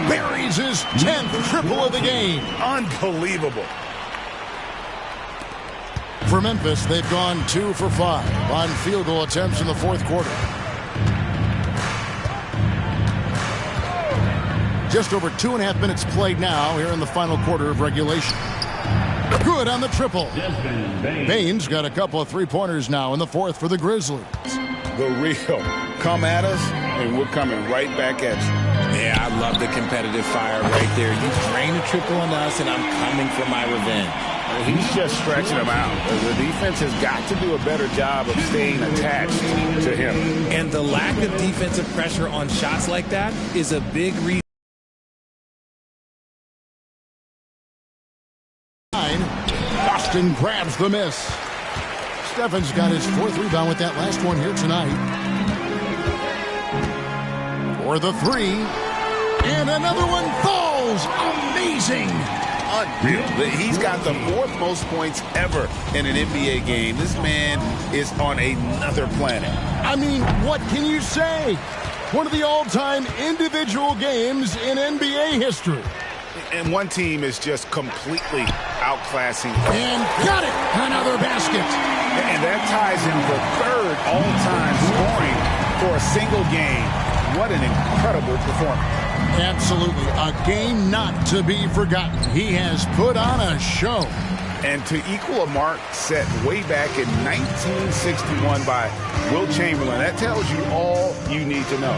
Buries his 10th triple of the game. Unbelievable. For Memphis, they've gone 2 for 5 on field goal attempts in the fourth quarter. Just over 2.5 minutes played now here in the final quarter of regulation. Good on the triple. Baines got a couple of three-pointers now in the fourth for the Grizzlies. The real come at us, and we're coming right back at you. Yeah, I love the competitive fire right there. You drain a triple on us, and I'm coming for my revenge. He's just stretching them out. The defense has got to do a better job of staying attached to him. And the lack of defensive pressure on shots like that is a big reason. Boston grabs the miss. Stephen's got his 4th rebound with that last one here tonight. For the 3. And another one falls. Amazing. Unreal. He's got the 4th most points ever in an NBA game. This man is on another planet. I mean, what can you say? One of the all-time individual games in NBA history. And one team is just completely outclassing. And got it! Another basket. And that ties in the 3rd all-time scoring for a single game. What an incredible performance. Absolutely. A game not to be forgotten. He has put on a show. And to equal a mark set way back in 1961 by Wilt Chamberlain, that tells you all you need to know.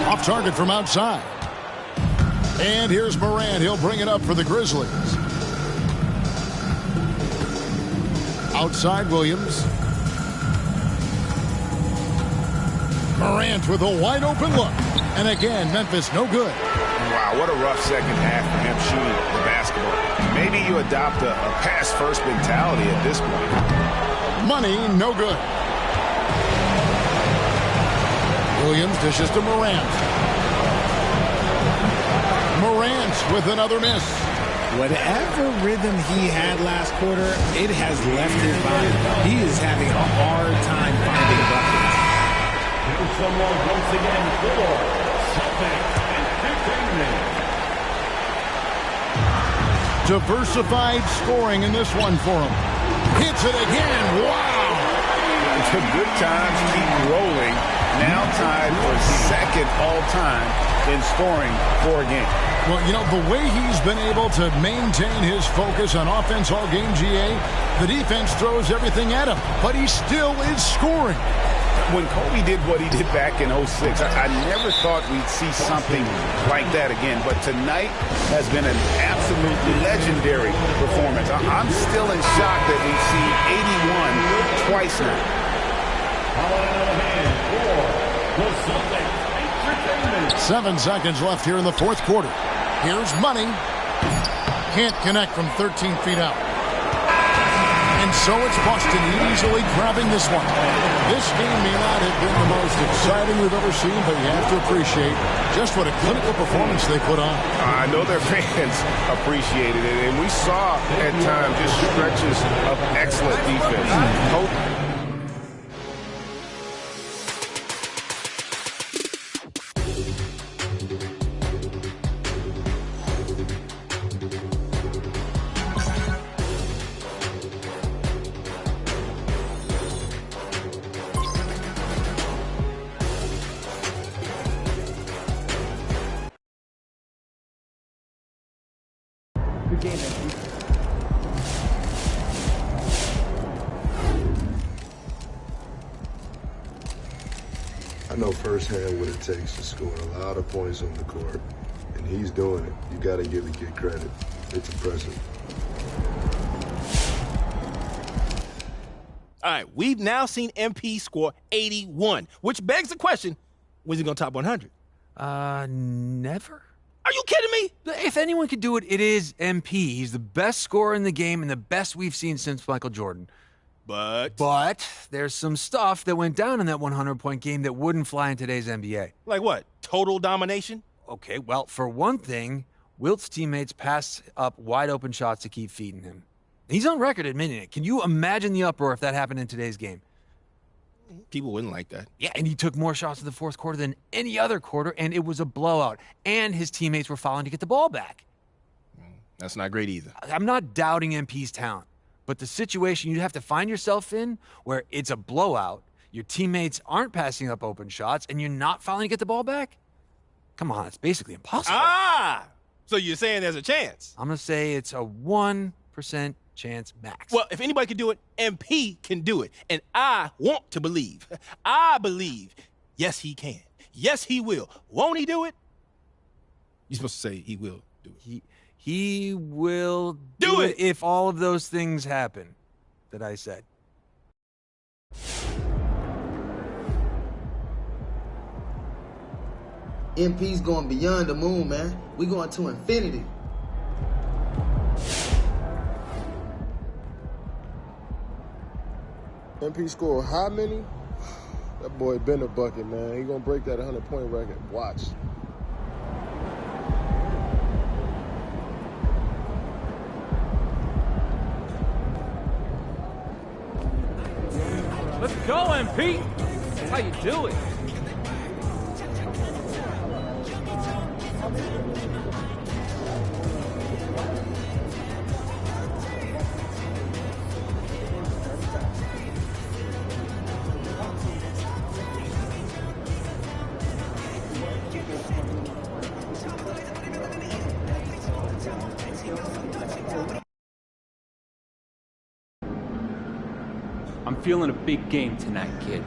Off target from outside. And here's Morant. He'll bring it up for the Grizzlies. Outside Williams. Morant with a wide open look. And again, Memphis no good. Wow, what a rough second half for him shooting the basketball. Maybe you adopt a pass-first mentality at this point. Money, no good. Williams dishes to Morant. Morant with another miss. Whatever rhythm he had last quarter, it has left his body. He is having a hard time finding buckets. Here's someone once again for Celtics Entertainment. Diversified scoring in this one for him. Hits it again. Wow. The good times keep rolling. Now tied for second all-time in scoring for a game. Well, you know, the way he's been able to maintain his focus on offense all game, GA, the defense throws everything at him, but he still is scoring. When Kobe did what he did back in 06, I never thought we'd see something like that again. But tonight has been an absolutely legendary performance. I'm still in shock that we've seen 81 twice now. 7 seconds left here in the fourth quarter. Here's Money. Can't connect from 13 feet out. And so it's Boston easily grabbing this one. This game may not have been the most exciting we've ever seen, but you have to appreciate just what a clinical performance they put on. I know their fans appreciated it, and we saw at times just stretches of excellent defense. I know firsthand what it takes to score a lot of points on the court, and he's doing it. You got to give the kid credit. It's impressive. All right, we've now seen MP score 81, which begs the question, when's he going to top 100? Never. Are you kidding me? If anyone could do it, it is MP. He's the best scorer in the game and the best we've seen since Michael Jordan. But there's some stuff that went down in that 100-point game that wouldn't fly in today's NBA. Like what? Total domination? Okay, well, for one thing, Wilt's teammates passed up wide-open shots to keep feeding him. He's on record admitting it. Can you imagine the uproar if that happened in today's game? People wouldn't like that. Yeah, and he took more shots in the fourth quarter than any other quarter, and it was a blowout. And his teammates were fouling to get the ball back. That's not great either. I'm not doubting MP's talent, but the situation you have to find yourself in where it's a blowout, your teammates aren't passing up open shots, and you're not fouling to get the ball back? Come on, it's basically impossible. So you're saying there's a chance? I'm going to say it's a 1% chance max. Well, if anybody can do it, MP can do it. And I want to believe. I believe, yes, he can. Yes, he will. Won't he do it? You're supposed to say he will do it. He will do it if all of those things happen that I said. MP's going beyond the moon, man. We going to infinity. MP scored how many? That boy been a bucket, man. He gonna break that 100-point record. Watch. Let's go, MP. That's how you do it. I'm feeling a big game tonight, kid.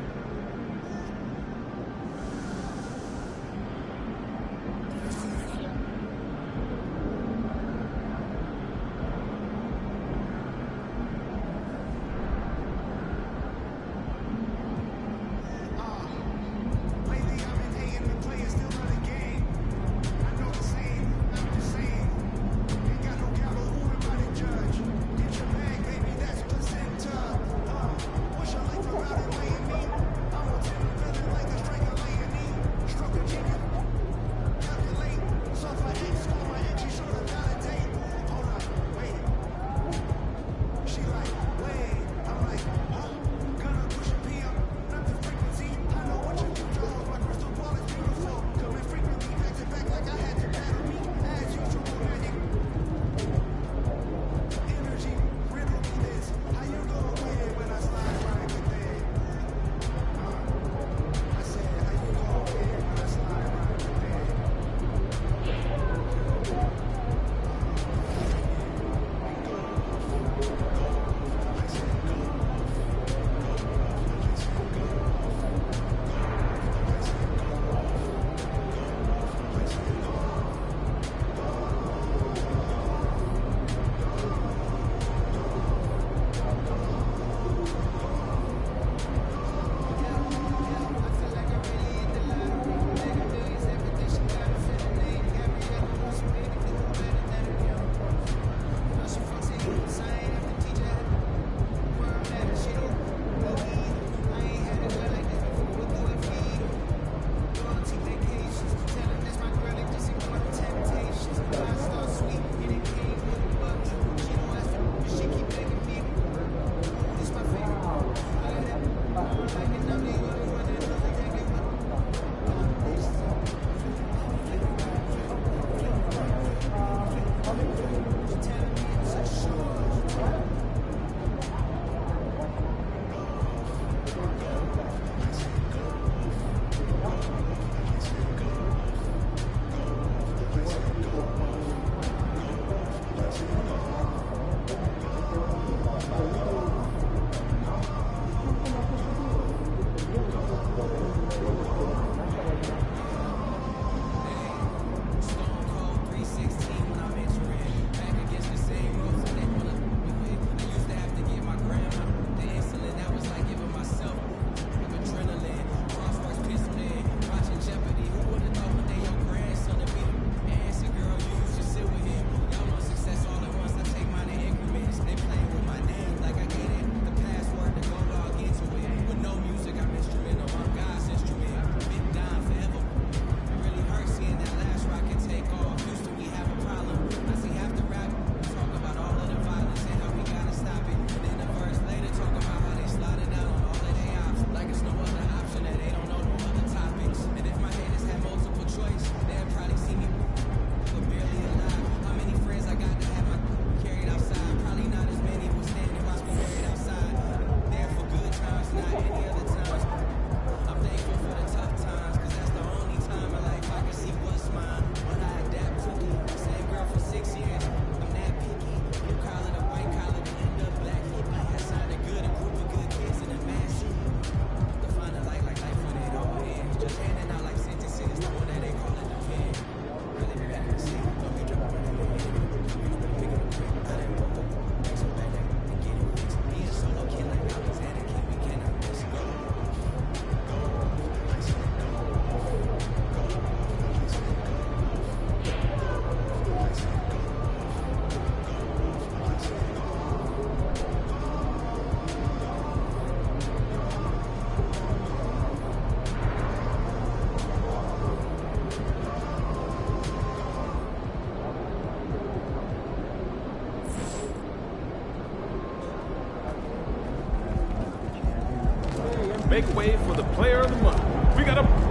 make way for the player of the month. We got a...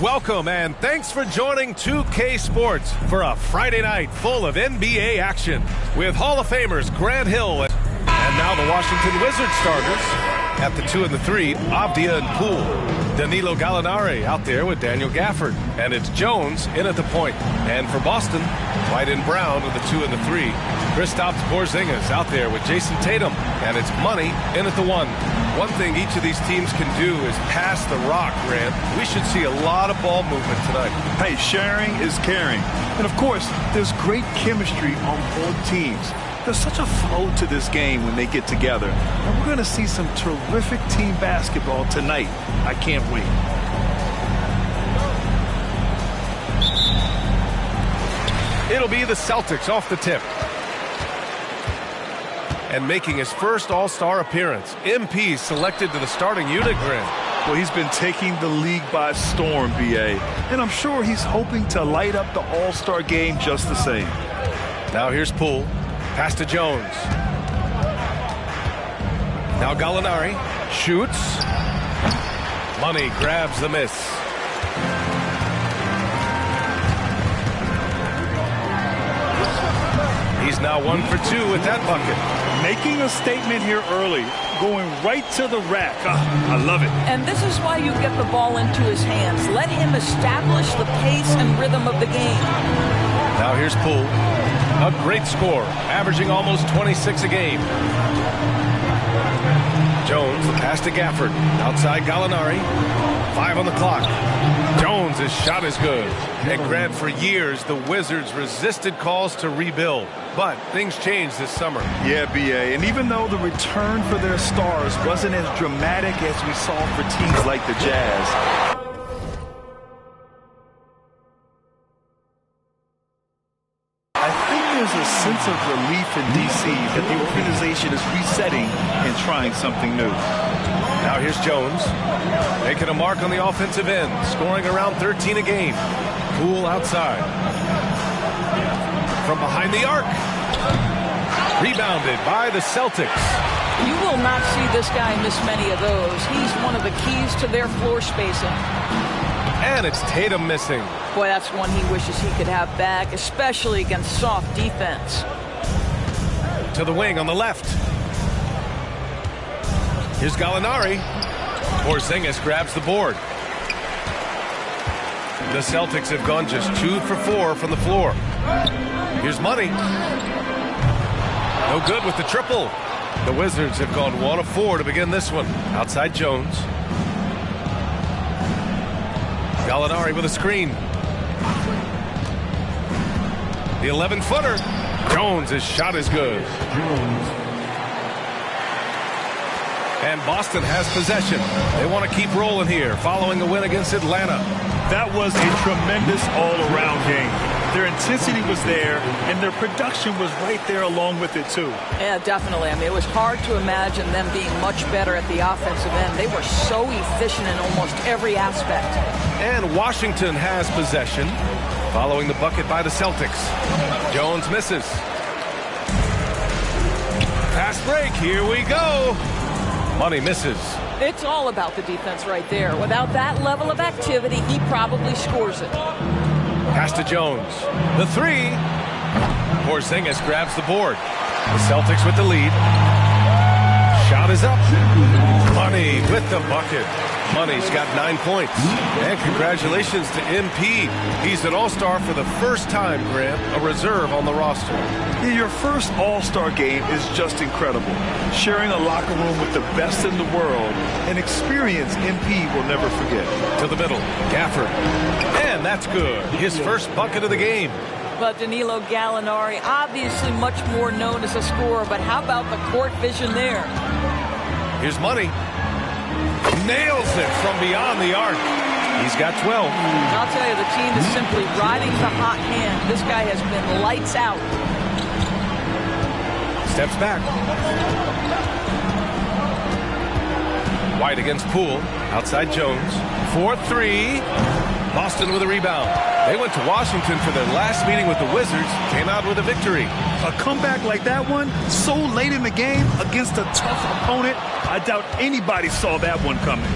Welcome and thanks for joining 2K Sports for a Friday night full of NBA action with Hall of Famers Grant Hill and now the Washington Wizards starters at the 2 and the 3, Avdia and Poole. Danilo Gallinari out there with Daniel Gafford, and it's Jones in at the point. And for Boston, White and Brown with the 2 and the 3. Kristaps Porzingis out there with Jason Tatum, and it's Money in at the 1. One thing each of these teams can do is pass the rock, Grant. We should see a lot of ball movement tonight. Hey, sharing is caring. And of course, there's great chemistry on both teams. There's such a flow to this game when they get together. And we're going to see some terrific team basketball tonight. I can't wait. It'll be the Celtics off the tip. And making his first All-Star appearance, MP selected to the starting unit, Grant. Well, he's been taking the league by storm, B.A. And I'm sure he's hoping to light up the All-Star game just the same. Now here's Poole. Pass to Jones. Now Gallinari shoots. Money grabs the miss. He's now 1 for 2 with that bucket. Making a statement here early, going right to the rack. I love it. And this is why you get the ball into his hands. Let him establish the pace and rhythm of the game. Now here's Poole. A great score, averaging almost 26 a game. Jones, the pass to Gafford. Outside Gallinari. 5 on the clock. Jones' shot is good. And Grant, for years, the Wizards resisted calls to rebuild. But things changed this summer. Yeah, B.A. And even though the return for their stars wasn't as dramatic as we saw for teams like the Jazz, there's a sense of relief in D.C. that the organization is resetting and trying something new. Now here's Jones, making a mark on the offensive end, scoring around 13 a game. Poole outside. From behind the arc. Rebounded by the Celtics. You will not see this guy miss many of those. He's one of the keys to their floor spacing. And it's Tatum missing. Boy, that's one he wishes he could have back, especially against soft defense. To the wing on the left. Here's Gallinari. Porzingis grabs the board. The Celtics have gone just 2 for 4 from the floor. Here's Money. No good with the triple. The Wizards have gone 1 of 4 to begin this one. Outside Jones. Gallinari with a screen. The 11-footer. Jones' shot is good. And Boston has possession. They want to keep rolling here following a win against Atlanta. That was a tremendous all-around game. Their intensity was there, and their production was right there along with it, too. Yeah, definitely. I mean, it was hard to imagine them being much better at the offensive end. They were so efficient in almost every aspect. And Washington has possession following the bucket by the Celtics. Jones misses. Pass break. Here we go. Money misses. It's all about the defense right there. Without that level of activity, he probably scores it. Pass to Jones. The 3. Porzingis grabs the board. The Celtics with the lead. Shot is up. Money with the bucket. Money's got 9 points. And congratulations to MP. He's an all-star for the first time, Graham, a reserve on the roster. Yeah, your first all-star game is just incredible. Sharing a locker room with the best in the world, an experience MP will never forget. To the middle, Gafford. And that's good. His first bucket of the game. Well, Danilo Gallinari, obviously much more known as a scorer, but how about the court vision there? Here's Money. Nails it from beyond the arc. He's got 12. I'll tell you, the team is simply riding the hot hand. This guy has been lights out. Steps back. White against Poole. Outside Jones. 4-3. Boston with a rebound. They went to Washington for their last meeting with the Wizards. Came out with a victory. A comeback like that one, so late in the game against a tough opponent, I doubt anybody saw that one coming.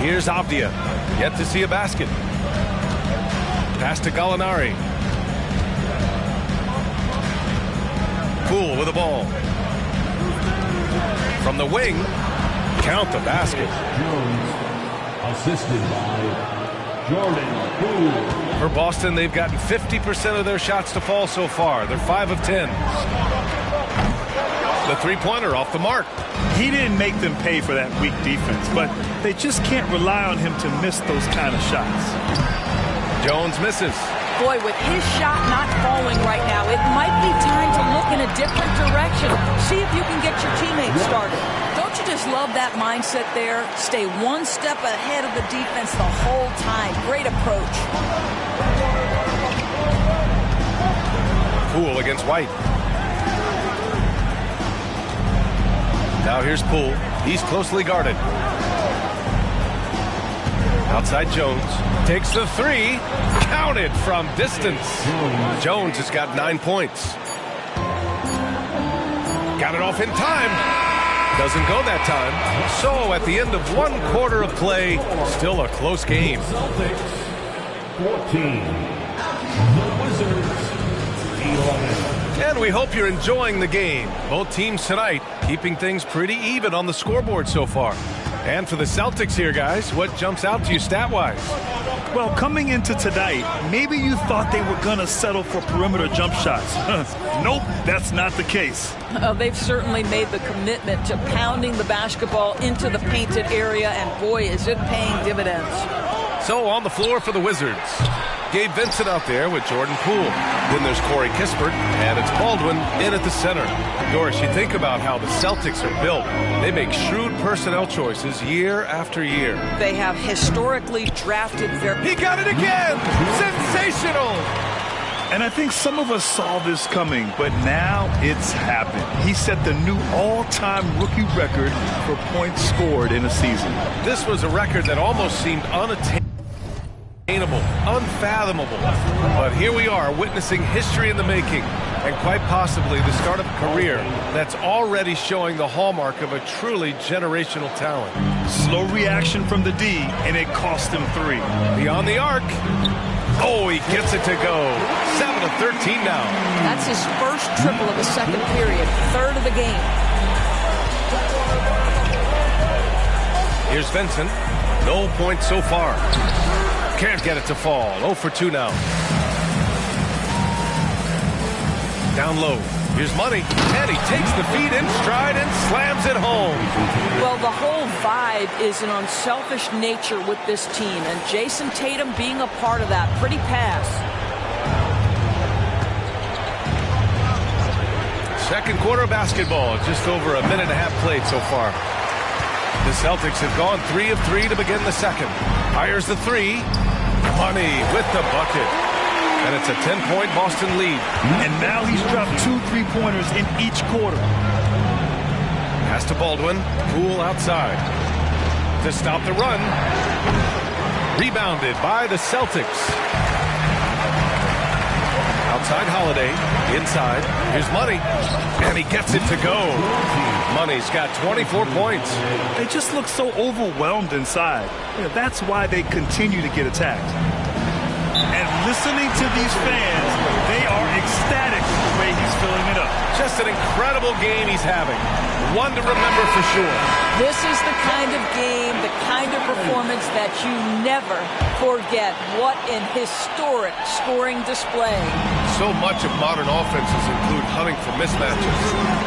Here's Avdia. Yet to see a basket. Pass to Gallinari. Poole with the ball. From the wing. Count the basket. Jones, assisted by Jordan Poole. For Boston, they've gotten 50% of their shots to fall so far. They're 5 of 10. The three-pointer off the mark. He didn't make them pay for that weak defense, but they just can't rely on him to miss those kind of shots. Jones misses. Boy, with his shot not falling right now, it might be time to look in a different direction. See if you can get your teammates started. Don't you just love that mindset there? Stay one step ahead of the defense the whole time. Great approach. Poole against White. Now here's Poole. He's closely guarded. Outside Jones. Takes the three. Counted from distance. Jones has got 9 points. Got it off in time. Doesn't go that time. So at the end of 1 quarter of play, still a close game. 14. The Wizards 11. And we hope you're enjoying the game. Both teams tonight keeping things pretty even on the scoreboard so far. And for the Celtics here, guys, what jumps out to you stat-wise? Well, coming into tonight, maybe you thought they were going to settle for perimeter jump shots. Nope, that's not the case. They've certainly made the commitment to pounding the basketball into the painted area, and boy, is it paying dividends. So on the floor for the Wizards, Gabe Vincent out there with Jordan Poole. Then there's Corey Kispert, and it's Baldwin in at the center. Doris, you think about how the Celtics are built. They make shrewd personnel choices year after year. They have historically drafted very... He got it again! Sensational! And I think some of us saw this coming, but now it's happened. He set the new all-time rookie record for points scored in a season. This was a record that almost seemed unattainable, unfathomable. But here we are, witnessing history in the making, and quite possibly the start of a career that's already showing the hallmark of a truly generational talent. Slow reaction from the D, and it cost him 3. Beyond the arc. Oh, he gets it to go. 7 of 13 now. That's his first triple of the second period, third of the game. Here's Vincent. No points so far. Can't get it to fall. 0 for 2 now. Down low. Here's Money. And he takes the feed in stride and slams it home. Well, the whole vibe is an unselfish nature with this team, and Jason Tatum being a part of that. Pretty pass. Second quarter of basketball. Just over a minute and a half played so far. The Celtics have gone 3 of 3 to begin the second. Fires the three. Money with the bucket. And it's a 10-point Boston lead. And now he's dropped 2 3-pointers in each quarter. Pass to Baldwin. Poole outside. To stop the run. Rebounded by the Celtics. Outside Holiday. Inside. Here's Money. And he gets it to go. Money's got 24 points. They just look so overwhelmed inside. Yeah, that's why they continue to get attacked. And listening to these fans, they are ecstatic the way he's filling it up. Just an incredible game he's having. One to remember for sure. This is the kind of game, the kind of performance that you never forget. What an historic scoring display. So much of modern offenses include hunting for mismatches.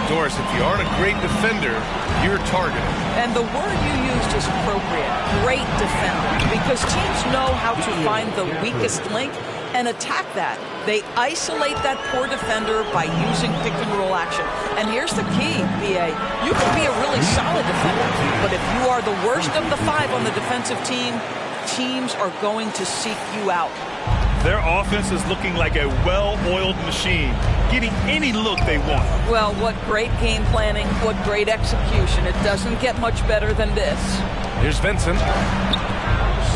Doris, if you aren't a great defender, you're targeted. And the word you used is appropriate. Great defender. Because teams know how to find the weakest link and attack that. They isolate that poor defender by using pick-and-roll action. And here's the key, B.A. You can be a really solid defender, but if you are the worst of the 5 on the defensive team, teams are going to seek you out. Their offense is looking like a well-oiled machine, getting any look they want. Well, what great game planning, what great execution. It doesn't get much better than this. Here's Vincent.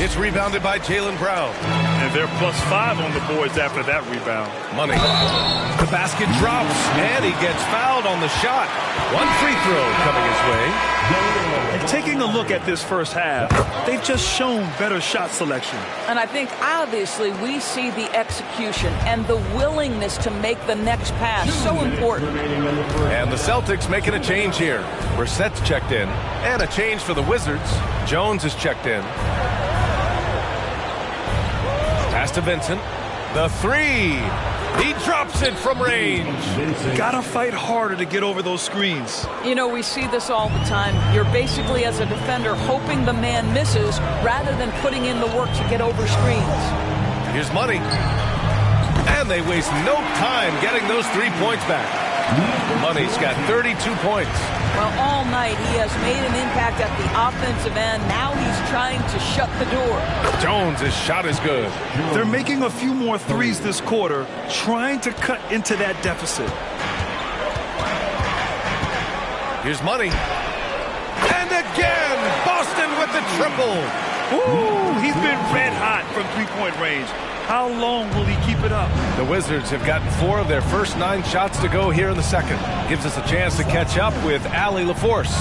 It's rebounded by Jaylen Brown. And they're +5 on the boards after that rebound. Money. The basket drops, and he gets fouled on the shot. One free throw coming his way. And taking a look at this first half, they've just shown better shot selection. And I think, obviously, we see the execution and the willingness to make the next pass so important. And the Celtics making a change here. Brissett's checked in, and a change for the Wizards. Jones is checked in. Pass to Vincent. The 3. He drops it from range. Gotta fight harder to get over those screens. You know, we see this all the time. You're basically, as a defender, hoping the man misses rather than putting in the work to get over screens. Here's Money. And they waste no time getting those 3 points back. Money's got 32 points. Well, all night he has made an impact at the offensive end. Now he's trying to shut the door. Jones' shot is good. They're making a few more threes this quarter, trying to cut into that deficit. Here's Money. And again, Boston with the triple. Ooh, he's been red hot from three-point range. How long will he keep it up? The Wizards have gotten 4 of their first 9 shots to go here in the second. Gives us a chance to catch up with Allie LaForce.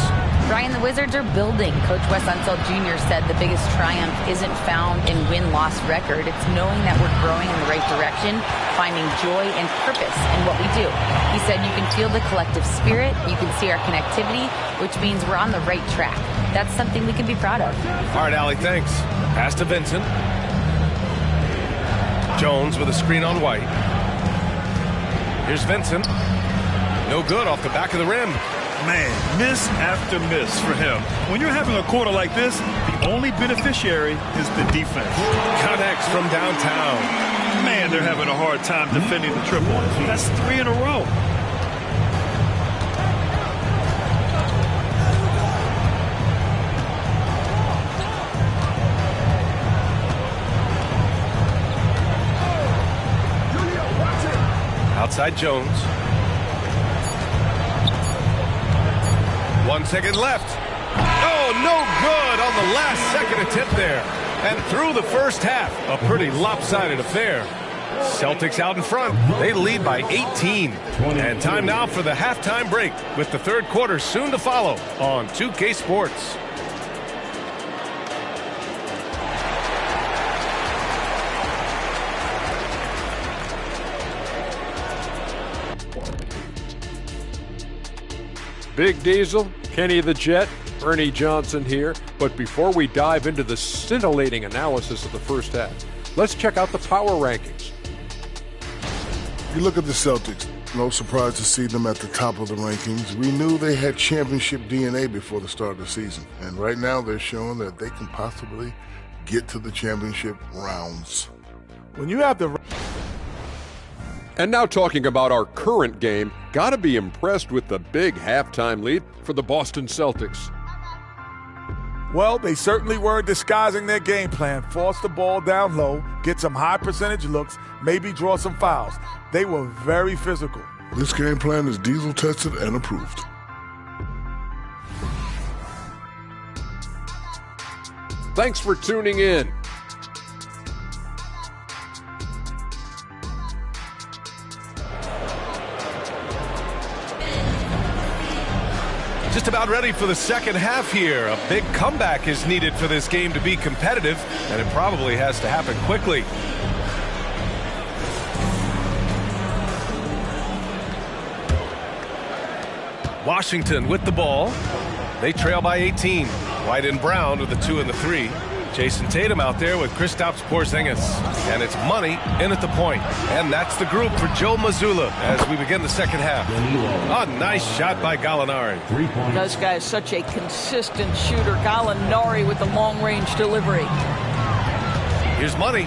Brian, the Wizards are building. Coach Wes Unseld Jr. said the biggest triumph isn't found in win-loss record. It's knowing that we're growing in the right direction, finding joy and purpose in what we do. He said you can feel the collective spirit, you can see our connectivity, which means we're on the right track. That's something we can be proud of. All right, Allie, thanks. Pass to Vincent. Jones with a screen on White. Here's Vincent. No good off the back of the rim. Man, miss after miss for him. When you're having a quarter like this, the only beneficiary is the defense. Connects from downtown. Man, they're having a hard time defending the triple. That's 3 in a row. Outside Jones. 1 second left. Oh, no good on the last second attempt there. And through the first half, a pretty lopsided affair. Celtics out in front. They lead by 18. And time now for the halftime break, with the third quarter soon to follow on 2K Sports. Big Diesel, Kenny the Jet, Ernie Johnson here. But before we dive into the scintillating analysis of the first half, let's check out the power rankings. You look at the Celtics, no surprise to see them at the top of the rankings. We knew they had championship DNA before the start of the season, and right now they're showing that they can possibly get to the championship rounds. When you have the... And now talking about our current game, gotta be impressed with the big halftime lead for the Boston Celtics. Well, they certainly were disguising their game plan. Force the ball down low, get some high percentage looks, maybe draw some fouls. They were very physical. This game plan is Diesel tested and approved. Thanks for tuning in. Just about ready for the second half here. A big comeback is needed for this game to be competitive, and it probably has to happen quickly. Washington with the ball. They trail by 18. White and Brown with the 2 and the 3. Jason Tatum out there with Kristaps Porzingis. And it's Money in at the point. And that's the group for Joe Mazzulla as we begin the second half. A nice shot by Gallinari. This guy is such a consistent shooter. Gallinari with the long-range delivery. Here's Money.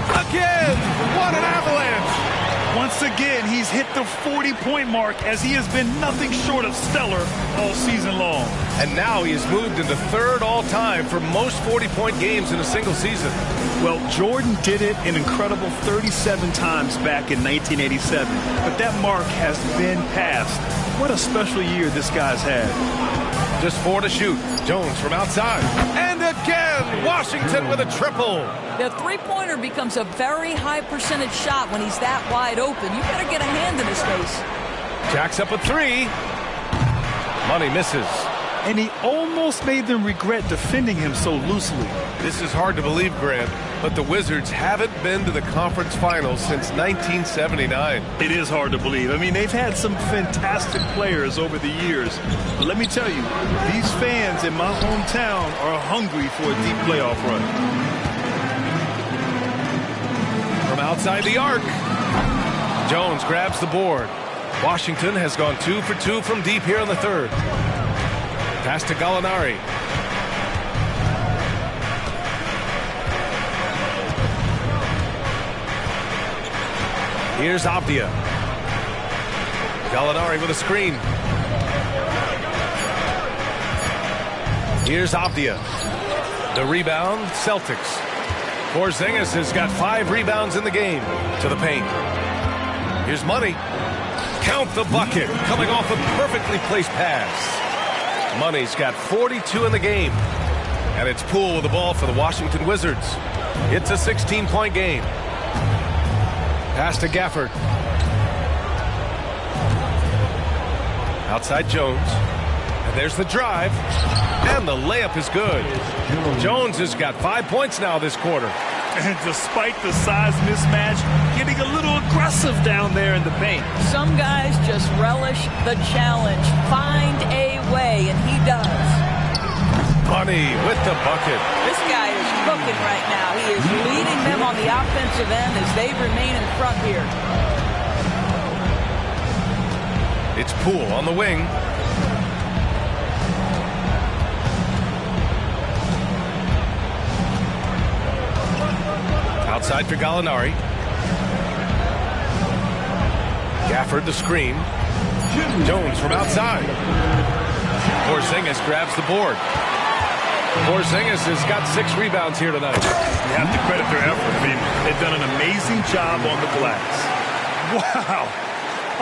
Again! What an avalanche! Once again, he's hit the 40-point mark as he has been nothing short of stellar all season long. And now he has moved into third all-time for most 40-point games in a single season. Well, Jordan did it an incredible 37 times back in 1987, but that mark has been passed. What a special year this guy's had. Just 4 to shoot. Jones from outside. And again, Washington with a triple. The three-pointer becomes a very high percentage shot when he's that wide open. You better get a hand in his face. Jacks up a 3. Money misses. And he almost made them regret defending him so loosely. This is hard to believe, Grant, but the Wizards haven't been to the conference finals since 1979. It is hard to believe. I mean, they've had some fantastic players over the years. But let me tell you, these fans in my hometown are hungry for a deep playoff run. From outside the arc, Jones grabs the board. Washington has gone 2 for 2 from deep here in the third. Pass to Gallinari. Here's Avdia. Gallinari with a screen. Here's Avdia. The rebound, Celtics. Porzingis has got 5 rebounds in the game. To the paint. Here's Money. Count the bucket. Coming off a perfectly placed pass. Money's got 42 in the game. And it's Poole with the ball for the Washington Wizards. It's a 16-point game. Pass to Gafford. Outside Jones. And there's the drive. And the layup is good. Jones has got 5 points now this quarter. And despite the size mismatch, getting a little aggressive down there in the paint. Some guys just relish the challenge. Find a way, and he does. Money with the bucket. This guy is cooking right now. He is leading them on the offensive end as they remain in front here. It's Poole on the wing. Outside for Gallinari. Gafford the screen. Jones from outside. Porzingis grabs the board. Porzingis has got 6 rebounds here tonight. You have to credit their effort. I mean, they've done an amazing job on the glass. Wow.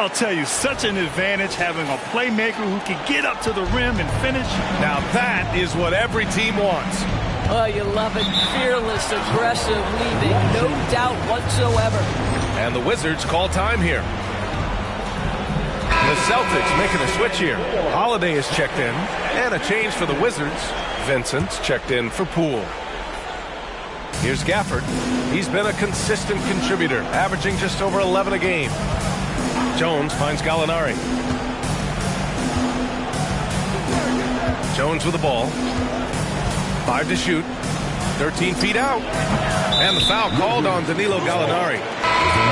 I'll tell you, such an advantage having a playmaker who can get up to the rim and finish. Now that is what every team wants. Oh, you love it. Fearless, aggressive, leaving no doubt whatsoever. And the Wizards call time here. The Celtics making a switch here. Holiday is checked in. And a change for the Wizards. Vincent's checked in for Poole. Here's Gafford. He's been a consistent contributor, averaging just over 11 a game. Jones finds Gallinari. Jones with the ball. 5 to shoot. 13 feet out. And the foul called on Danilo Gallinari.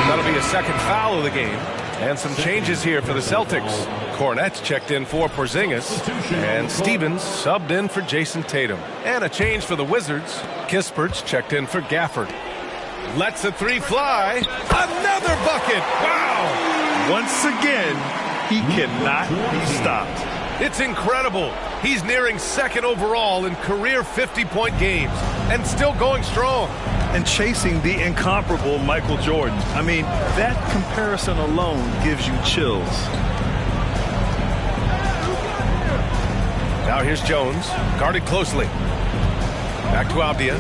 That'll be a second foul of the game. And some changes here for the Celtics. Cornette's checked in for Porzingis. And Stevens subbed in for Jason Tatum. And a change for the Wizards. Kispert's checked in for Gafford. Lets the 3 fly. Another bucket. Wow. Once again, he cannot be stopped. It's incredible. He's nearing 2nd overall in career 50-point games and still going strong. And chasing the incomparable Michael Jordan. I mean, that comparison alone gives you chills. Now here's Jones, guarded closely. Back to Avdia.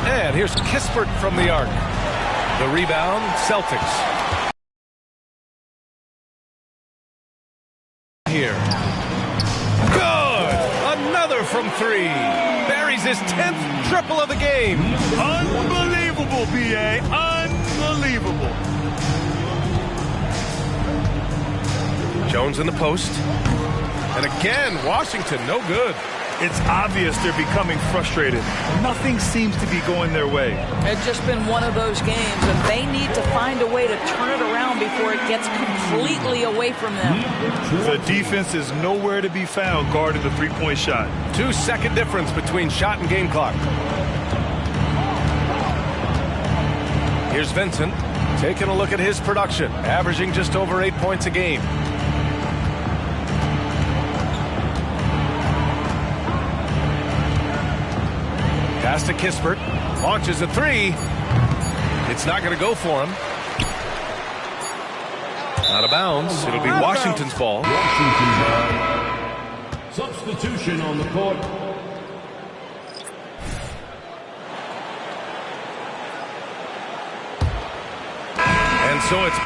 And here's Kispert from the arc. The rebound, Celtics. Here. Good! Another from 3. Buries his 10th triple of the game. Unbelievable, B.A. Unbelievable. Jones in the post. And again, Washington, no good. It's obvious they're becoming frustrated. Nothing seems to be going their way. It's just been one of those games, and they need to find a way to turn it around before it gets completely away from them. The defense is nowhere to be found guarding the three-point shot. 2-second difference between shot and game clock. Here's Vincent taking a look at his production, averaging just over 8 points a game. Pass to Kispert, launches a three. It's not going to go for him. Out of bounds. It'll be Washington's ball. Substitution on the court. And so it's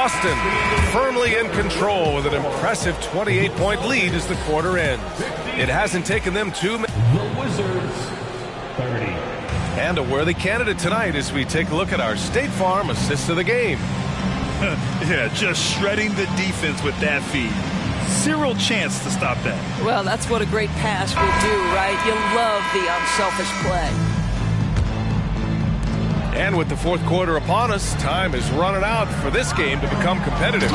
Boston firmly in control with an impressive 28-point lead as the quarter ends. It hasn't taken them 2 minutes. The Wizards, 30. And a worthy candidate tonight as we take a look at our State Farm assist of the game. Yeah, just shredding the defense with that feed. Zero chance to stop that. Well, that's what a great pass will do, right? You love the unselfish play. And with the fourth quarter upon us, time is running out for this game to become competitive.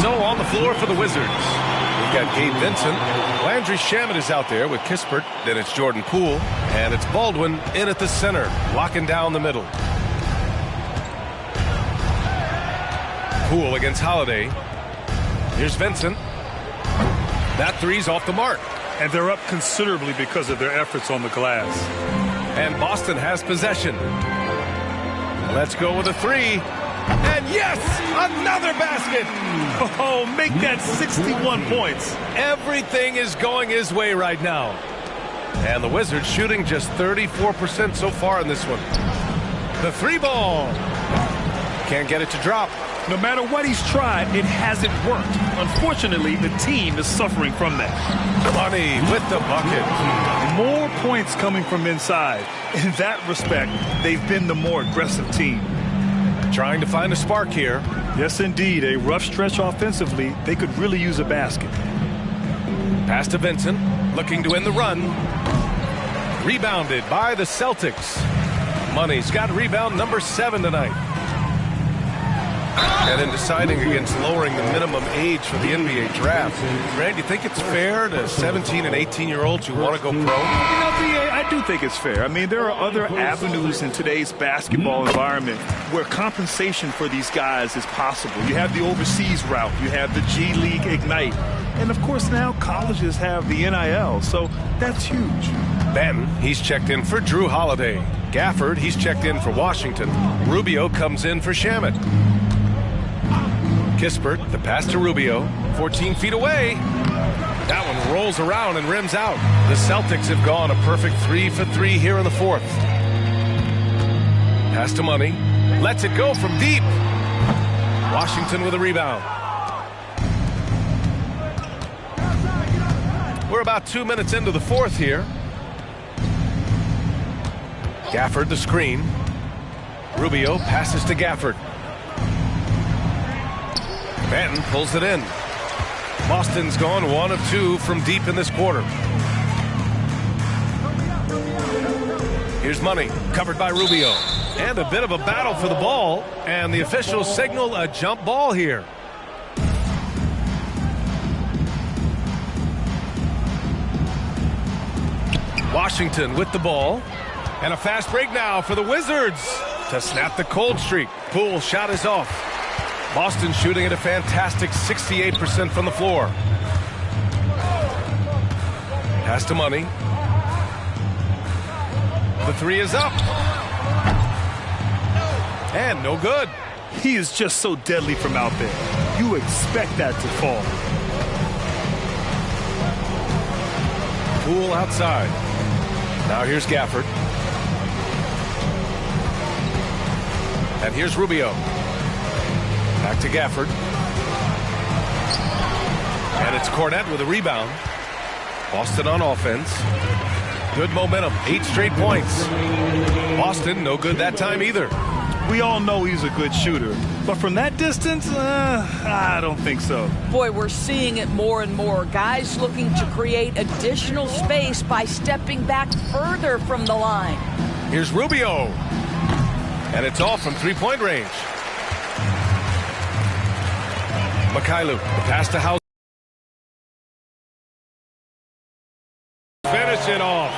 So on the floor for the Wizards, we've got Gabe Vincent. Landry Shamet is out there with Kispert. Then it's Jordan Poole. And it's Baldwin in at the center, locking down the middle. Poole against Holiday. Here's Vincent. That three's off the mark. And they're up considerably because of their efforts on the glass. And Boston has possession. Let's go with a three. And yes, another basket. Oh, make that 61 points. Everything is going his way right now. And the Wizards shooting just 34% so far in this one. The three ball. Can't get it to drop. No matter what he's tried, it hasn't worked. Unfortunately, the team is suffering from that. Money with the bucket. More points coming from inside. In that respect, they've been the more aggressive team. Trying to find a spark here. Yes, indeed. A rough stretch offensively. They could really use a basket. Pass to Vincent. Looking to end the run. Rebounded by the Celtics. Money's got rebound number 7 tonight. And in deciding against lowering the minimum age for the NBA draft, Grant, you think it's fair to 17 and 18-year-olds who want to go pro? I do think it's fair. I mean, there are other avenues in today's basketball environment where compensation for these guys is possible. You have the overseas route. You have the G League Ignite. And, of course, now colleges have the NIL, so that's huge. Ben, he's checked in for Drew Holiday. Gafford, he's checked in for Washington. Rubio comes in for Shamet. Kispert, the pass to Rubio, 14 feet away. That one rolls around and rims out. The Celtics have gone a perfect 3 for 3 here in the fourth. Pass to Money. Lets it go from deep. Washington with a rebound. We're about 2 minutes into the fourth here. Gafford the screen. Rubio passes to Gafford. Benton pulls it in. Boston's gone 1 of 2 from deep in this quarter. Here's Money, covered by Rubio. And a bit of a battle for the ball. And the officials signal a jump ball here. Washington with the ball. And a fast break now for the Wizards to snap the cold streak. Poole shot is off. Boston shooting at a fantastic 68% from the floor. Pass to Money. The three is up. And no good. He is just so deadly from out there. You expect that to fall. Poole outside. Now here's Gafford. And here's Rubio. Back to Gafford. And it's Cornette with a rebound. Boston on offense. Good momentum. 8 straight points. Boston, no good that time either. We all know he's a good shooter. But from that distance, I don't think so. Boy, we're seeing it more and more. Guys looking to create additional space by stepping back further from the line. Here's Rubio. And it's off from three-point range. Mikhailuk, the pass to House. Finish it off.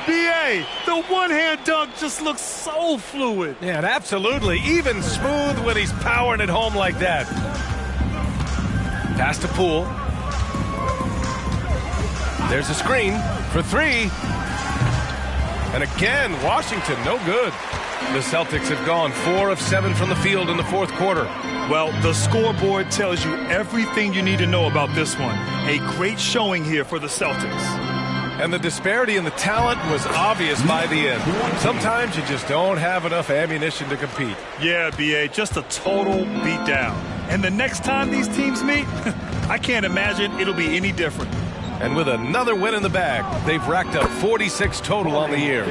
B.A., the one-hand dunk just looks so fluid. Yeah, absolutely. Even smooth when he's powering it home like that. Pass to Poole. There's a screen for 3. And again, Washington, no good. The Celtics have gone 4 of 7 from the field in the fourth quarter. Well, the scoreboard tells you everything you need to know about this one. A great showing here for the Celtics. And the disparity in the talent was obvious by the end. Sometimes you just don't have enough ammunition to compete. Yeah, B.A., just a total beatdown. And the next time these teams meet, I can't imagine it'll be any different. And with another win in the bag, they've racked up 46 total on the year.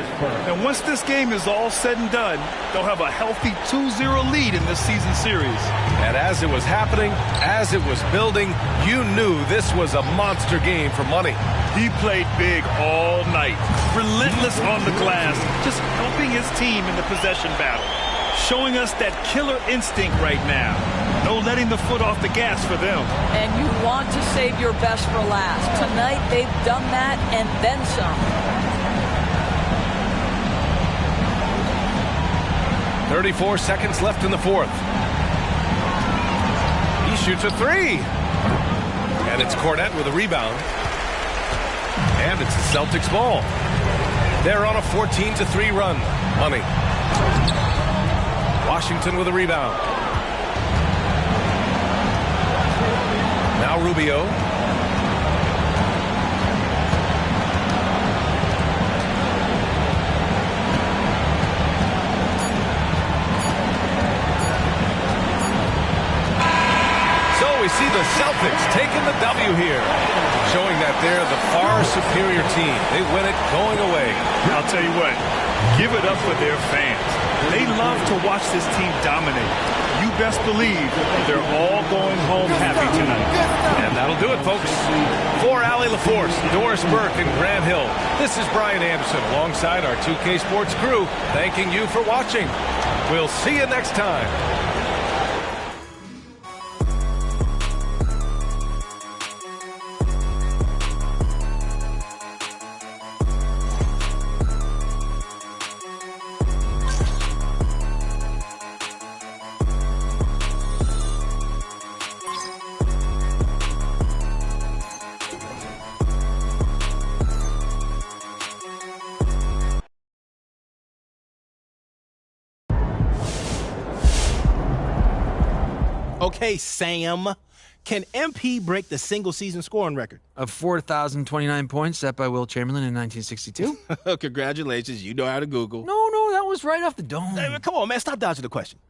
And once this game is all said and done, they'll have a healthy 2-0 lead in this season series. And as it was happening, as it was building, you knew this was a monster game for money. He played big all night, relentless on the glass, just helping his team in the possession battle, showing us that killer instinct right now. No letting the foot off the gas for them. And you want to save your best for last. Tonight, they've done that and then some. 34 seconds left in the fourth. He shoots a three. And it's Cornette with a rebound. And it's the Celtics ball. They're on a 14-3 run. Money. Washington with a rebound. Now Rubio. So we see the Celtics taking the W here, showing that they're the far superior team. They win it going away. I'll tell you what, give it up for their fans. They love to watch this team dominate. You best believe they're all going home happy tonight. And that'll do it, folks. For Allie LaForce, Doris Burke, and Grant Hill, this is Brian Anderson alongside our 2K Sports crew, thanking you for watching. We'll see you next time. Okay, Sam. Can MP break the single-season scoring record? Of 4,029 points set by Will Chamberlain in 1962. Congratulations. You know how to Google. No, that was right off the dome. Hey, come on, man. Stop dodging the question.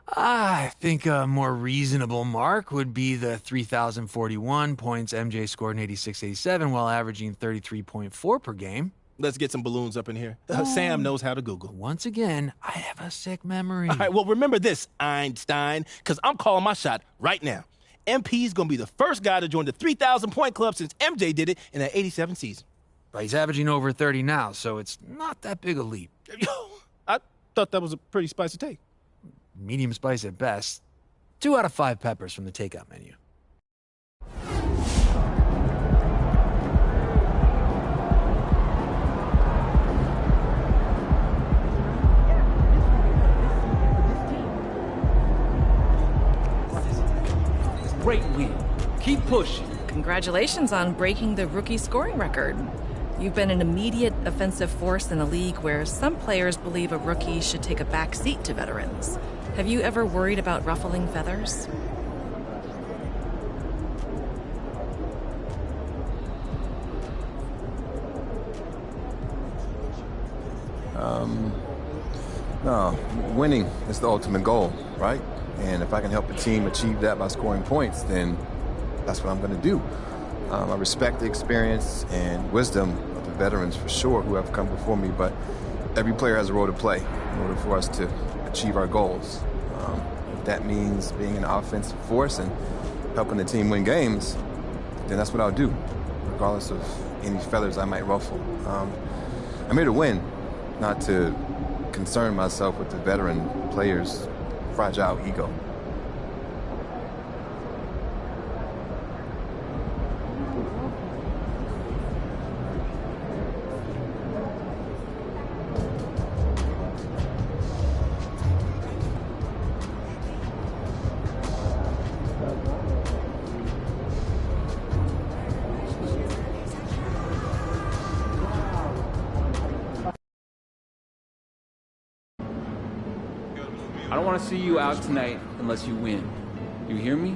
I think a more reasonable mark would be the 3,041 points MJ scored in 86-87 while averaging 33.4 per game. Let's get some balloons up in here. Sam knows how to Google. Once again, I have a sick memory. All right, well, remember this, Einstein, because I'm calling my shot right now. MP's going to be the first guy to join the 3,000-point club since MJ did it in that 87 season. But he's averaging over 30 now, so it's not that big a leap. I thought that was a pretty spicy take. Medium spice at best. 2 out of 5 peppers from the takeout menu. Great win. Keep pushing. Congratulations on breaking the rookie scoring record. You've been an immediate offensive force in a league where some players believe a rookie should take a back seat to veterans. Have you ever worried about ruffling feathers? No, winning is the ultimate goal, right? And if I can help a team achieve that by scoring points, then that's what I'm going to do. I respect the experience and wisdom of the veterans for sure who have come before me, but every player has a role to play in order for us to achieve our goals. If that means being an offensive force and helping the team win games, then that's what I'll do, regardless of any feathers I might ruffle. I'm here to win, not to concern myself with the veteran players' fragile ego. I don't want to see you out tonight unless you win. You hear me?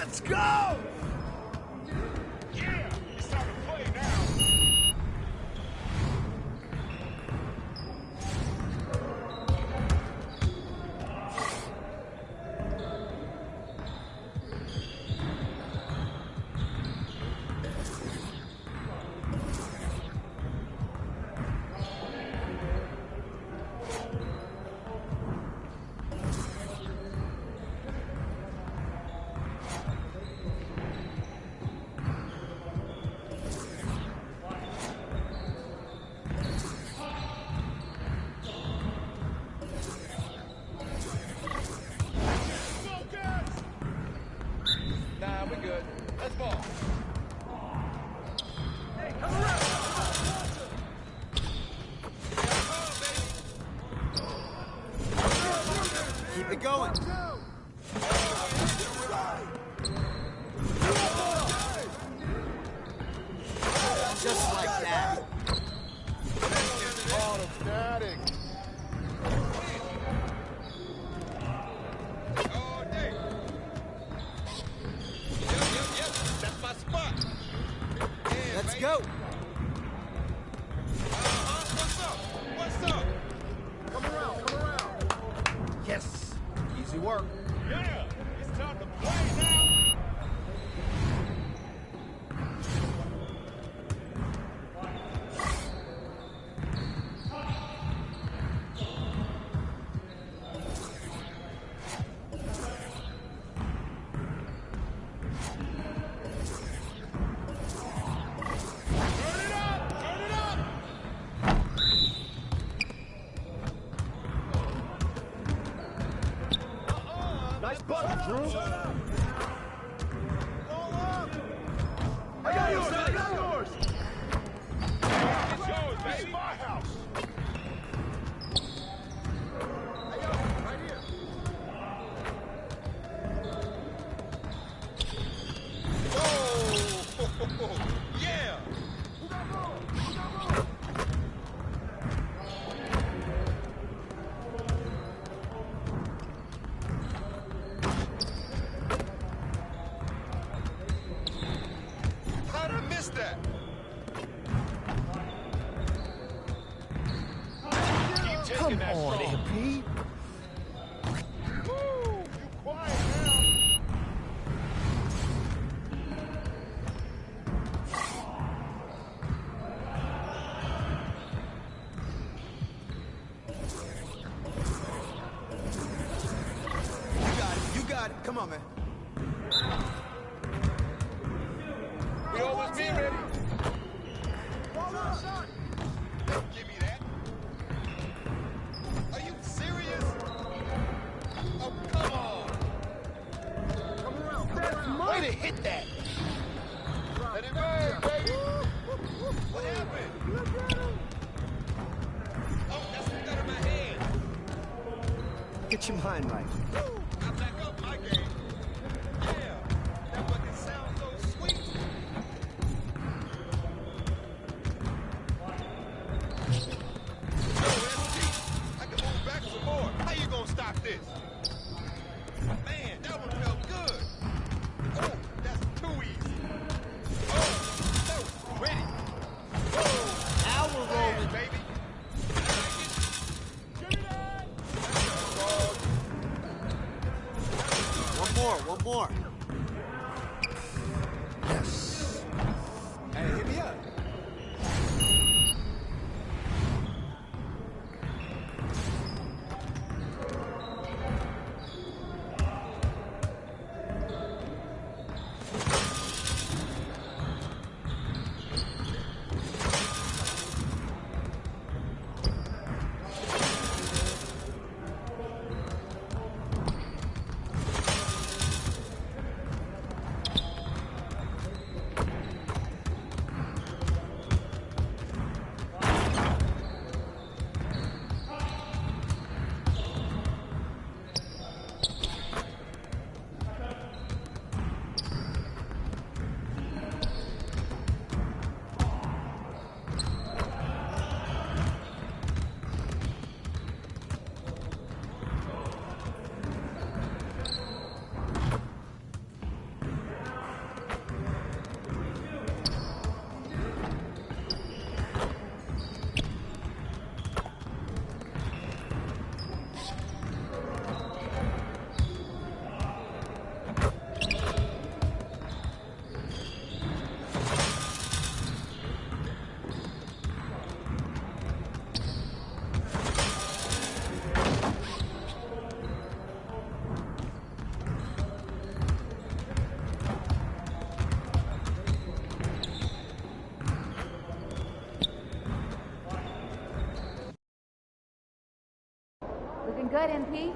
Let's go! Yeah, it's time to play now. Nah, we're good. Let's ball. Hey, come around. Keep it going. Just like that. Automatic. All day. Yep. That's my spot. Yeah, Let's baby. go. What's up? Come around. Yes. Easy work. Yeah, it's time to play now. Nice bucket, Drew. I got yours. It's yours, baby. This is my house. Right here. Oh, yeah. Who got ball? How'd I miss that? Keep taking Come that on, strong. MP. Woo, you quiet now. You got it. Come on, man. We always be ready. Don't give me that. Are you serious? Oh, come on. Come around. Way to hit that. Let it rain, baby. What happened? Oh, that's what got in my head. Get your mind right. I back up my game. Yeah, that fucking sounds so sweet. Yo, SG, I can move back some more. How you gonna stop this? Man, that one felt good. Oh, that's too easy. Oh, that was pretty. Oh, Now we're rolling. baby. One more. Yes. Hey, hit me up. good, MP?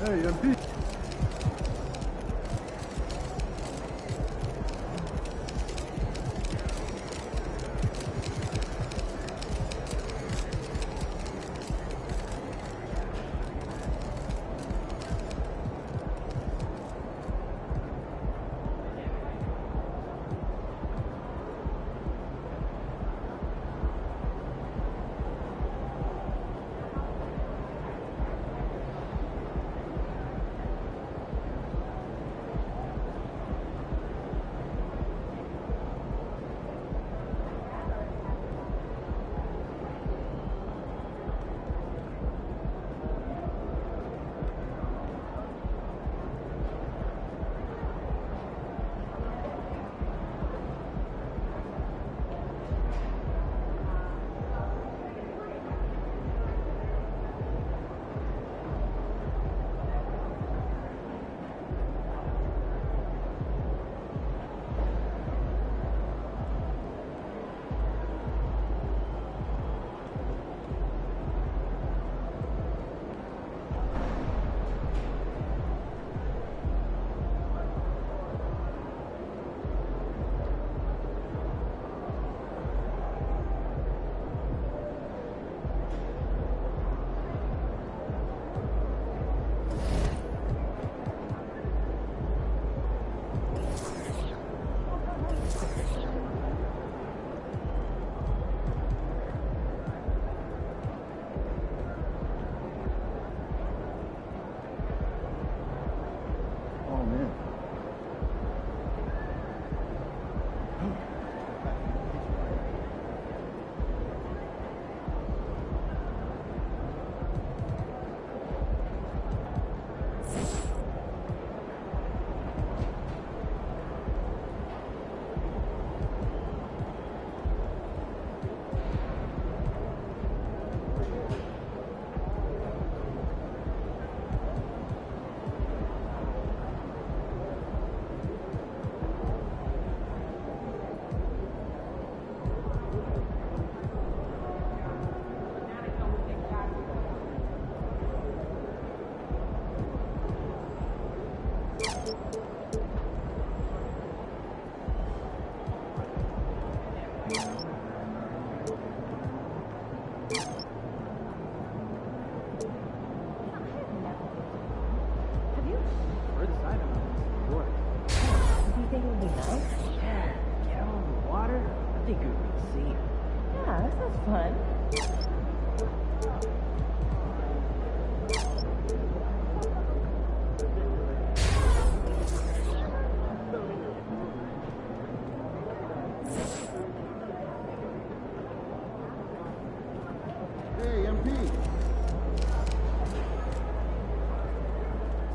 Hey, MP.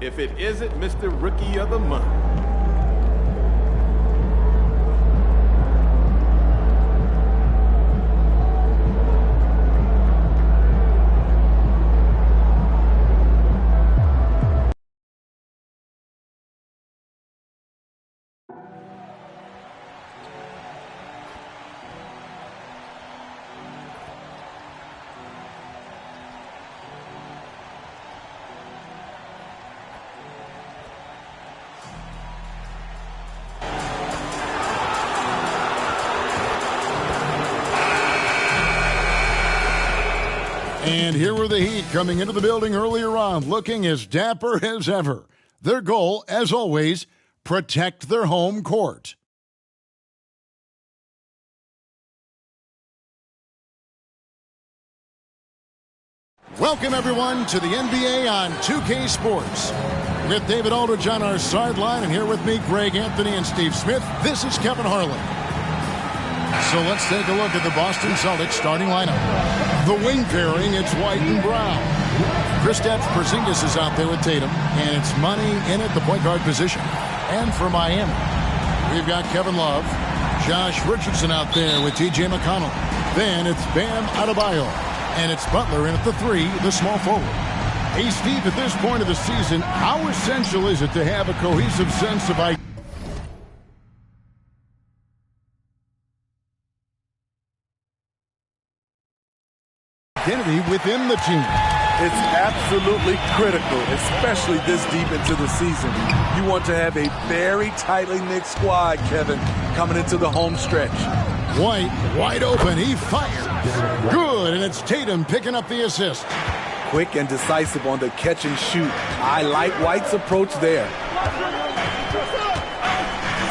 If it isn't Mr. Rookie of the Month. And here were the Heat coming into the building earlier on, looking as dapper as ever. Their goal, as always, protect their home court. Welcome, everyone, to the NBA on 2K Sports. With David Aldridge on our sideline, and here with me, Greg Anthony and Steve Smith, this is Kevin Harlan. So let's take a look at the Boston Celtics starting lineup. The wing pairing, it's White and Brown. Kristaps Porzingis is out there with Tatum, and it's Money in at the point guard position. And for Miami, we've got Kevin Love, Josh Richardson out there with T.J. McConnell. Then it's Bam Adebayo, and it's Butler in at the 3, the small forward. Hey, Steve, at this point of the season, how essential is it to have a cohesive sense of identity? Kennedy within the team. It's absolutely critical, especially this deep into the season. You want to have a very tightly knit squad, Kevin, coming into the home stretch. White, wide open, he fired. Good, and it's Tatum picking up the assist. Quick and decisive on the catch and shoot. I like White's approach there.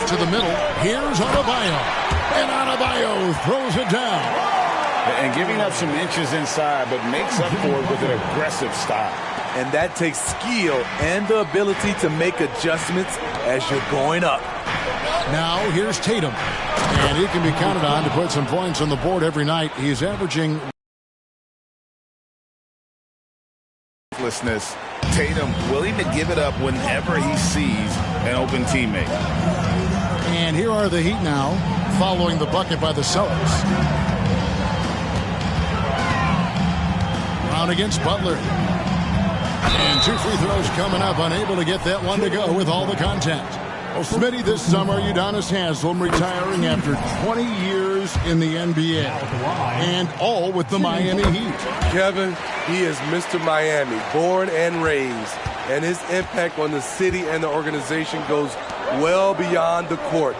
To the middle, here's Adebayo. And Adebayo throws it down. And giving up some inches inside, but makes up for it with an aggressive style. And that takes skill and the ability to make adjustments as you're going up. Now here's Tatum. And he can be counted on to put some points on the board every night. He's averaging... Tatum willing to give it up whenever he sees an open teammate. And here are the Heat now, following the bucket by the Celtics. Brown against Butler. And 2 free throws coming up, unable to get that one to go with all the contact. Well, Smitty, this summer, Udonis Haslem retiring after 20 years in the NBA. And all with the Miami Heat. Kevin, he is Mr. Miami, born and raised. And his impact on the city and the organization goes well beyond the court.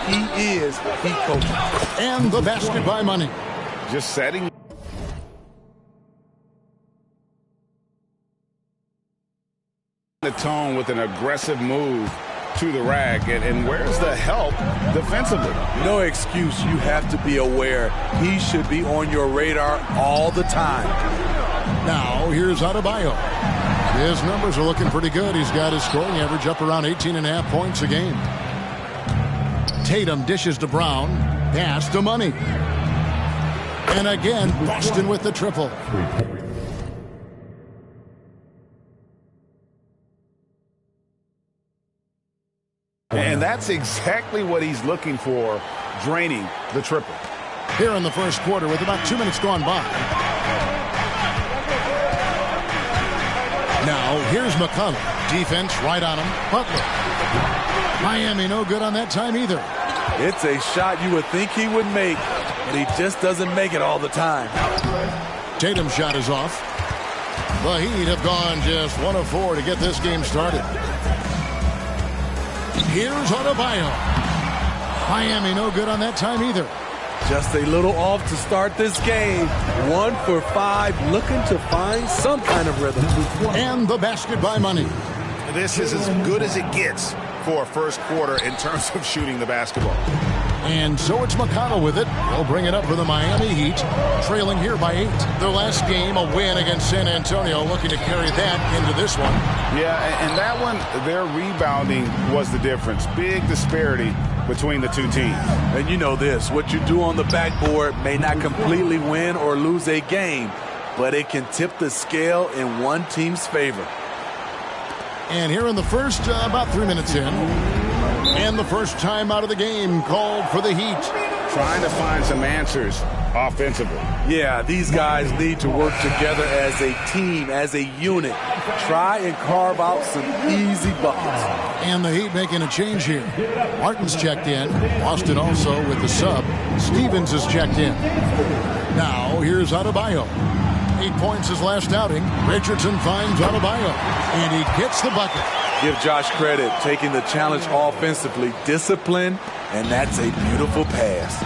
He is Heat coach. And the basket by Money. Just setting the tone with an aggressive move to the rack, and where's the help defensively? No excuse. You have to be aware. He should be on your radar all the time. Now here's Adebayo. His numbers are looking pretty good. He's got his scoring average up around 18.5 points a game. Tatum dishes to Brown. Pass to Money. And again, Boston with the triple. And that's exactly what he's looking for, draining the triple. Here in the first quarter with about 2 minutes gone by. Now, here's McConnell. Defense right on him. Butler. Miami no good on that time either. It's a shot you would think he would make, but he just doesn't make it all the time. Tatum's shot is off. The Heat have gone just 1 of 4 to get this game started. Here's Adebayo. Miami no good on that time either. Just a little off to start this game. 1 for 5, looking to find some kind of rhythm. And the basket by Money. This is as good as it gets for a first quarter in terms of shooting the basketball. And so it's McConnell with it. He'll bring it up for the Miami Heat, trailing here by 8. Their last game, a win against San Antonio, looking to carry that into this one. Yeah, and that one, their rebounding was the difference. Big disparity between the two teams. And you know this, what you do on the backboard may not completely win or lose a game, but it can tip the scale in one team's favor. And here in the first, about 3 minutes in, and the first time out of the game called for the Heat. Trying to find some answers offensively. Yeah, these guys need to work together as a team, as a unit. Try and carve out some easy buckets. And the Heat making a change here. Martin's checked in. Boston also with the sub. Stevens is checked in. Now here's Adebayo. 8 points his last outing. Richardson finds Adebayo, and he gets the bucket. Give Josh credit, taking the challenge offensively, discipline, and that's a beautiful pass.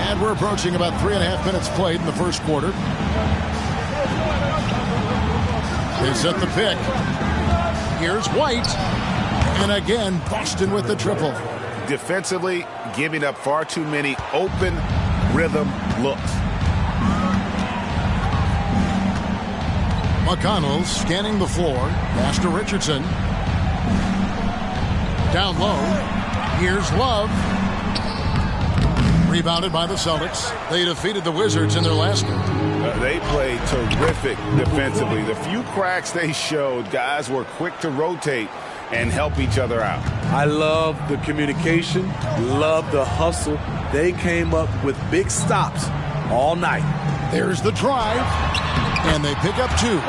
And we're approaching about 3.5 minutes played in the first quarter. They set the pick. Here's White. And again, Boston with the triple. Defensively, giving up far too many open rhythm looks. McConnell scanning the floor. Pass to Richardson. Down low. Here's Love. Rebounded by the Celtics. They defeated the Wizards in their last game. They played terrific defensively. The few cracks they showed, guys were quick to rotate and help each other out. I love the communication, love the hustle. They came up with big stops all night. There's the drive, and they pick up 2.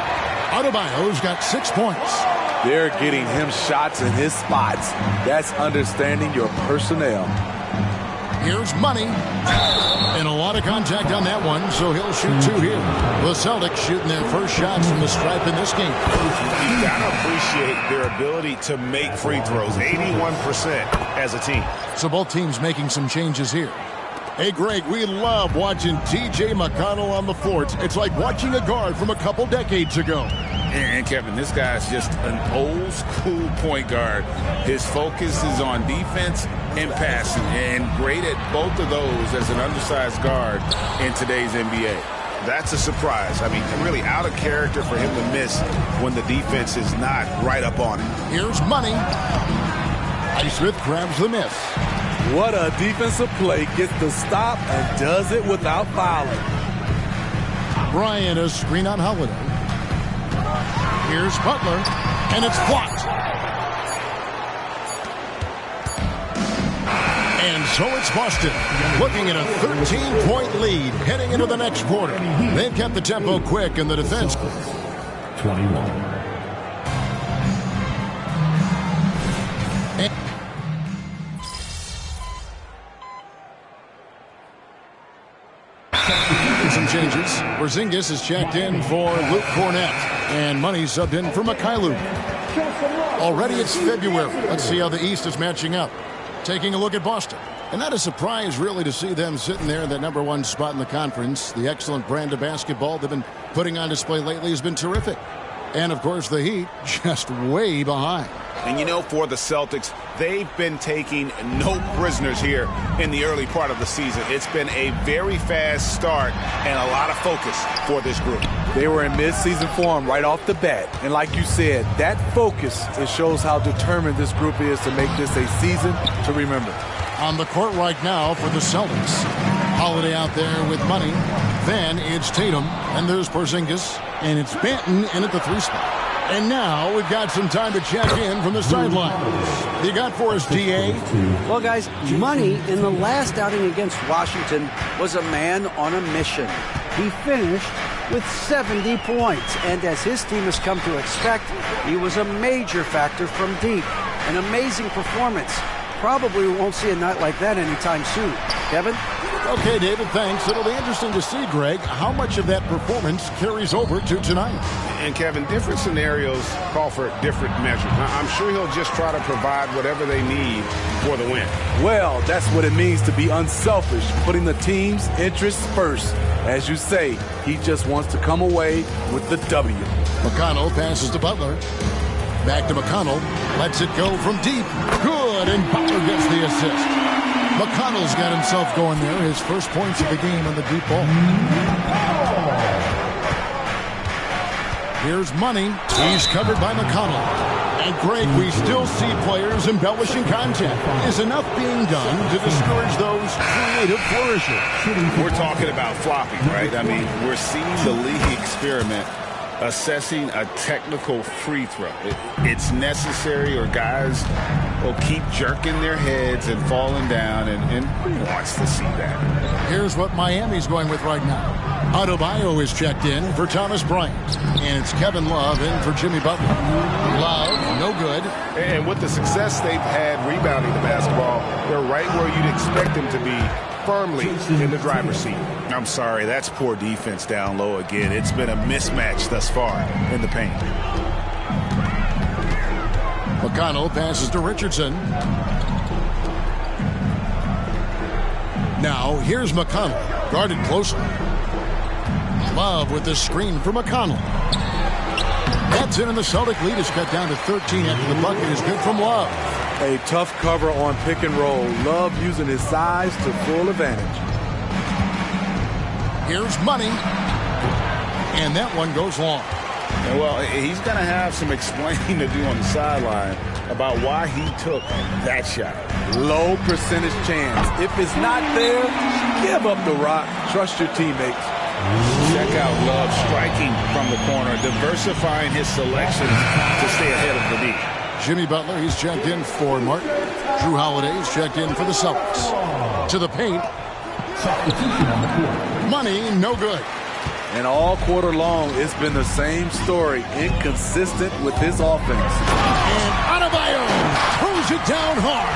Adebayo's got 6 points. They're getting him shots in his spots. That's understanding your personnel. Here's Money. And a lot of contact on that one, so he'll shoot 2 here. The Celtics shooting their first shots from the stripe in this game. You've got to appreciate their ability to make free throws, 81% as a team. So both teams making some changes here. Hey, Greg, we love watching T.J. McConnell on the floor. It's like watching a guard from a couple decades ago. And Kevin, this guy's just an old school point guard. His focus is on defense and passing, and great at both of those as an undersized guard in today's NBA. That's a surprise. I mean, really out of character for him to miss when the defense is not right up on him. Here's Money. Highsmith grabs the miss. What a defensive play. Gets the stop and does it without fouling. Bryant, a screen on Holiday. Here's Butler, and it's blocked. And so it's Boston, looking at a 13-point lead heading into the next quarter. They've kept the tempo quick in the defense. 21. Some changes. Porzingis is checked in for Luke Cornett, and Money subbed in for Mikhailuk. Already it's February. Let's see how the East is matching up. Taking a look at Boston. And not a surprise, really, to see them sitting there in that #1 spot in the conference. The excellent brand of basketball they've been putting on display lately has been terrific. And, of course, the Heat just way behind. And, you know, for the Celtics, they've been taking no prisoners here in the early part of the season. It's been a very fast start and a lot of focus for this group. They were in midseason form right off the bat. And like you said, that focus, it shows how determined this group is to make this a season to remember. On the court right now for the Celtics. Holiday out there with Money. Then it's Tatum, and there's Porzingis, and it's Banton in at the 3 spot. And now we've got some time to check in from the sidelines. You got for us, D.A.? Well, guys, Money in the last outing against Washington was a man on a mission. He finished with 70 points, and as his team has come to expect, he was a major factor from deep. An amazing performance. Probably won't see a night like that anytime soon. Kevin? Okay, David, thanks. It'll be interesting to see, Greg, how much of that performance carries over to tonight. And, Kevin, different scenarios call for different measures. I'm sure he'll just try to provide whatever they need for the win. Well, that's what it means to be unselfish, putting the team's interests first. As you say, he just wants to come away with the W. McConnell passes to Butler. Back to McConnell. Lets it go from deep. Good, and Butler gets the assist. McConnell's got himself going there. His first points of the game on the deep ball. Here's Money. He's covered by McConnell. And Greg, we still see players embellishing content. Is enough being done to discourage those creative flourishes? We're talking about flopping, right? I mean, we're seeing the league experiment assessing a technical free throw. It's necessary, or guys will keep jerking their heads and falling down, and who wants to see that? Here's what Miami's going with right now. Adebayo is checked in for Thomas Bryant, and it's Kevin Love in for Jimmy Butler. Love, no good. And with the success they've had rebounding the basketball, they're right where you'd expect them to be, firmly in the driver's seat. I'm sorry, that's poor defense down low again. It's been a mismatch thus far in the paint. McConnell passes to Richardson. Now, here's McConnell, guarded closely. Love with the screen for McConnell. That's in, and the Celtic lead is cut down to 13 after the bucket is good from Love. A tough cover on pick and roll. Love using his size to full advantage. Here's Money. And that one goes long. And well, he's going to have some explaining to do on the sideline about why he took that shot. Low percentage chance. If it's not there, give up the rock. Trust your teammates. Check out Love striking from the corner, diversifying his selections to stay ahead of the D. Jimmy Butler, he's checked in for Martin. Drew Holiday is checked in for the Celtics. To the paint. Money, no good. And all quarter long, it's been the same story. Inconsistent with his offense. And Adebayo throws it down hard.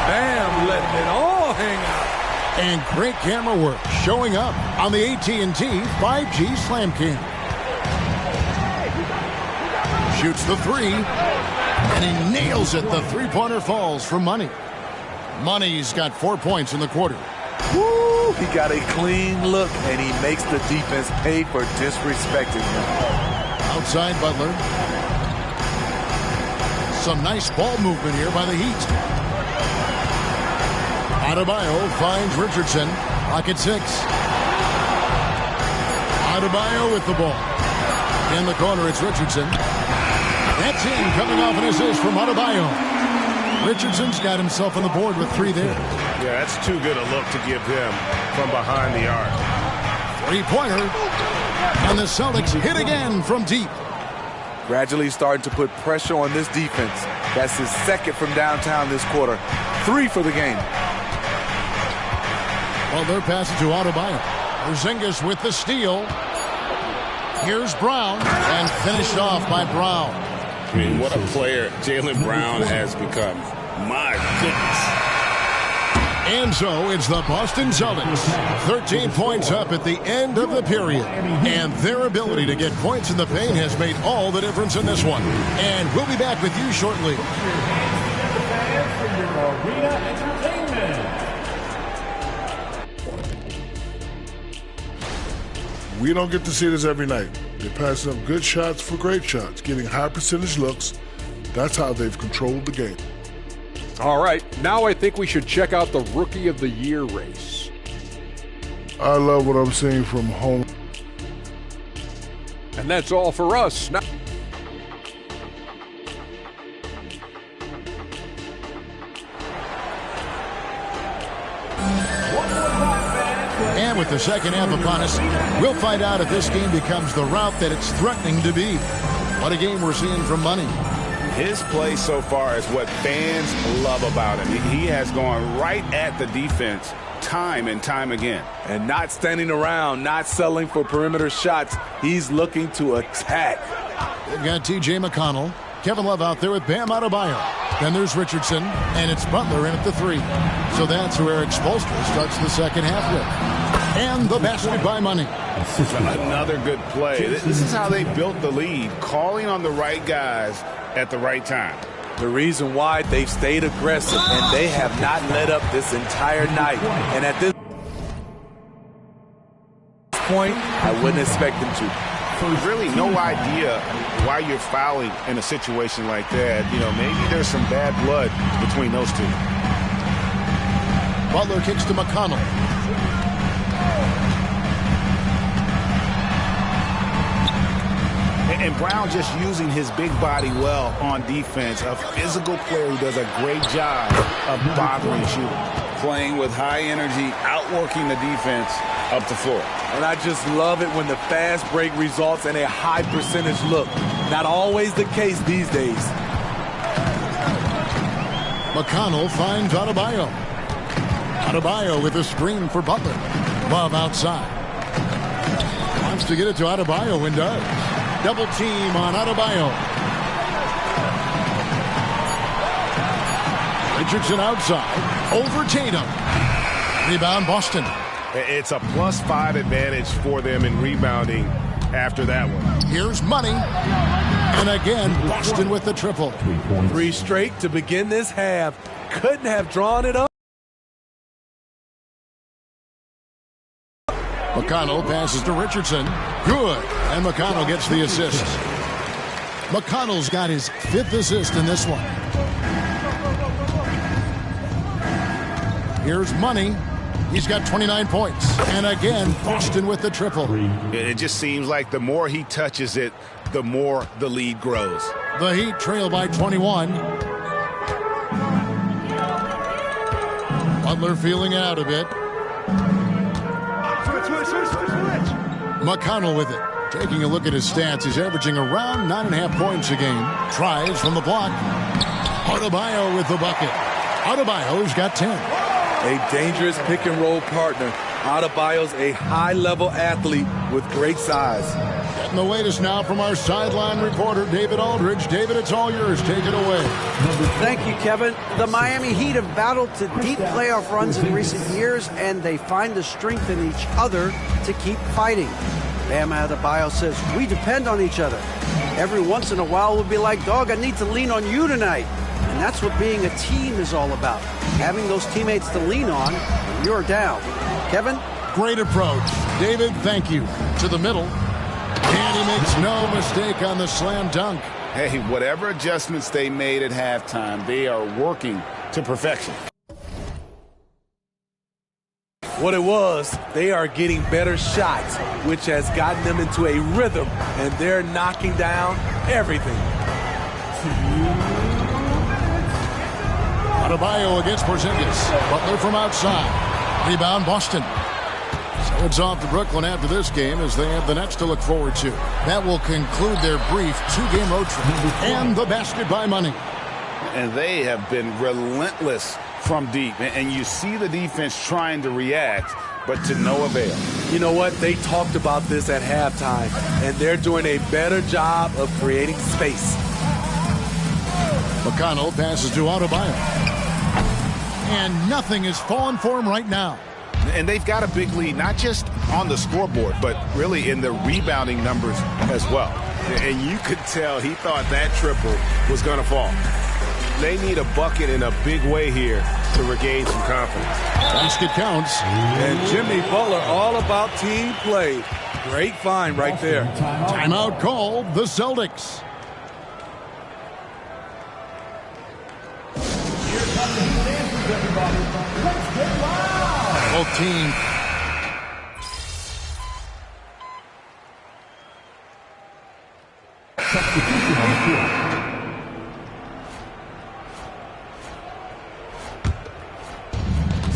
Bam, letting it all hang out. And great camera work showing up on the AT&T 5G Slam Cam. Shoots the three, and he nails it. The three-pointer falls for Money. Money's got 4 points in the quarter. Woo! He got a clean look, and he makes the defense pay for disrespecting him. Outside Butler. Some nice ball movement here by the Heat. Adebayo finds Richardson. Pocket 6. Adebayo with the ball. In the corner, it's Richardson. That's in, coming off an assist from Adebayo. Richardson's got himself on the board with 3 there. Yeah, that's too good a look to give him from behind the arc. Three-pointer. And the Celtics hit again from deep. Gradually starting to put pressure on this defense. That's his second from downtown this quarter. 3 for the game. Well, they're passing to Adebayo. Porzingis with the steal. Here's Brown, and finished off by Brown. I mean, what a player Jaylen Brown has become. My goodness. And so it's the Boston Celtics. 13 points up at the end of the period. And their ability to get points in the paint has made all the difference in this one. And we'll be back with you shortly. We don't get to see this every night. They're passing up good shots for great shots, getting high percentage looks. That's how they've controlled the game. All right, now I think we should check out the Rookie of the Year race. I love what I'm seeing from home. And that's all for us. Now And with the second half upon us, we'll find out if this game becomes the route that it's threatening to be. What a game we're seeing from Money. His play so far is what fans love about him. He has gone right at the defense time and time again. And not standing around, not settling for perimeter shots. He's looking to attack. They've got T.J. McConnell. Kevin Love out there with Bam Adebayo. Then there's Richardson, and it's Butler in at the 3. So that's who Eric Spoelstra starts the second half with. And the basket by Money. Another good play. This is how they built the lead, calling on the right guys at the right time. The reason why they've stayed aggressive, and they have not let up this entire night. And at this point, I wouldn't expect them to. Really no idea why you're fouling in a situation like that. You know, maybe there's some bad blood between those two. Butler kicks to McConnell. And Brown just using his big body well on defense. A physical player who does a great job of bothering shooters. Playing with high energy, outworking the defense up the floor. And I just love it when the fast break results in a high percentage look. Not always the case these days. McConnell finds Adebayo. Adebayo with a screen for Butler. Love outside. Wants to get it to Adebayo and does. Double team on Adebayo. Richardson outside. Over Tatum. Rebound Boston. It's a +5 advantage for them in rebounding after that one. Here's Money. And again, Boston with the triple. 3 straight to begin this half. Couldn't have drawn it up. McConnell passes to Richardson. Good. And McConnell gets the assist. McConnell's got his 5th assist in this one. Here's Money. He's got 29 points. And again, Boston with the triple. It just seems like the more he touches it, the more the lead grows. The Heat trail by 21. Butler feeling out a bit. McConnell with it. Taking a look at his stats, he's averaging around 9.5 points a game. Tries from the block. Adebayo with the bucket. Adebayo's got 10. A dangerous pick-and-roll partner. Adebayo's a high-level athlete with great size. And the latest now from our sideline reporter, David Aldridge. David, it's all yours. Take it away. Thank you, Kevin. The Miami Heat have battled to deep playoff runs in recent years, and they find the strength in each other to keep fighting. Bam Adebayo says, we depend on each other. Every once in a while, we'll be like, dog, I need to lean on you tonight. And that's what being a team is all about. Having those teammates to lean on when you're down. Kevin? Great approach. David, thank you. To the middle. And he makes no mistake on the slam dunk. Hey, whatever adjustments they made at halftime, they are working to perfection. What it was, they are getting better shots, which has gotten them into a rhythm, and they're knocking down everything. Adebayo against Porzingis. Butler from outside. Rebound, Boston. So it's off to Brooklyn after this game as they have the Nets to look forward to. That will conclude their brief 2-game road trip. And the basket by Money. And they have been relentless from deep. And you see the defense trying to react, but to no avail. You know what? They talked about this at halftime, and they're doing a better job of creating space. McConnell passes to Adebayo. And nothing is falling for him right now. And they've got a big lead, not just on the scoreboard, but really in the rebounding numbers as well. And you could tell he thought that triple was going to fall. They need a bucket in a big way here to regain some confidence. Basket counts. And Jimmy Butler all about team play. Great find right there. Timeout called the Celtics. Both teams.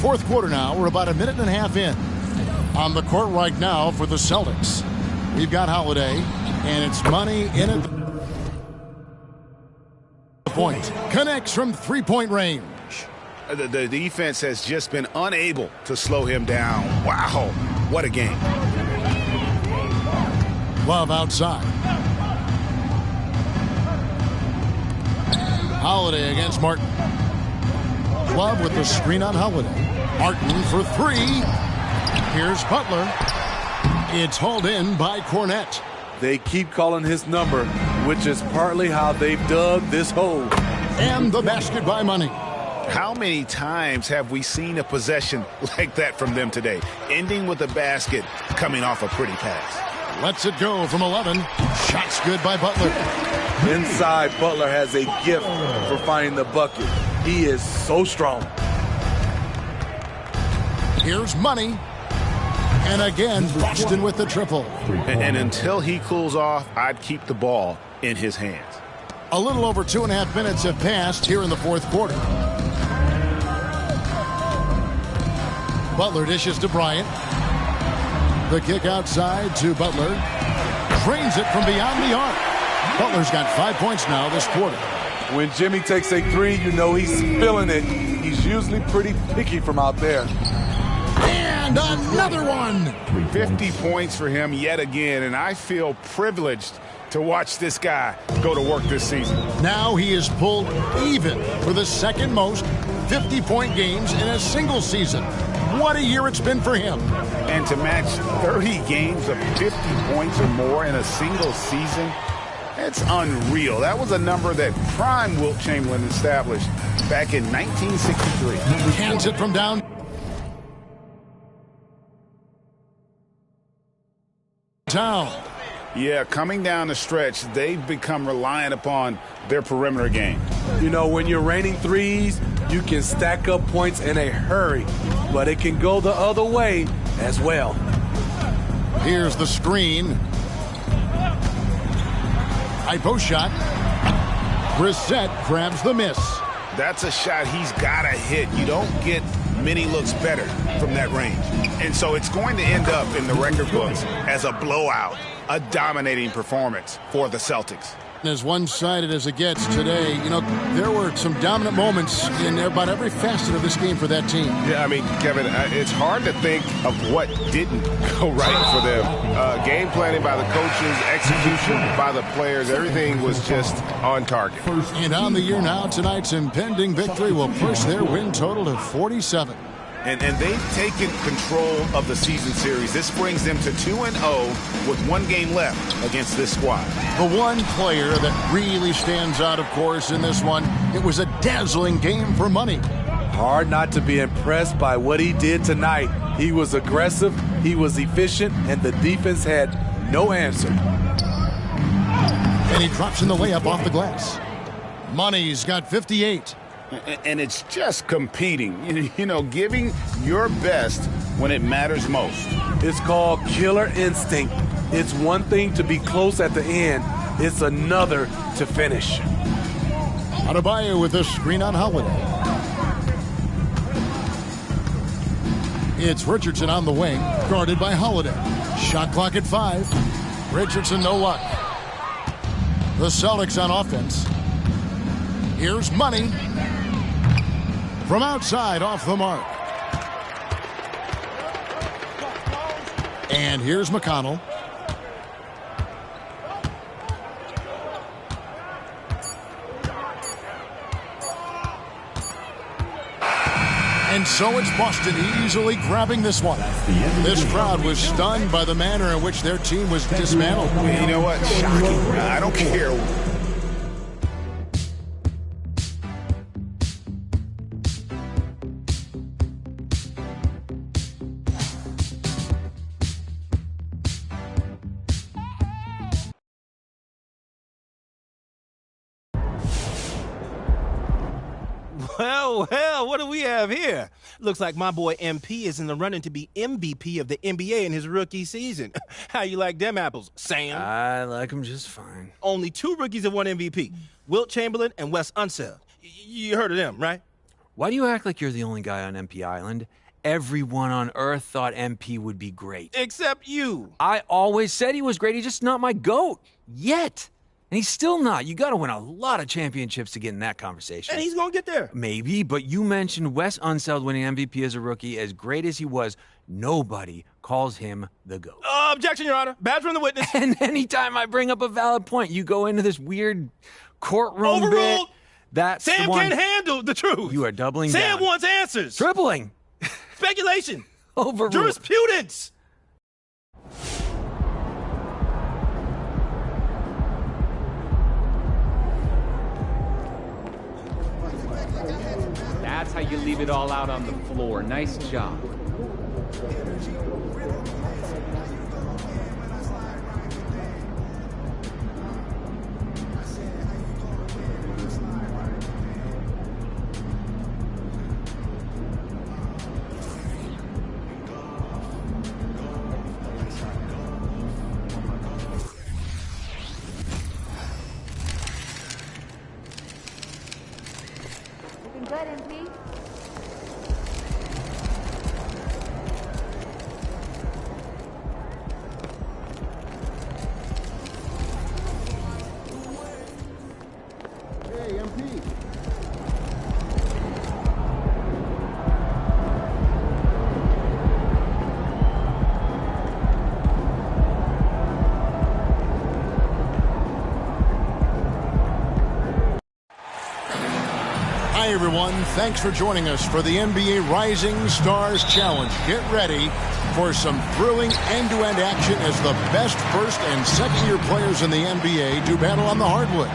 Fourth quarter now. We're about a minute and a half in. On the court right now for the Celtics. We've got Holiday, and it's Money in it. Point. Connects from three-point range. The defense has just been unable to slow him down. Wow, what a game. Love outside. Holiday against Martin. Love with the screen on Holiday. Martin for three. Here's Butler. It's hauled in by Cornette. They keep calling his number, which is partly how they've dug this hole. And the basket by Money. How many times have we seen a possession like that from them today? Ending with a basket, coming off a pretty pass. Lets it go from 11. Shots good by Butler. Inside, Butler has a gift for finding the bucket. He is so strong. Here's Money. And again, Boston with the triple. And until he cools off, I'd keep the ball in his hands. A little over 2.5 minutes have passed here in the fourth quarter. Butler dishes to Bryant. The kick outside to Butler. Drains it from beyond the arc. Butler's got 5 points now this quarter. When Jimmy takes a three, you know he's feeling it. He's usually pretty picky from out there. And another one. 50 points for him yet again, and I feel privileged to watch this guy go to work this season. Now he is pulled even for the second most 50-point games in a single season. What a year it's been for him. And to match 30 games of 50 points or more in a single season, that's unreal. That was a number that prime Wilt Chamberlain established back in 1963. Hands it from down. Town. Yeah, coming down the stretch, they've become reliant upon their perimeter game. You know, when you're raining threes, you can stack up points in a hurry, but it can go the other way as well. Here's the screen. High post shot. Brissett grabs the miss. That's a shot he's got to hit. You don't get many looks better from that range. And so it's going to end up in the record books as a blowout, a dominating performance for the Celtics. As one-sided as it gets today, you know, there were some dominant moments in about every facet of this game for that team. Yeah, I mean, Kevin, it's hard to think of what didn't go right for them. Game planning by the coaches, execution by the players, everything was just on target. And on the year now, tonight's impending victory will push their win total to 47. And they've taken control of the season series. This brings them to 2-0 with 1 game left against this squad. The one player that really stands out, of course, in this one, it was a dazzling game for money. Hard not to be impressed by what he did tonight. He was aggressive, he was efficient, and the defense had no answer. And he drops in the layup off the glass. Money's got 58. And it's just competing, you know, giving your best when it matters most. It's called killer instinct. It's one thing to be close at the end. It's another to finish. Adebayo with a screen on Holiday. It's Richardson on the wing, guarded by Holiday. Shot clock at 5. Richardson, no luck. The Celtics on offense. Here's Money. From outside, off the mark. And here's McConnell. And so it's Boston easily grabbing this one. This crowd was stunned by the manner in which their team was dismantled. You know what? Shocking. I don't care. Well, what do we have here? Looks like my boy MP is in the running to be MVP of the NBA in his rookie season. How you like them apples, Sam? I like them just fine. Only 2 rookies have won MVP, Wilt Chamberlain and Wes Unseld. You heard of them, right? Why do you act like you're the only guy on MP Island? Everyone on Earth thought MP would be great. Except you. I always said he was great. He's just not my GOAT. Yet. And he's still not. You got to win a lot of championships to get in that conversation. And he's going to get there. Maybe, but you mentioned Wes Unseld winning MVP as a rookie. As great as he was, nobody calls him the GOAT. Objection, Your Honor. Badge from the witness. And anytime I bring up a valid point, you go into this weird courtroom Overruled. bit. That's Sam the one. can't handle the truth. You are doubling Sam down. wants answers. Tripling. Speculation. Overruled. Jurisprudence. That's how you leave it all out on the floor. Nice job. Looking good, MP. Hey, MP. Hi, everyone. Thanks for joining us for the NBA Rising Stars Challenge. Get ready for some thrilling end-to-end action as the best first and second-year players in the NBA do battle on the hardwood.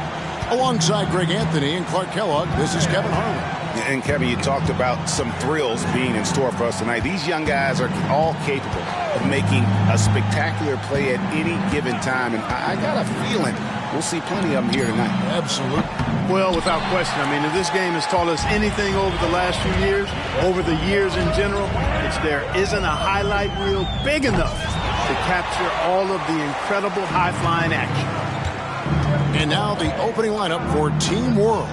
Alongside Greg Anthony and Clark Kellogg, this is Kevin Harlan. And Kevin, you talked about some thrills being in store for us tonight. These young guys are all capable of making a spectacular play at any given time. And I got a feeling we'll see plenty of them here tonight. Absolutely. Well, without question. I mean, if this game has taught us anything over the last few years, over the years in general, it's there isn't a highlight reel big enough to capture all of the incredible high-flying action. And now the opening lineup for Team World.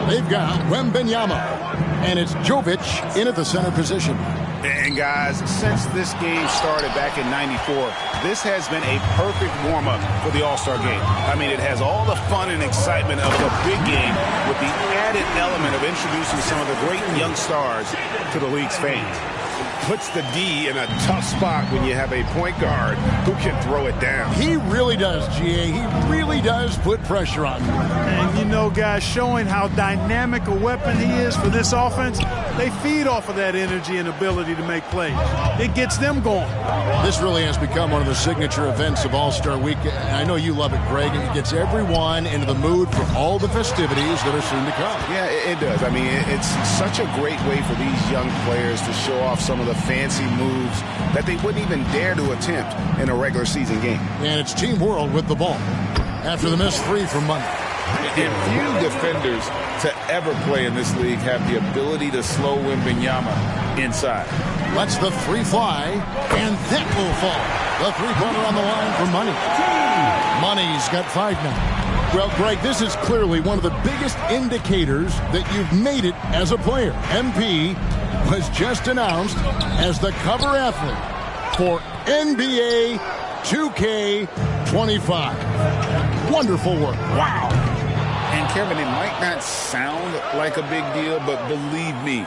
They've got Wembanyama, and it's Jovic in at the center position. And guys, since this game started back in '94, this has been a perfect warm-up for the All-Star game. I mean, it has all the fun and excitement of the big game with the added element of introducing some of the great young stars to the league's fans. Puts the D in a tough spot when you have a point guard who can throw it down. He really does, GA. He really does put pressure on him. And you know, guys, showing how dynamic a weapon he is for this offense, they feed off of that energy and ability to make plays. It gets them going. This really has become one of the signature events of All-Star Week. I know you love it, Greg. It gets everyone into the mood for all the festivities that are soon to come. Yeah, it does. I mean, it's such a great way for these young players to show off some of the fancy moves that they wouldn't even dare to attempt in a regular season game. And it's Team World with the ball after the missed three from Money. And few defenders to ever play in this league have the ability to slow Wembanyama inside. Lets the three fly, and that will fall. The three-pointer on the line for Money. Money's got 5 now. Well, Greg, this is clearly one of the biggest indicators that you've made it as a player. MP was just announced as the cover athlete for NBA 2K25. Wonderful work. Wow. And Kevin, it might not sound like a big deal, but believe me,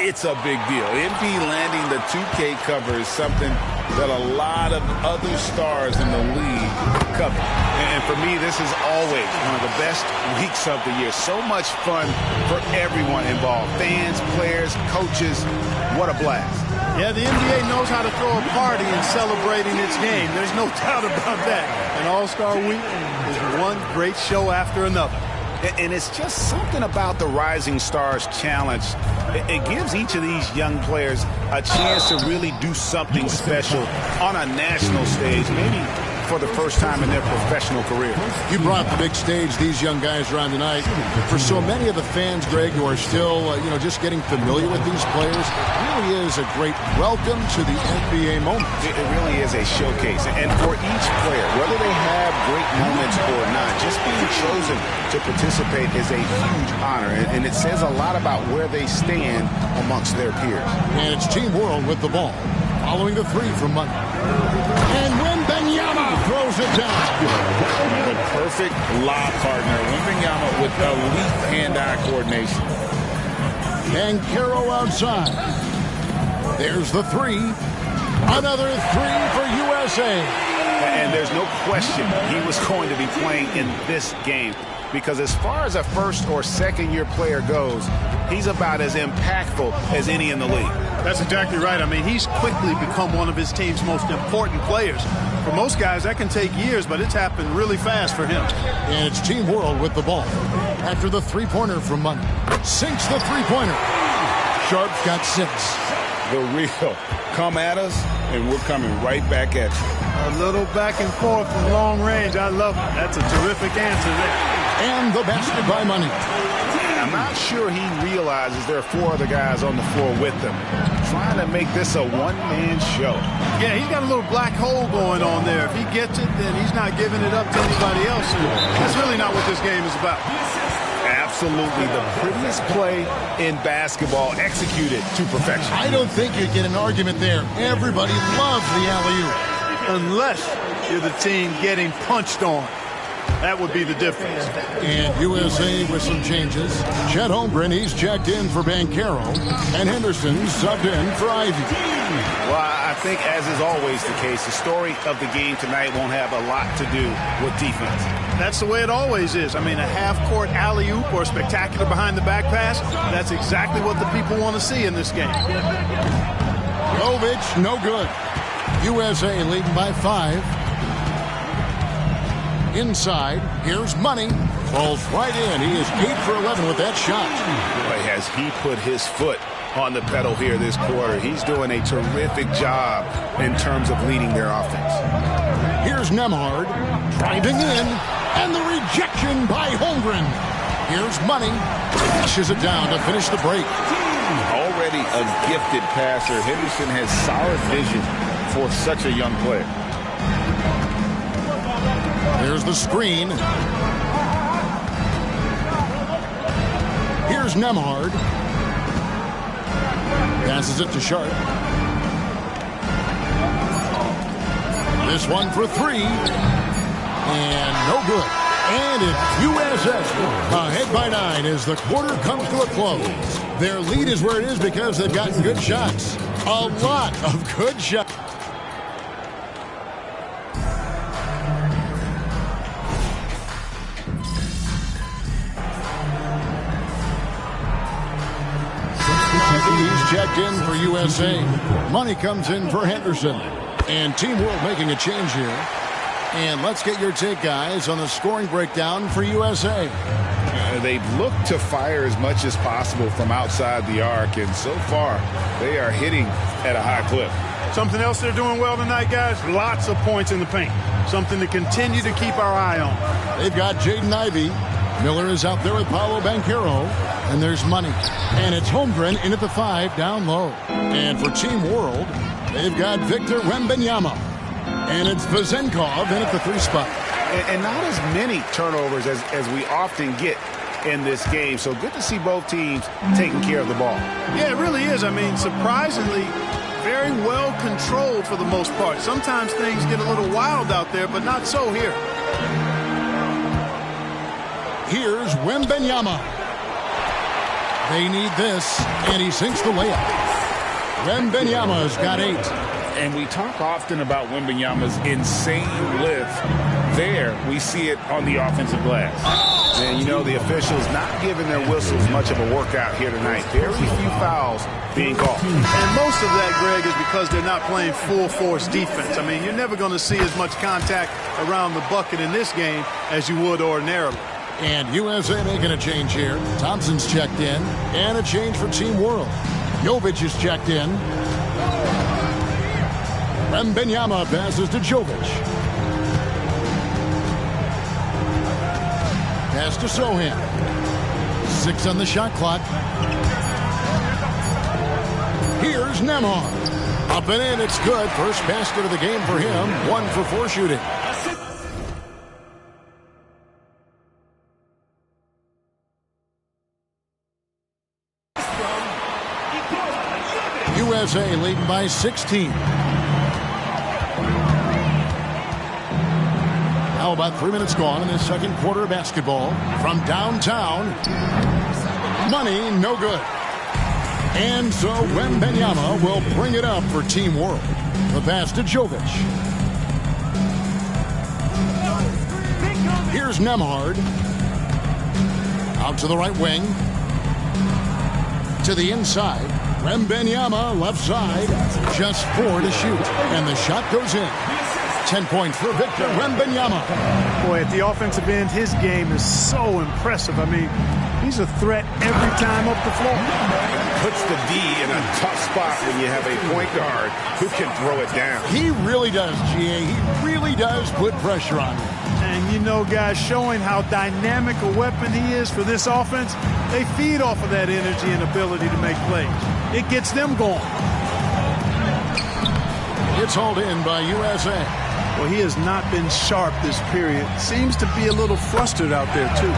it's a big deal. MP landing the 2K cover is something that a lot of other stars in the league cover. And for me, this is always one of the best weeks of the year. So much fun for everyone involved. Fans, players, coaches. What a blast. Yeah, the NBA knows how to throw a party in celebrating its game. There's no doubt about that. And All-Star Week is one great show after another. And it's just something about the Rising Stars Challenge. It gives each of these young players a chance to really do something special on a national stage, maybe for the first time in their professional career. You brought the big stage these young guys are on tonight. For so many of the fans, Greg, who are still, just getting familiar with these players, it really is a great welcome to the NBA moment. It really is a showcase. And for each player, whether they have great moments or not, just being chosen to participate is a huge honor. And it says a lot about where they stand amongst their peers. And it's Team World with the ball, following the three from Money. And Wembanyama throws it down. The perfect lob partner. Wembanyama with elite hand-eye coordination. And Caro outside. There's the three. Another three for USA. And there's no question he was going to be playing in this game. Because as far as a first or second year player goes, he's about as impactful as any in the league. That's exactly right. I mean, he's quickly become one of his team's most important players. For most guys, that can take years, but it's happened really fast for him. And it's Team World with the ball. After the three-pointer from Money. Sinks the three-pointer. Sharp's got 6. The real. Come at us, and we're coming right back at you. A little back and forth from long range. I love it. That's a terrific answer there. And the basket by Money. I'm not sure he realizes there are 4 other guys on the floor with him, trying to make this a one-man show. Yeah, he's got a little black hole going on there. If he gets it, then he's not giving it up to anybody else. That's really not what this game is about. Absolutely the prettiest play in basketball, executed to perfection. I don't think you get an argument there. Everybody loves the alley-oop. Unless you're the team getting punched on. That would be the difference. And USA with some changes. Chet Holmgren, he's checked in for Banchero. And Henderson subbed in for Ivy. Well, I think, as is always the case, the story of the game tonight won't have a lot to do with defense. That's the way it always is. I mean, a half-court alley-oop or a spectacular behind-the-back pass, that's exactly what the people want to see in this game. Jovic, no good. USA leading by 5. Inside, here's Money. Falls right in. He is 8 for 11 with that shot. Boy, has he put his foot on the pedal here this quarter. He's doing a terrific job in terms of leading their offense. Here's Nembhard driving in, and the rejection by Holmgren. Here's Money. Pushes it down to finish the break. Already a gifted passer. Henderson has solid vision for such a young player. There's the screen. Here's Nembhard. Passes it to Sharp. This one for three. And no good. And it's USA ahead by 9 as the quarter comes to a close. Their lead is where it is because they've gotten good shots. A lot of good shots. He's checked in for USA. Money comes in for Henderson. And Team World making a change here. And let's get your take, guys, on the scoring breakdown for USA. They've looked to fire as much as possible from outside the arc, and so far they are hitting at a high clip. Something else they're doing well tonight, guys, lots of points in the paint. Something to continue to keep our eye on. They've got Jaden Ivey. Miller is out there with Paolo Banchero. And there's Money. And it's Holmgren in at the 5 down low. And for Team World, they've got Victor Wembanyama. And it's Vezenkov in at the 3 spot. And not as many turnovers as we often get in this game. So good to see both teams taking care of the ball. Yeah, it really is. I mean, surprisingly, very well controlled for the most part. Sometimes things get a little wild out there, but not so here. Here's Wembanyama. They need this, and he sinks the layup. Wembanyama's got 8. And we talk often about Wembanyama's insane lift. There, we see it on the offensive glass. And, you know, the officials not giving their whistles much of a workout here tonight. Very few fouls being called. And most of that, Greg, is because they're not playing full-force defense. I mean, you're never going to see as much contact around the bucket in this game as you would ordinarily. And USA making a change here. Thompson's checked in. And a change for Team World. Jovic is checked in. Wembanyama passes to Jovic. Pass to Sohan. 6 on the shot clock. Here's Nembhard. Up and in, it's good. First basket of the game for him. 1 for 4 shooting. USA leading by 16. Now about 3 minutes gone in this second quarter of basketball. From downtown, Money, no good. And so Wembanyama will bring it up for Team World. The pass to Jovic. Here's Nembhard. Out to the right wing. To the inside. Wembanyama, left side, just 4 to shoot, and the shot goes in. 10 points for Victor Wembanyama. Boy, at the offensive end, his game is so impressive. I mean, he's a threat every time up the floor. Puts the D in a tough spot when you have a point guard who can throw it down. He really does, GA. He really does put pressure on him. And, you know, guys, showing how dynamic a weapon he is for this offense, they feed off of that energy and ability to make plays. It gets them going. It's hauled in by USA. Well, he has not been sharp this period. Seems to be a little flustered out there, too.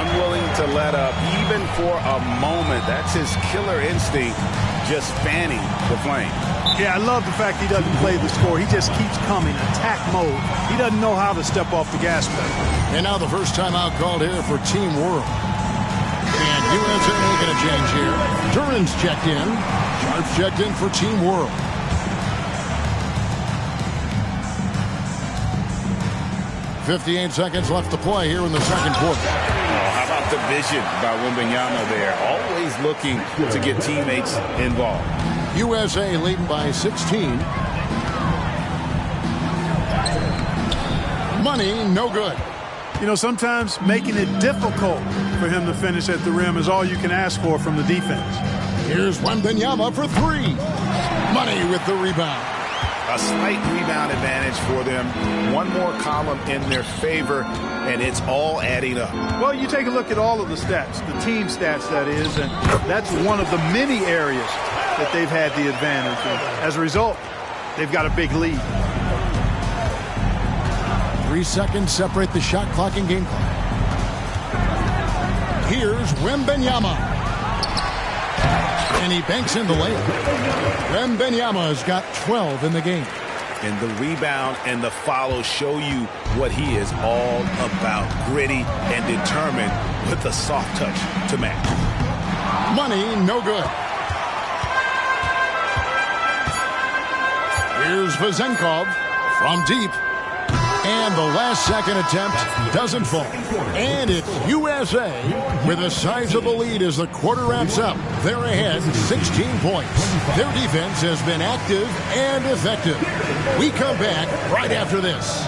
Unwilling to let up, even for a moment. That's his killer instinct, just fanning the flame. Yeah, I love the fact he doesn't play the score. He just keeps coming, attack mode. He doesn't know how to step off the gas pedal. And now the first time out called here for Team World. And USA making a change here. Duran's checked in. Sharp's checked in for Team World. .58 seconds left to play here in the second quarter. Oh, how about the vision by Wembanyama there? Always looking to get teammates involved. USA leading by 16. Money, no good. You know, sometimes making it difficult for him to finish at the rim is all you can ask for from the defense. Here's Wembanyama for 3. Money with the rebound. A slight rebound advantage for them. One more column in their favor, and it's all adding up. Well, you take a look at all of the stats, the team stats, that is, and that's one of the many areas that they've had the advantage. And as a result, they've got a big lead. 3 seconds separate the shot clock and game clock. Here's Wembanyama. And he banks in the layup. Wembanyama's got 12 in the game. And the rebound and the follow show you what he is all about. Gritty and determined with a soft touch to match. Money, no good. Here's Vezenkov from deep. And the last-second attempt doesn't fall. And it's USA with a sizable lead as the quarter wraps up. They're ahead 16 points. Their defense has been active and effective. We come back right after this.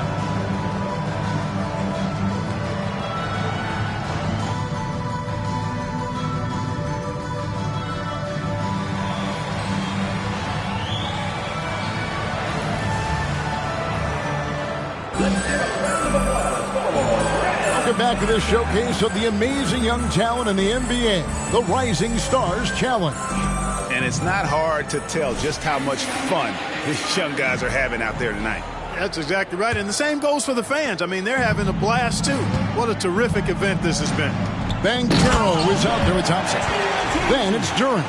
Welcome back to this showcase of the amazing young talent in the NBA, the Rising Stars Challenge. And it's not hard to tell just how much fun these young guys are having out there tonight. That's exactly right. And the same goes for the fans. I mean, they're having a blast, too. What a terrific event this has been. Banchero is out there with Thompson. Then it's Duren.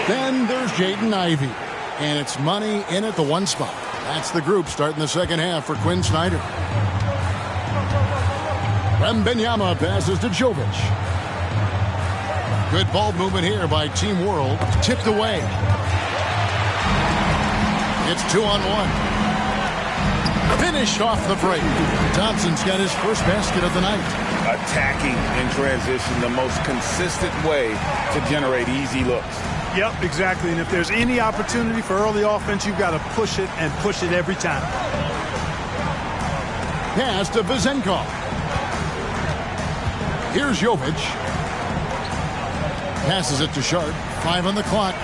Then there's Jaden Ivey. And it's Money in at the one spot. That's the group starting the second half for Quinn Snyder. Wembanyama passes to Jovic. Good ball movement here by Team World. Tipped away. It's 2-on-1. Finished off the break. Thompson's got his first basket of the night. Attacking in transition, the most consistent way to generate easy looks. Yep, exactly. And if there's any opportunity for early offense, you've got to push it and push it every time. Pass to Vezenkov. Here's Jovic. Passes it to Sharp. 5 on the clock.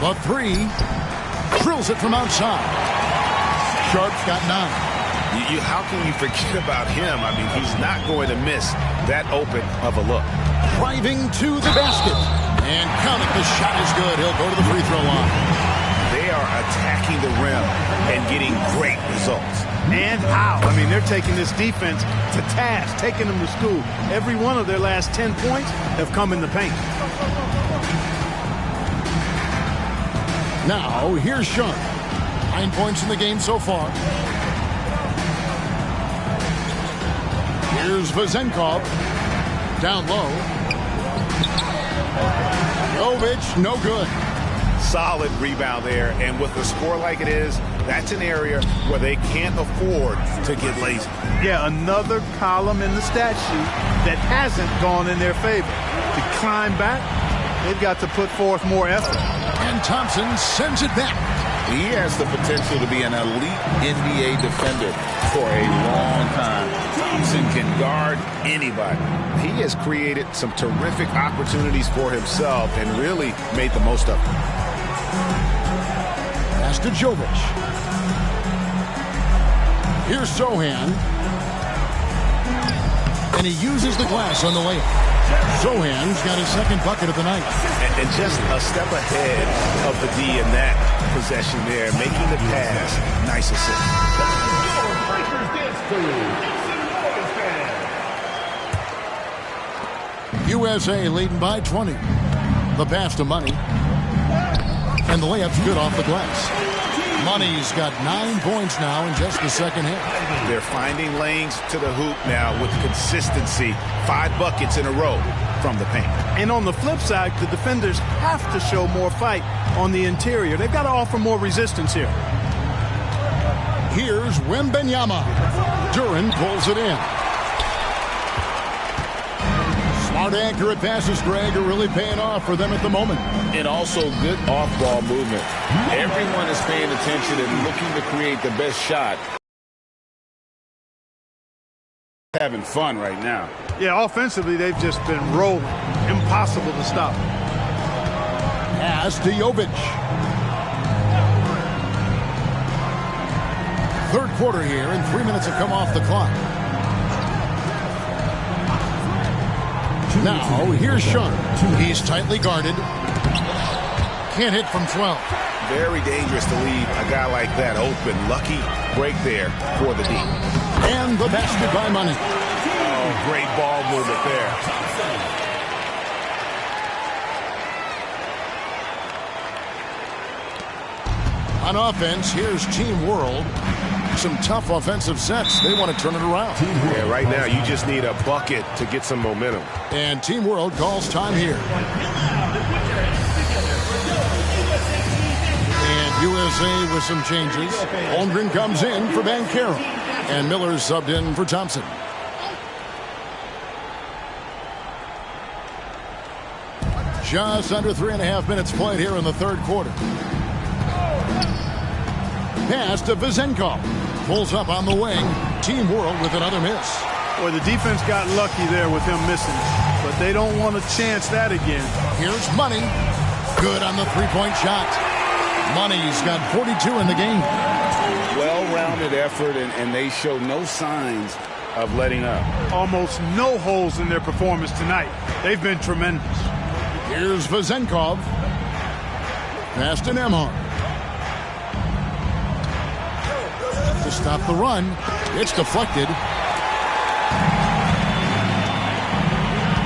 The three. Drills it from outside. Sharp's got 9. How can you forget about him? I mean, he's not going to miss that open of a look. Driving to the basket. And count it. The shot is good. He'll go to the free throw line. They are attacking the rim and getting great results. And how? I mean, they're taking this defense to task, taking them to school. Every one of their last 10 points have come in the paint. Now, here's Sean. 9 points in the game so far. Here's Vezenkov. Down low. Jovic, no good. Solid rebound there, and with a score like it is, that's an area where they can't afford to get lazy. Yeah, another column in the stat sheet that hasn't gone in their favor. To climb back, they've got to put forth more effort. And Thompson sends it back. He has the potential to be an elite NBA defender for a long time. Thompson can guard anybody. He has created some terrific opportunities for himself and really made the most of them. Pass to Jovic. Here's Sohan. And he uses the glass on the layup. Sohan's got his second bucket of the night. And just a step ahead of the D in that possession there, making the pass. Nice assist. USA leading by 20. The pass to Money. And the layup's good off the glass. Money's got 9 points now in just the second half. They're finding lanes to the hoop now with consistency. 5 buckets in a row from the paint. And on the flip side, the defenders have to show more fight on the interior. They've got to offer more resistance here. Here's Wembanyama. Duren pulls it in. Smart, accurate passes, Greg, are really paying off for them at the moment. And also good off-ball movement. Everyone is paying attention and looking to create the best shot. Having fun right now. Yeah, offensively, they've just been rolling. Impossible to stop. Pass to Jovic. Third quarter here, and 3 minutes have come off the clock. Now, here's Sean. He's tightly guarded. Can't hit from 12. Very dangerous to leave a guy like that open. Lucky break there for the D. And the basket by Money. Oh, great ball movement there. On offense, here's Team World. Some tough offensive sets. They want to turn it around. Yeah, right now you just need a bucket to get some momentum. And Team World calls time here. And USA with some changes. Holmgren comes in for Banchero. And Miller's subbed in for Thompson. Just under 3.5 minutes played here in the third quarter. Pass to Vezenkov. Pulls up on the wing. Team World with another miss. Boy, the defense got lucky there with him missing. But they don't want to chance that again. Here's Money. Good on the three-point shot. Money's got 42 in the game. Well-rounded effort, and they show no signs of letting up. Almost no holes in their performance tonight. They've been tremendous. Here's Vezenkov. Pass to Nembhard. To stop the run. It's deflected.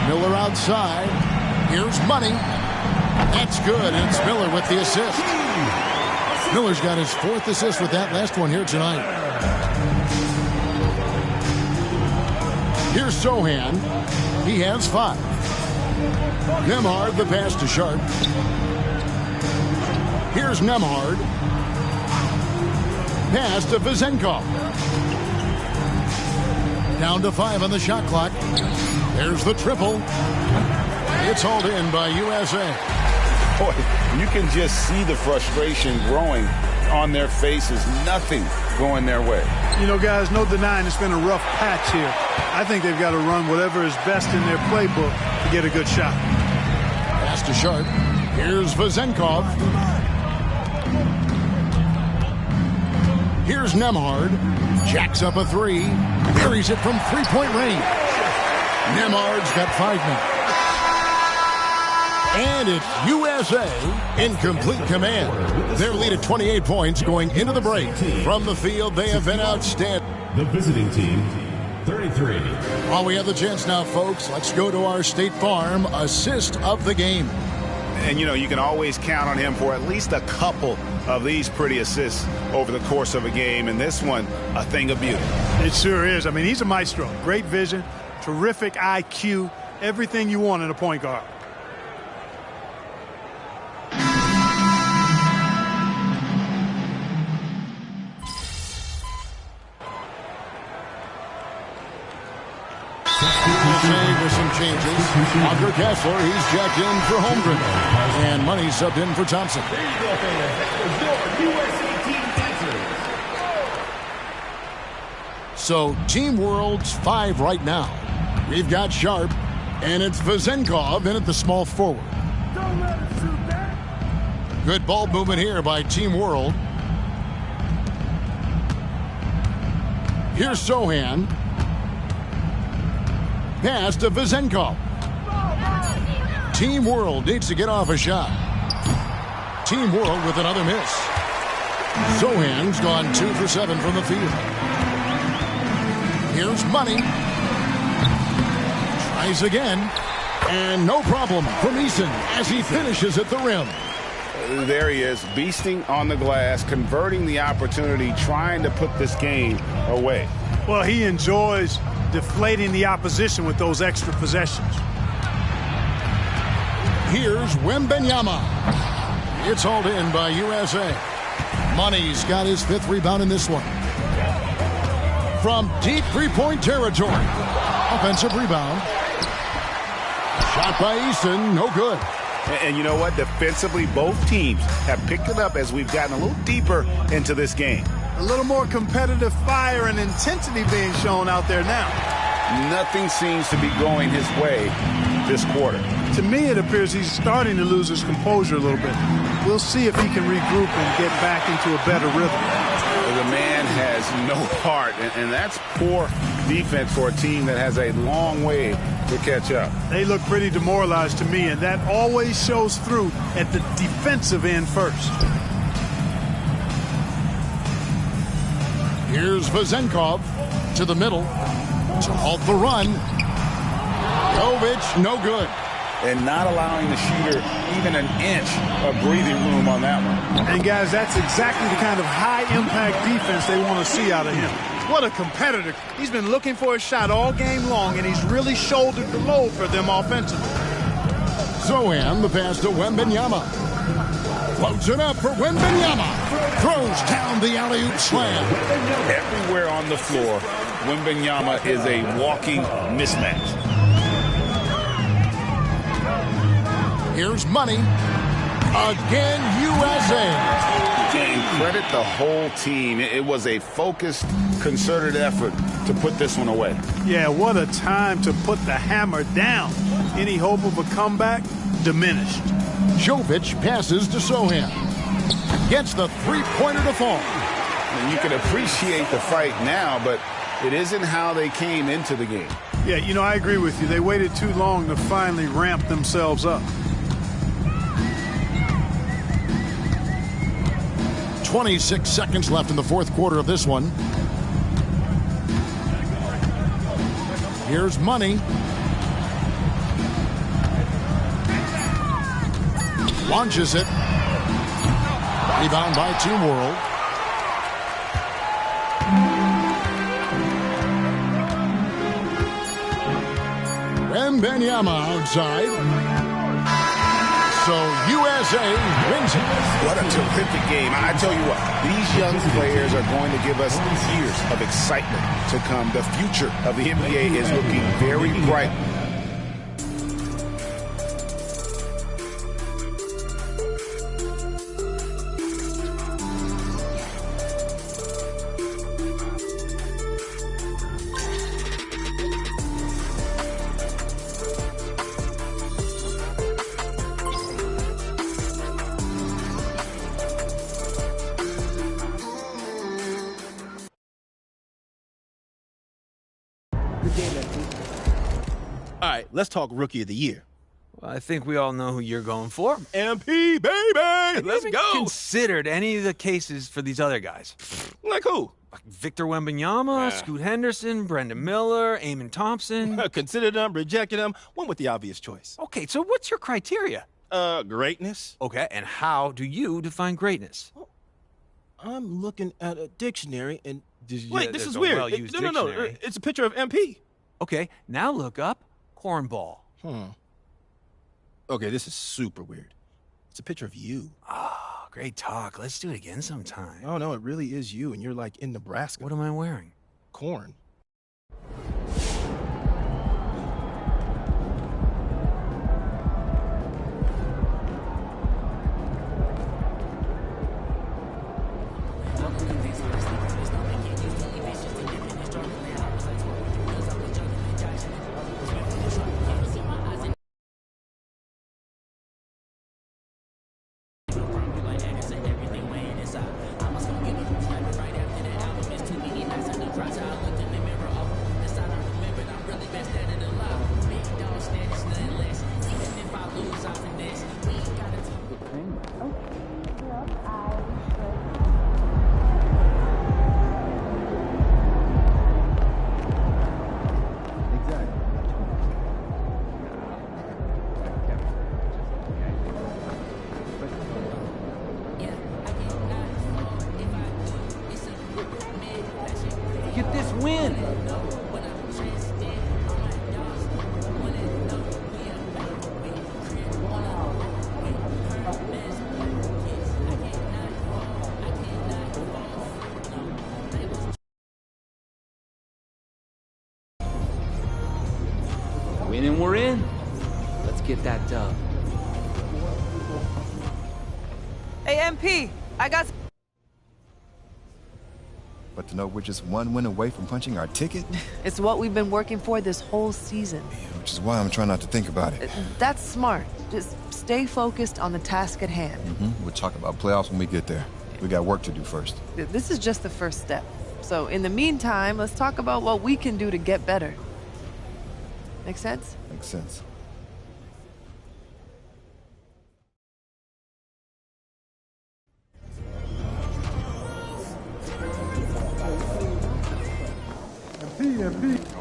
Miller outside. Here's Money. That's good, and it's Miller with the assist. Miller's got his 4th assist with that last one here tonight. Here's Sohan. He has 5. Nembhard, the pass to Sharp. Here's Nembhard. Pass to Vezenkov. Down to 5 on the shot clock. There's the triple. It's hauled in by USA. Boy, you can just see the frustration growing on their faces. Nothing going their way. You know, guys, no denying it's been a rough patch here. I think they've got to run whatever is best in their playbook to get a good shot. Pass to Sharp. Here's Vezenkov. Here's Nembhard. Jacks up a 3. Buries it from three-point range. Nembhard's got 5 minutes. And it's USA in complete command. Their lead at 28 points going into the break. From the field, they have been outstanding. The visiting team, 33. While we have the chance now, folks, let's go to our State Farm assist of the game. And, you know, you can always count on him for at least a couple of these pretty assists over the course of a game. And this one, a thing of beauty. It sure is. I mean, he's a maestro. Great vision, terrific IQ, everything you want in a point guard. With some changes. Walker Kessler, he's jacked in for Holmgren. And Money subbed in for Thompson. So Team World's 5 right now. We've got Sharp, and it's Vezenkov in at the small forward. Good ball movement here by Team World. Here's Sohan. Pass to Vezenkov. Team World needs to get off a shot. Team World with another miss. Sohan's gone 2 for 7 from the field. Here's Money. Tries again. And no problem from Eason as he finishes at the rim. There he is, beasting on the glass, converting the opportunity, trying to put this game away. Well, he enjoys deflating the opposition with those extra possessions. Here's Wembanyama. It's hauled in by USA. Money's got his 5th rebound in this one. From deep three-point territory. Offensive rebound. Shot by Eason, no good. And you know what? Defensively, both teams have picked it up as we've gotten a little deeper into this game. A little more competitive fire and intensity being shown out there now. Nothing seems to be going his way this quarter. To me, it appears he's starting to lose his composure a little bit. We'll see if he can regroup and get back into a better rhythm. The man has no heart, and that's poor defense for a team that has a long way to catch up. They look pretty demoralized to me, and that always shows through at the defensive end first. Here's Vezenkov to the middle to halt the run. Jovic, no good. and not allowing the shooter even an inch of breathing room on that one. And, guys, that's exactly the kind of high-impact defense they want to see out of him. What a competitor. He's been looking for a shot all game long, and he's really shouldered the load for them offensively. Zohan, the pass to Wembanyama. Floats it up for Wembanyama. Throws down the alley-oop slam. Everywhere on the floor, Wembanyama is a walking mismatch. Here's Money. Again, USA. And credit the whole team. It was a focused, concerted effort to put this one away. Yeah, what a time to put the hammer down. Any hope of a comeback? Diminished. Jovic passes to Sohan. Gets the three-pointer to fall. And you can appreciate the fight now, but it isn't how they came into the game. Yeah, you know, I agree with you. They waited too long to finally ramp themselves up. 26 seconds left in the fourth quarter of this one. Here's Money. Launches it. Rebound by Team World. Wembanyama outside. So USA wins it. What a terrific game. I tell you what, these young players are going to give us years of excitement to come. The future of the NBA is looking very bright. All right, let's talk Rookie of the Year. Well, I think we all know who you're going for. MP, baby! Have Let's you go! Considered any of the cases for these other guys? Like who? Like Victor Wembanyama, Scoot Henderson, Brendan Miller, Eamon Thompson. Considered them, rejected them, went with the obvious choice. Okay, so what's your criteria? Greatness. Okay, and how do you define greatness? Well, I'm looking at a dictionary and... Wait, this is weird. No. It's a picture of MP. Okay, now look up cornball. Okay, this is super weird. It's a picture of you. Oh, great talk. Let's do it again sometime. Oh, no, it really is you, and you're like in Nebraska. What am I wearing? Corn. Get this win. Win and we're in. Let's get that dub. Hey, MP, I got... But to know we're just one win away from punching our ticket? It's what we've been working for this whole season. Which is why I'm trying not to think about it. That's smart. Just stay focused on the task at hand. We'll talk about playoffs when we get there. We got work to do first. This is just the first step. So in the meantime, let's talk about what we can do to get better. Make sense? Makes sense.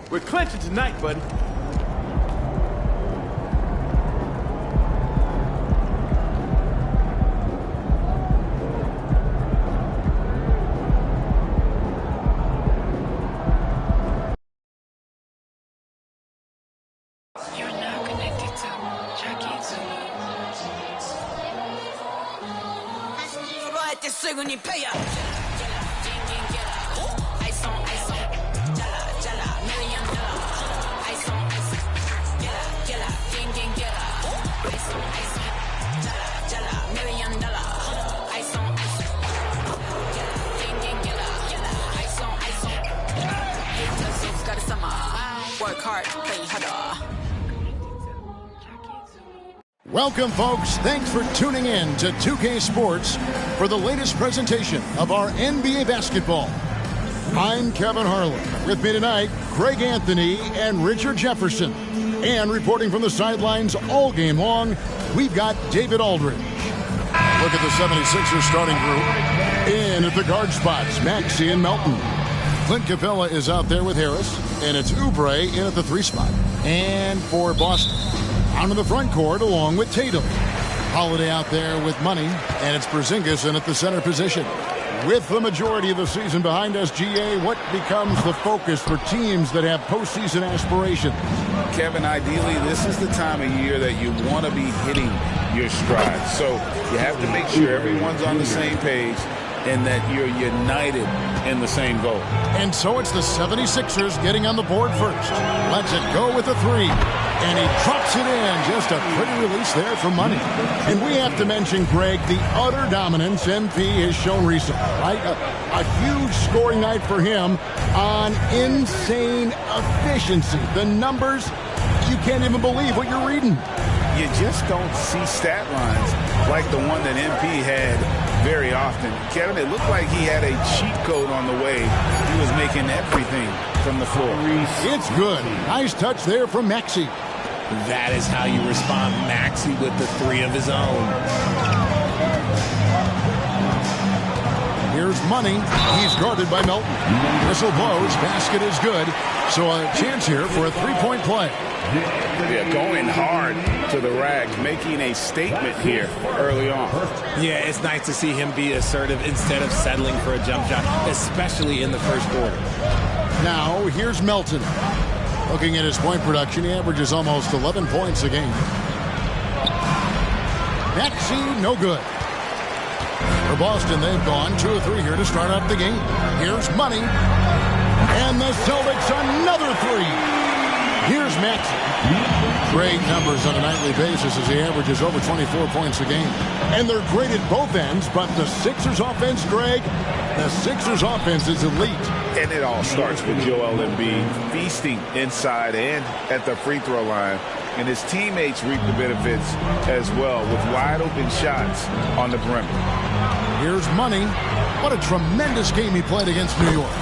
We're clinching tonight, buddy. Work hard, play harder. Welcome, folks. Thanks for tuning in to 2K Sports for the latest presentation of our NBA basketball. I'm Kevin Harlan. With me tonight, Greg Anthony and Richard Jefferson. And reporting from the sidelines all game long, we've got David Aldridge. Look at the 76ers starting group. In at the guard spots, Maxey and Melton. Clint Capella is out there with Harris, and it's Oubre in at the 3 spot. And for Boston, out in the front court along with Tatum. Holiday out there with Money, and it's Porzingis in at the center position. With the majority of the season behind us, GA, what becomes the focus for teams that have postseason aspirations? Kevin, ideally, this is the time of year that you want to be hitting your stride. So you have to make sure everyone's on the same page and that you're united in the same goal. And so it's the 76ers getting on the board first. Lets it go with a 3. And he drops it in. Just a pretty release there for Money. And we have to mention, Greg, the utter dominance MP has shown recently, right? A huge scoring night for him on insane efficiency. The numbers, you can't even believe what you're reading. You just don't see stat lines like the one that MP had very often. Kevin, it looked like he had a cheat code on the way. He was making everything from the floor. It's good. Nice touch there from Maxey. That is how you respond. Maxey with the 3 of his own. Here's Money. He's guarded by Melton. Whistle blows. Basket is good. So a chance here for a 3-point play. Yeah, going hard to the rack, making a statement here early on. Yeah, it's nice to see him be assertive instead of settling for a jump shot, especially in the first quarter. Now, here's Melton. Looking at his point production, he averages almost 11 points a game. Maxey, no good. For Boston, they've gone 2 of 3 here to start out the game. Here's Money. And the Celtics another 3. Here's Maxey. Great numbers on a nightly basis as he averages over 24 points a game. And they're great at both ends, but the Sixers offense, Greg, the Sixers offense is elite. And it all starts with Joel Embiid feasting inside and at the free throw line. And his teammates reap the benefits as well with wide open shots on the perimeter. Here's Money. What a tremendous game he played against New York.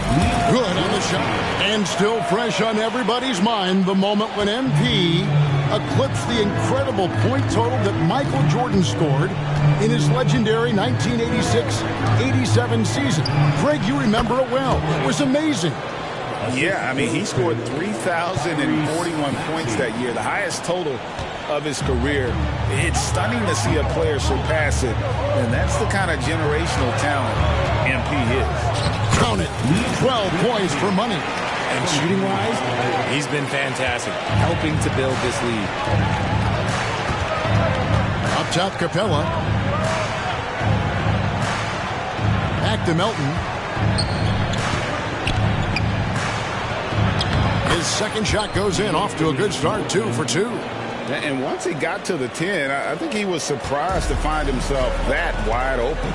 Good on the shot. And still fresh on everybody's mind, the moment when MP eclipsed the incredible point total that Michael Jordan scored in his legendary 1986-87 season. Greg, you remember it well. It was amazing. Yeah, I mean, he scored 3,041 points that year, the highest total of his career. It's stunning to see a player surpass it, and that's the kind of generational talent MP is. Count it, 12 points for Money. And shooting-wise, he's been fantastic, helping to build this lead. Up top, Capella. Back to Melton. His second shot goes in, off to a good start, 2 for 2. And once he got to the 10, I think he was surprised to find himself that wide open.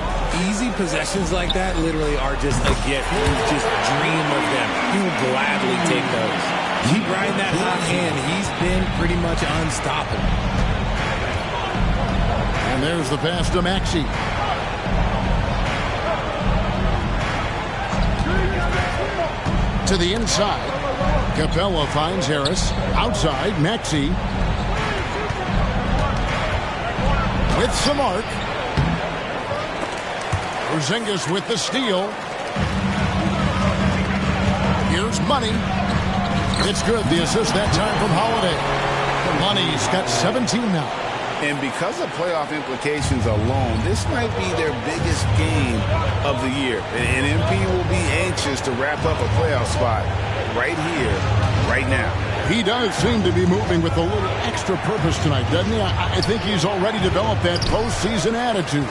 Easy possessions like that literally are just a gift. You just dream of them. You will gladly take those. Keep riding that hot hand. He's been pretty much unstoppable. And there's the pass to Maxey. To the inside. Capella finds Harris. Outside, Maxey. With some arc. Porzingis with the steal. Here's Money. It's good. The assist that time from Holiday. Money's got 17 now. And because of playoff implications alone, this might be their biggest game of the year. And MP will be anxious to wrap up a playoff spot right here, right now. He does seem to be moving with a little extra purpose tonight, doesn't he? I think he's already developed that postseason attitude.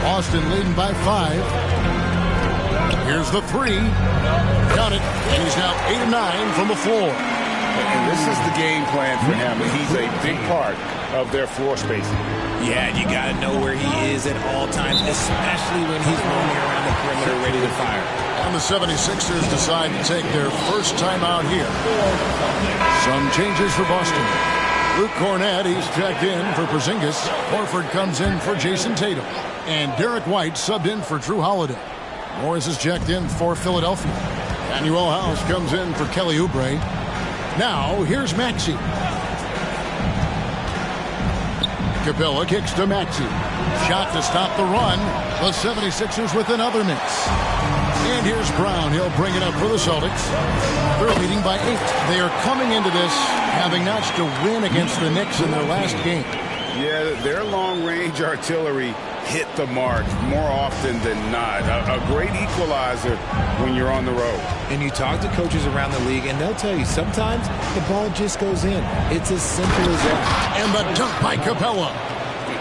Boston leading by 5. Here's the 3. Got it. He's now 8 of 9 from the floor. And this is the game plan for him. He's a big part of their floor spacing. Yeah, you got to know where he is at all times, especially when he's roaming around the perimeter ready to fire. And the 76ers decide to take their first time out here. Some changes for Boston. Luke Cornett, he's checked in for Porzingis. Horford comes in for Jason Tatum. And Derek White subbed in for Drew Holiday. Morris is checked in for Philadelphia. Daniel House comes in for Kelly Oubre. Now, here's Maxey. Capella kicks to Maxey. Shot to stop the run. The 76ers with another miss. And here's Brown. He'll bring it up for the Celtics. They're leading by 8. They are coming into this having notched a win against the Knicks in their last game. Yeah, their long-range artillery hit the mark more often than not. A great equalizer when you're on the road. And you talk to coaches around the league, and they'll tell you sometimes the ball just goes in. It's as simple as that. And the dunk by Capella.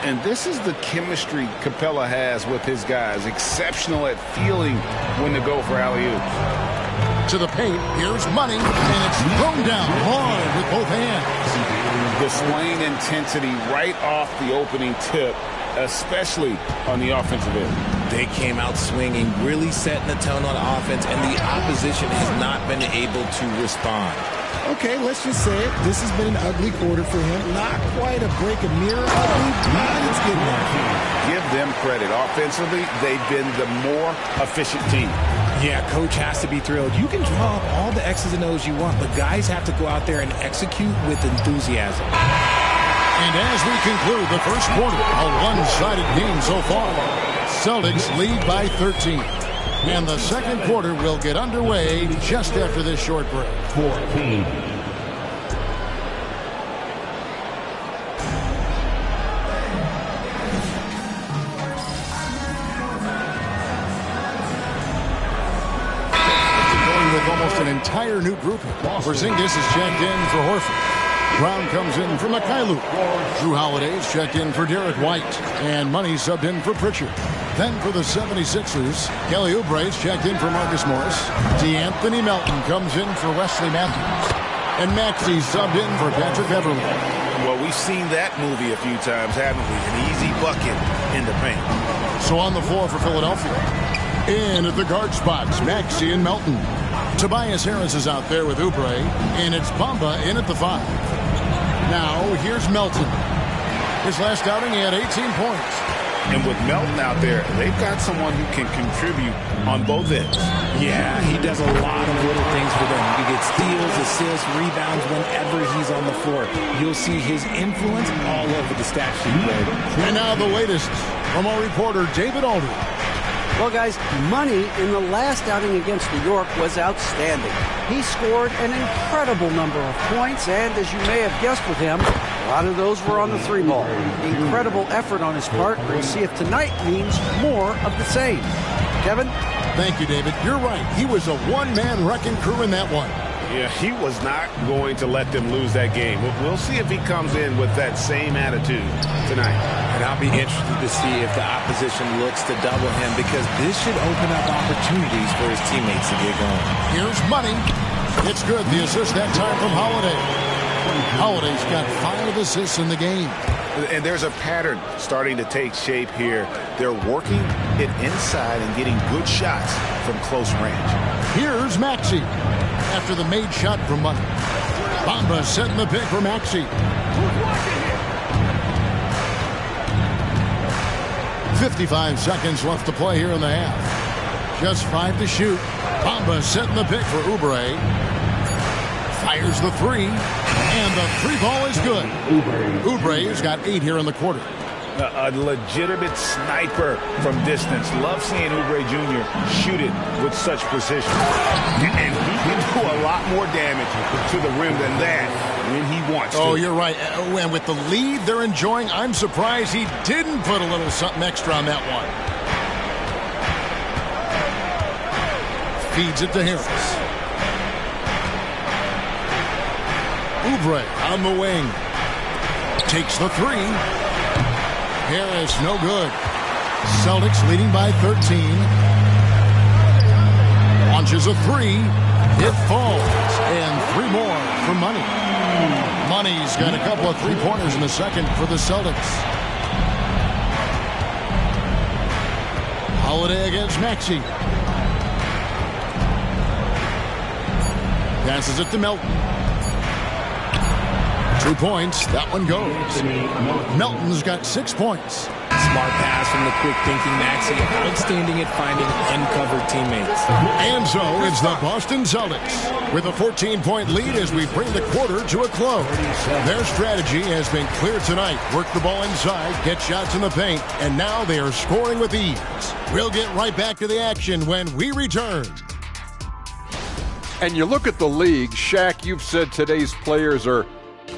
And this is the chemistry Capella has with his guys. Exceptional at feeling when to go for alley-oops. To the paint, here's Money, and it's thrown down hard with both hands. Displaying intensity right off the opening tip, especially on the offensive end. They came out swinging, really setting the tone on offense, and the opposition has not been able to respond. Okay, let's just say it. This has been an ugly quarter for him. Not quite a break of mirror ugly, but it's getting there. Give them credit. Offensively, they've been the more efficient team. Yeah, coach has to be thrilled. You can draw up all the X's and O's you want, but guys have to go out there and execute with enthusiasm. And as we conclude the first quarter, a one-sided game so far. Celtics lead by 13. And the second quarter will get underway just after this short break. 14. Going with almost an entire new group. Porzingis is checked in for Horford. Brown comes in for Mikhailuk. Drew Holiday is checked in for Derek White. And Money subbed in for Pritchard. Then for the 76ers, Kelly Oubre is checked in for Marcus Morris. DeAnthony Melton comes in for Wesley Matthews. And Maxey subbed in for Patrick Beverley. Well, we've seen that movie a few times, haven't we? An easy bucket in the paint. So on the floor for Philadelphia. In at the guard spots, Maxey and Melton. Tobias Harris is out there with Oubre. And it's Bamba in at the 5. Now, here's Melton. His last outing, he had 18 points. And with Melton out there, they've got someone who can contribute on both ends. Yeah, he does a lot of little things for them. He gets steals, assists, rebounds whenever he's on the floor. You'll see his influence all over the stat sheet, Greg. And now the latest from our reporter, David Aldridge. Well, guys, Money in the last outing against New York was outstanding. He scored an incredible number of points, and as you may have guessed with him, a lot of those were on the 3-ball. Incredible effort on his part. We'll see if tonight means more of the same. Kevin? Thank you, David. You're right. He was a one-man wrecking crew in that one. Yeah, he was not going to let them lose that game. We'll see if he comes in with that same attitude tonight. And I'll be interested to see if the opposition looks to double him, because this should open up opportunities for his teammates to get going. Here's Money. It's good. The assist that time from Holiday. Holiday's got 5 assists in the game. And there's a pattern starting to take shape here. They're working it inside and getting good shots from close range. Here's Maxey. After the made shot from Money. Bamba setting the pick for Maxey. 55 seconds left to play here in the half. Just 5 to shoot. Bamba setting the pick for Oubre. Fires the 3. And the 3-ball is good. Oubre's got 8 here in the quarter. A legitimate sniper from distance. Love seeing Oubre Jr. shoot it with such precision. And he can do a lot more damage to the rim than that when he wants to. Oh, you're right. And with the lead they're enjoying, I'm surprised he didn't put a little something extra on that one. Feeds it to Harris. Oubre on the wing. Takes the three. Harris, no good. Celtics leading by 13. Launches a three. It falls. And 3 more for Money. Money's got a couple of three-pointers in the second for the Celtics. Holiday against Maxey. Passes it to Melton. 2 points. That one goes. Melton's got 6 points. Smart pass from the quick-thinking Maxey. Outstanding at finding uncovered teammates. And so it's the Boston Celtics with a 14-point lead as we bring the quarter to a close. Their strategy has been clear tonight. Work the ball inside, get shots in the paint, and now they are scoring with ease. We'll get right back to the action when we return. And you look at the league, Shaq, you've said today's players are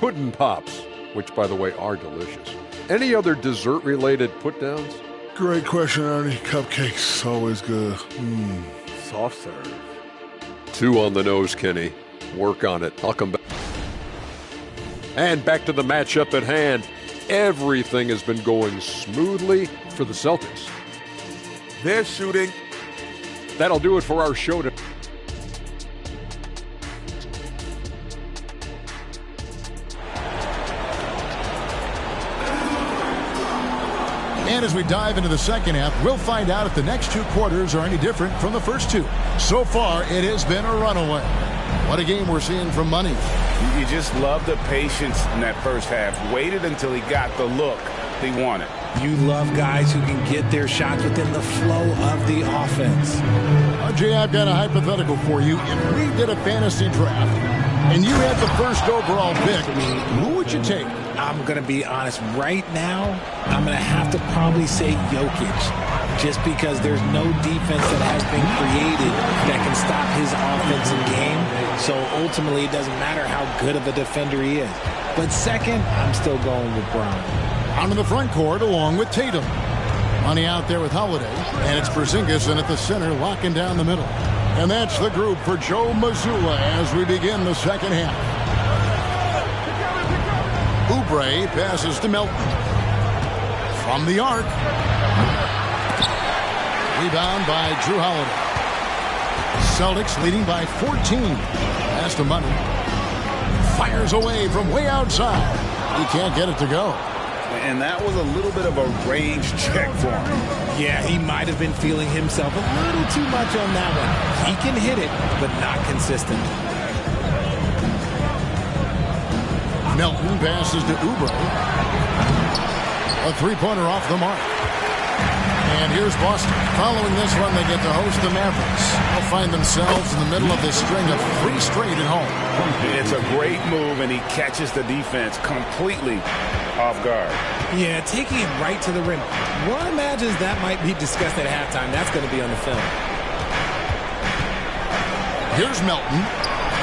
pudding pops, which, by the way, are delicious. Any other dessert-related put-downs? Great question, Ernie. Cupcakes, always good. Soft serve. 2 on the nose, Kenny. Work on it. I'll come back. And back to the matchup at hand. Everything has been going smoothly for the Celtics. They're shooting. That'll do it for our show today. And as we dive into the second half, we'll find out if the next 2 quarters are any different from the first 2. So far, it has been a runaway. What a game we're seeing from Money. You just love the patience in that first half. Waited until he got the look he wanted. You love guys who can get their shots within the flow of the offense. Jay, I've got a hypothetical for you. If we did a fantasy draft and you had the first overall pick, who would you take? I'm going to be honest. Right now, I'm going to have to probably say Jokic, just because there's no defense that has been created that can stop his offensive game. So ultimately, it doesn't matter how good of a defender he is. But second, I'm still going with Brown. On in the front court along with Tatum. Money out there with Holiday. And it's Porzingis in at the center, locking down the middle. And that's the group for Joe Mazzulla as we begin the second half. Oubre passes to Melton. From the arc. Rebound by Drew Holiday. Celtics leading by 14. Pass to Money. Fires away from way outside. He can't get it to go. And that was a little bit of a range check for him. Yeah, he might have been feeling himself a little too much on that one. He can hit it, but not consistent. Melton passes to Oubre. A three-pointer off the mark. And here's Boston. Following this one, they get to host the Mavericks. They'll find themselves in the middle of this string of 3 straight at home. It's a great move, and he catches the defense completely off guard. Yeah, taking it right to the rim. One imagines that might be discussed at halftime. That's going to be on the film. Here's Melton.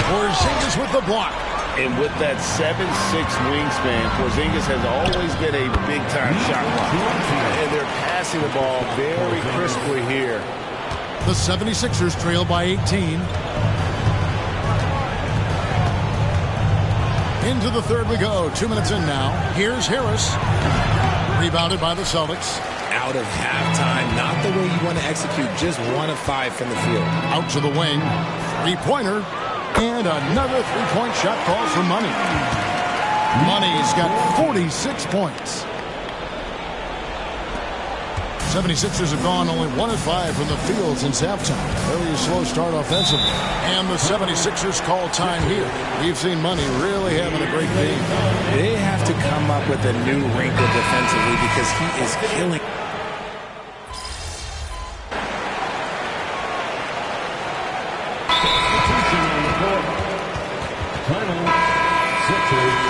Porzingis with the block. And with that 7'6" wingspan, Porzingis has always been a big-time shot blocker. And they're passing the ball very crisply here. The 76ers trail by 18. Into the third we go. 2 minutes in now. Here's Harris. Rebounded by the Celtics. Out of halftime. Not the way you want to execute. Just 1 of 5 from the field. Out to the wing. Three-pointer. And another three-point shot call for Money. Money's got 46 points. 76ers have gone only 1 of 5 from the field since halftime. Really a slow start offensively. And the 76ers call time here. We've seen Money really having a great game. They have to come up with a new wrinkle defensively because he is killing.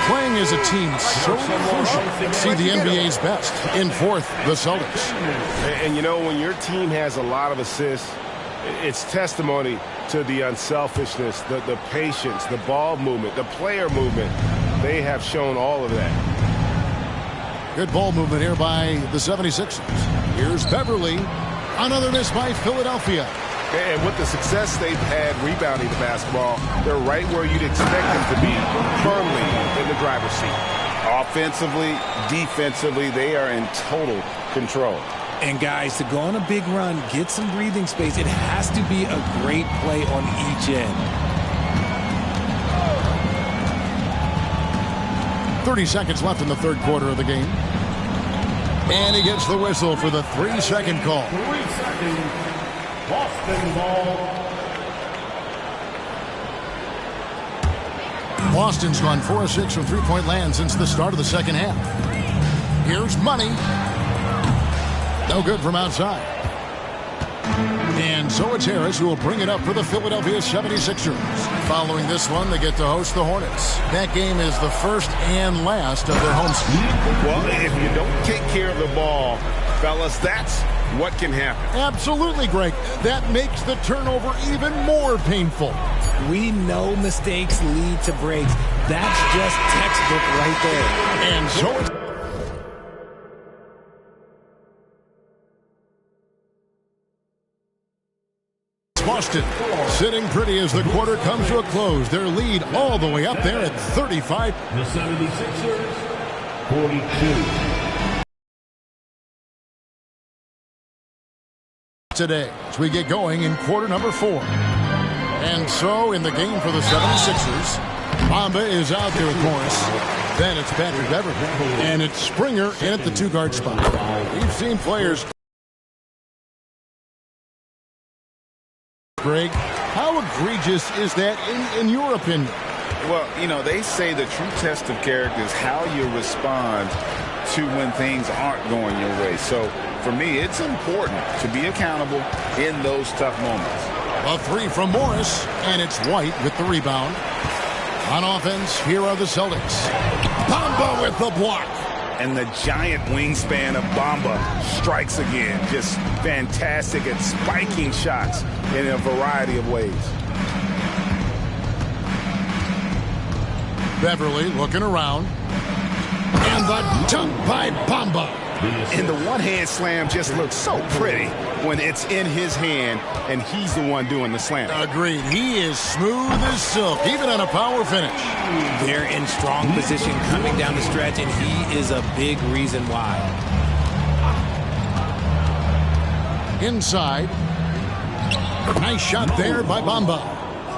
Playing as a team so crucial. See the NBA's best. In fourth, the Celtics. And you know, when your team has a lot of assists, it's testimony to the unselfishness, the patience, the ball movement, the player movement. They have shown all of that. Good ball movement here by the 76ers. Here's Beverly. Another miss by Philadelphia. And with the success they've had rebounding the basketball, they're right where you'd expect them to be, firmly in the driver's seat. Offensively, defensively, they are in total control. And guys, to go on a big run, get some breathing space, it has to be a great play on each end. 30 seconds left in the third quarter of the game. And he gets the whistle for the 3-second call. 3 seconds. Boston ball. Boston's gone 4-6 from three-point land since the start of the second half. Here's Money. No good from outside. And so it's Harris who will bring it up for the Philadelphia 76ers. Following this one, they get to host the Hornets. That game is the first and last of their home season. Well, if you don't take care of the ball, fellas, that's what can happen. Absolutely, Greg. That makes the turnover even more painful. We know mistakes lead to breaks. That's just textbook right there. And so it's Boston sitting pretty as the quarter comes to a close. Their lead all the way up there at 35. The 76ers, 42. Today as we get going in quarter number 4. And so in the game for the 76ers, Bamba is out there with Morris. Then it's Patrick Beverly. And it's Springer in at the 2-guard spot. We've seen players. Greg, how egregious is that in your opinion? Well, you know, they say the true test of character is how you respond to when things aren't going your way. So, for me, it's important to be accountable in those tough moments. A 3 from Morris, and it's White with the rebound. On offense, here are the Celtics. Bamba with the block. And the giant wingspan of Bamba strikes again. Just fantastic at spiking shots in a variety of ways. Beverly looking around. And the dunk by Bamba. And the one-hand slam just looks so pretty when it's in his hand and he's the one doing the slam. Agreed. He is smooth as silk, even on a power finish. They're in strong position coming down the stretch, and he is a big reason why. Inside. Nice shot there by Bamba.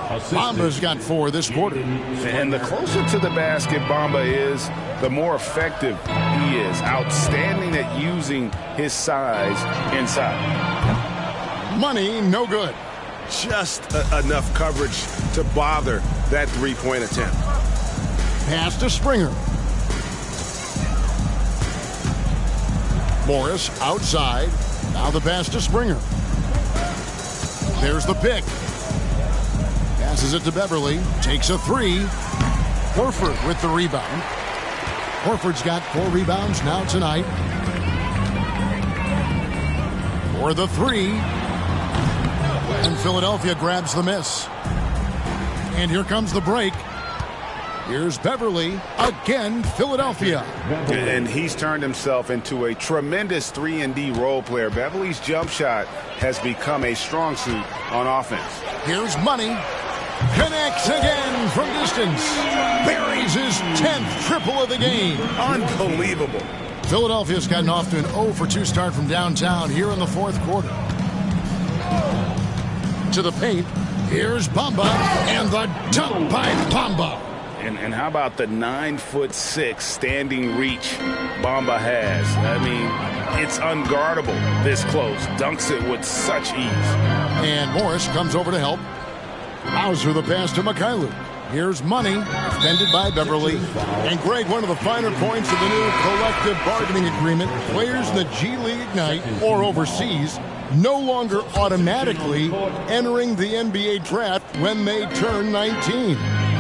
Bamba's got 4 this quarter. And the closer to the basket Bamba is, the more effective he is. Outstanding at using his size inside. Money, no good. Just enough coverage to bother that three-point attempt. Pass to Springer. Morris outside. Now the pass to Springer. There's the pick. Passes it to Beverly. Takes a 3. Horford with the rebound. Horford's got 4 rebounds now tonight. For the 3. And Philadelphia grabs the miss. And here comes the break. Here's Beverly. Again, Philadelphia. And he's turned himself into a tremendous 3-and-D role player. Beverly's jump shot has become a strong suit on offense. Here's Money. Connects again from distance. Buries his 10th triple of the game. Unbelievable. Philadelphia's gotten off to an 0-for-2 start from downtown here in the fourth quarter. To the paint. Here's Bamba. And the dunk by Bamba. And how about the 9'6" standing reach Bamba has? I mean, it's unguardable this close. Dunks it with such ease. And Morris comes over to help. Hauser the pass to Mikhailuk. Here's Money, defended by Beverly. And Greg, one of the finer points of the new collective bargaining agreement, players in the G League Ignite or overseas no longer automatically entering the NBA draft when they turn 19.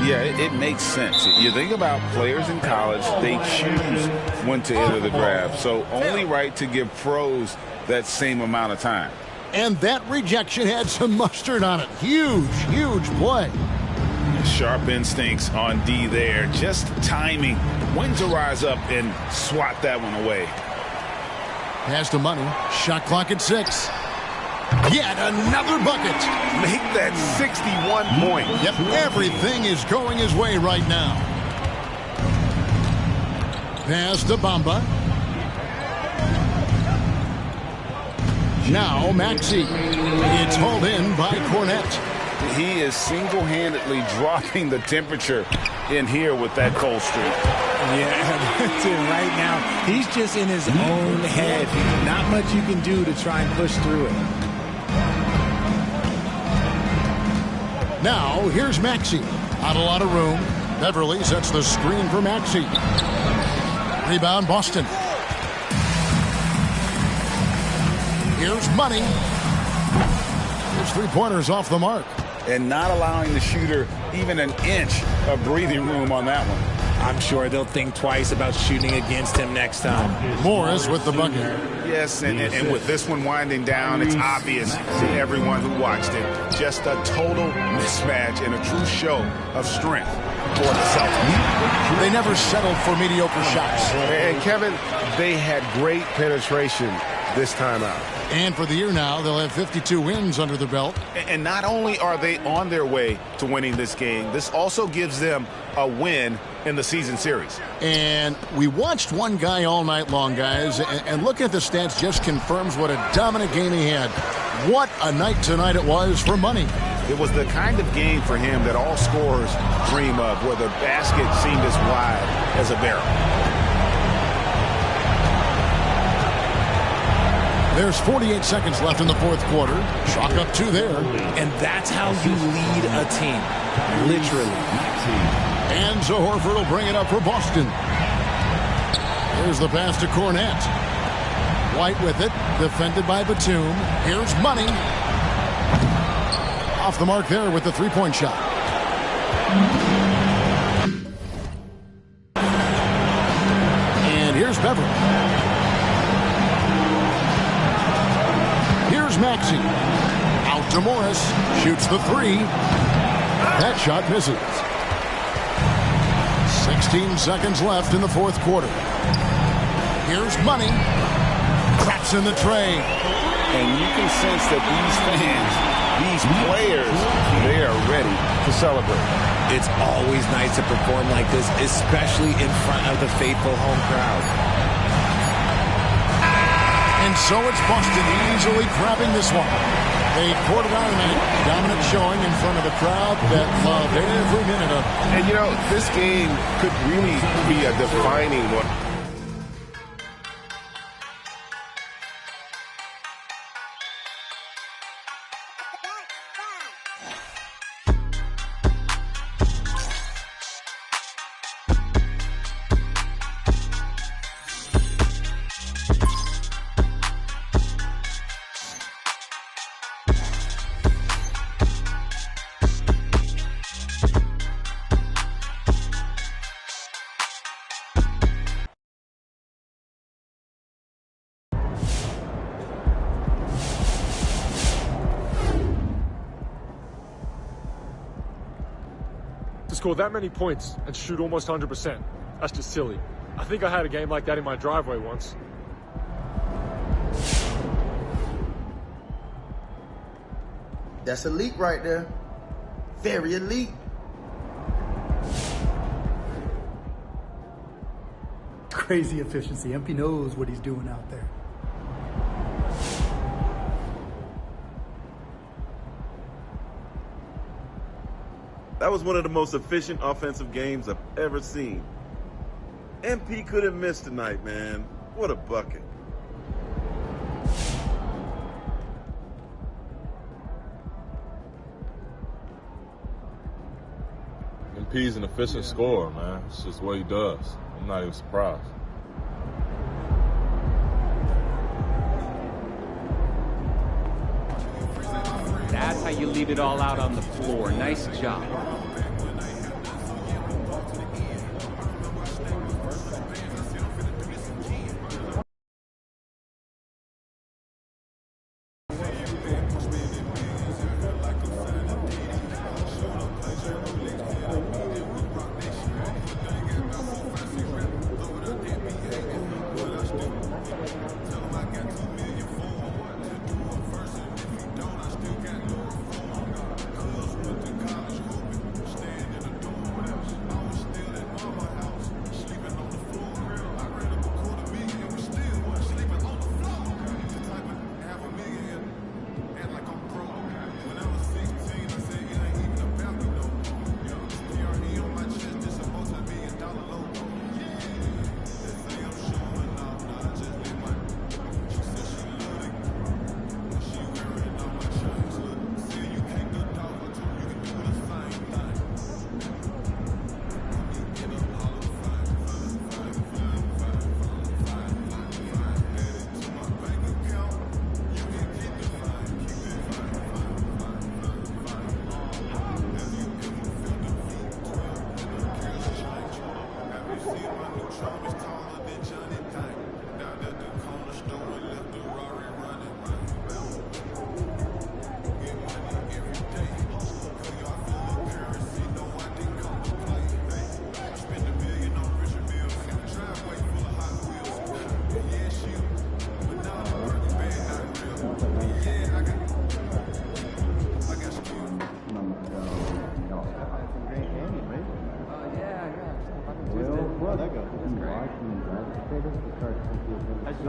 Yeah, it makes sense. You think about players in college, they choose when to enter the draft. So only right to give pros that same amount of time. And that rejection had some mustard on it. Huge, huge play. Sharp instincts on D there. Just timing. When to rise up and swat that one away. Pass to Money. Shot clock at 6. Yet another bucket. Make that 61 point. Yep, everything is going his way right now. Pass to Bamba. Now Maxey. It's hauled in by Cornette. He is single-handedly dropping the temperature in here with that cold streak. Yeah, that's it right now. He's just in his own head. Not much you can do to try and push through it. Now, here's Maxey. Not a lot of room. Beverly sets the screen for Maxey. Rebound, Boston. Here's Money. There's three-pointers off the mark. And not allowing the shooter even an inch of breathing room on that one. I'm sure they'll think twice about shooting against him next time. Morris with the bucket. Yes, and with this one winding down, it's obvious to everyone who watched it. Just a total mismatch and a true show of strength for the Celtics. They never settled for mediocre shots. And Kevin, they had great penetration this time out. And for the year now, they'll have 52 wins under their belt. And not only are they on their way to winning this game, this also gives them a win in the season series. And we watched one guy all night long, guys, and looking at the stats just confirms what a dominant game he had. What a night tonight it was for Money. It was the kind of game for him that all scorers dream of, where the basket seemed as wide as a barrel. There's 48 seconds left in the fourth quarter. Chalk up 2 there. And that's how you lead a team. Literally. And so Horford will bring it up for Boston. Here's the pass to Cornette. White with it. Defended by Batum. Here's Money. Off the mark there with the three-point shot. And here's Beverly. Maxey. Out to Morris. Shoots the three. That shot misses. 16 seconds left in the fourth quarter. Here's Money. Traps in the tray. And you can sense that these fans, these players, they are ready to celebrate. It's always nice to perform like this, especially in front of the faithful home crowd. And so it's Boston easily grabbing this one. A quarter dominant showing in front of the crowd that loved every minute of it. And, you know, this game could really be a defining one. To score that many points and shoot almost 100%, that's just silly. I think I had a game like that in my driveway once. That's elite right there. Very elite. Crazy efficiency. MP knows what he's doing out there. That was one of the most efficient offensive games I've ever seen. MP couldn't miss tonight, man. What a bucket. MP's an efficient scorer, man. It's just what he does. I'm not even surprised. That's how you leave it all out on the floor. Nice job.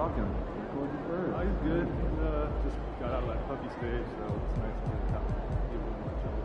talk to him? Oh, he's good. Just got out of that puppy stage, so it's nice to give a little more trouble.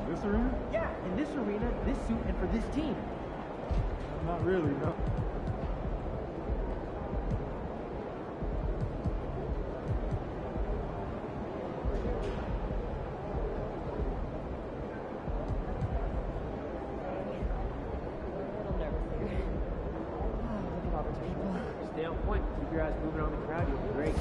This arena? Yeah, in this arena, this suit, and for this team. Not really, no. Stay on point. Keep your eyes moving on the crowd. You'll be great.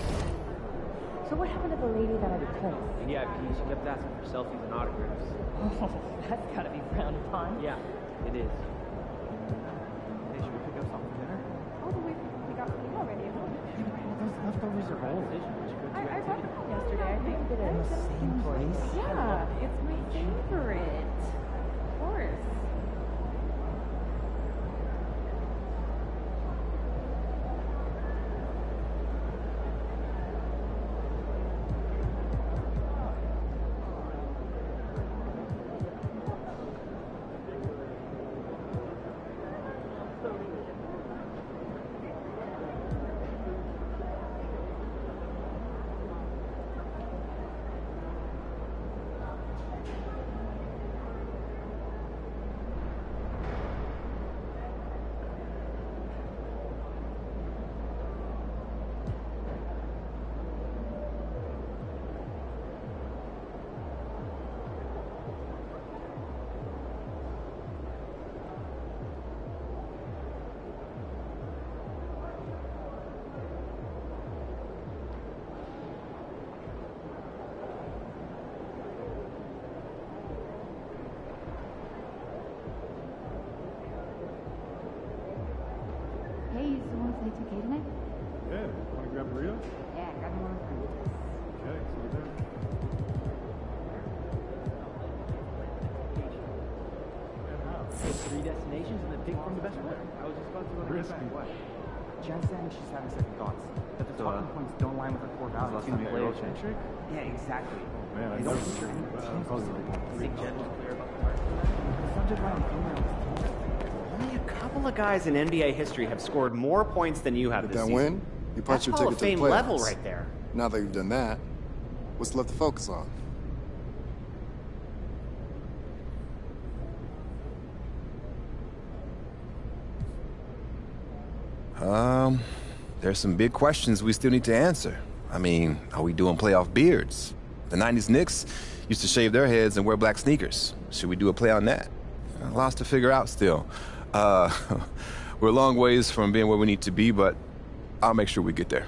So what happened to the lady that I replaced? VIP, she kept asking for selfies and autographs. Oh, that's gotta be frowned upon. Yeah, it is. Hey, should we pick up something for dinner? Oh, but we got food already. Those leftovers are old. I brought them home yesterday. I think In the same place? Yeah, it's my favorite. Of course. Hey, you still want to play 2K tonight? Yeah, want to grab a burrito? Yeah, grab me one of those. Okay, see you there. Three destinations and then pick from the best one. I was just about to go to Risky. back. What? Jen said she's having second thoughts. That the talking points don't align with her core values. Too player-centric? Yeah, exactly. Man, I They never don't feature any teams. Think Jen was clear about the target? The subject line female. Only a couple of guys in NBA history have scored more points than you have With this that season. win, you punch That's your Hall ticket of to the Fame playoffs. level right there. Now that you've done that, what's left to focus on? There's some big questions we still need to answer. I mean, are we doing playoff beards? The 90s Knicks used to shave their heads and wear black sneakers. Should we do a play on that? Lots to figure out still. We're a long ways from being where we need to be, but I'll make sure we get there.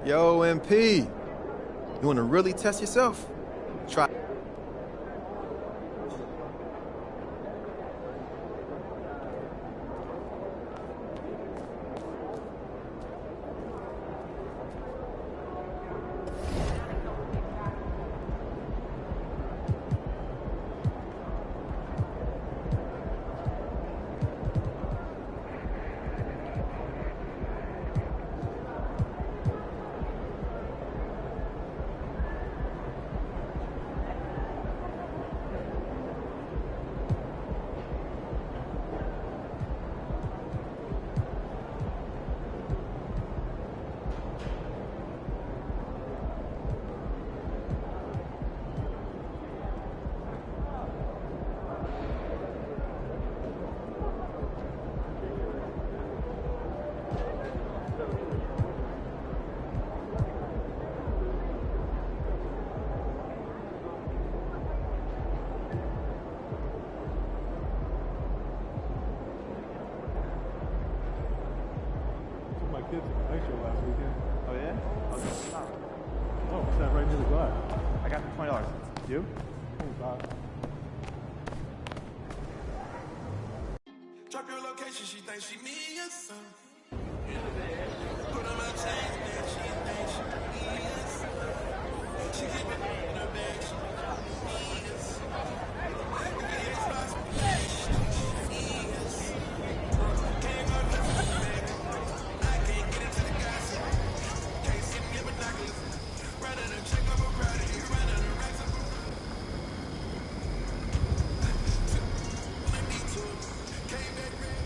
Yo, MP, you want to really test yourself? Try. You? Drop your location, she thinks she me or something. Put on my chains, man, she thinks she me or something. She keep it in her bag, she me or something. If the Xbox play, she me or something. Came up here from the back. I can't get into the gossip. Can't see me in binoculars. Running a check up a crowd, and you running a racks up a me to it. Came back red.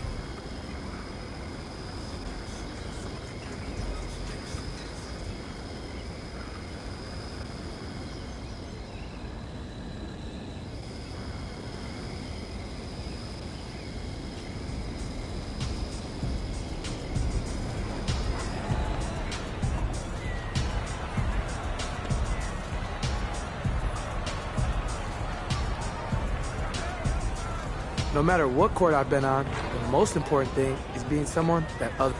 No matter what court I've been on, the most important thing is being someone that others.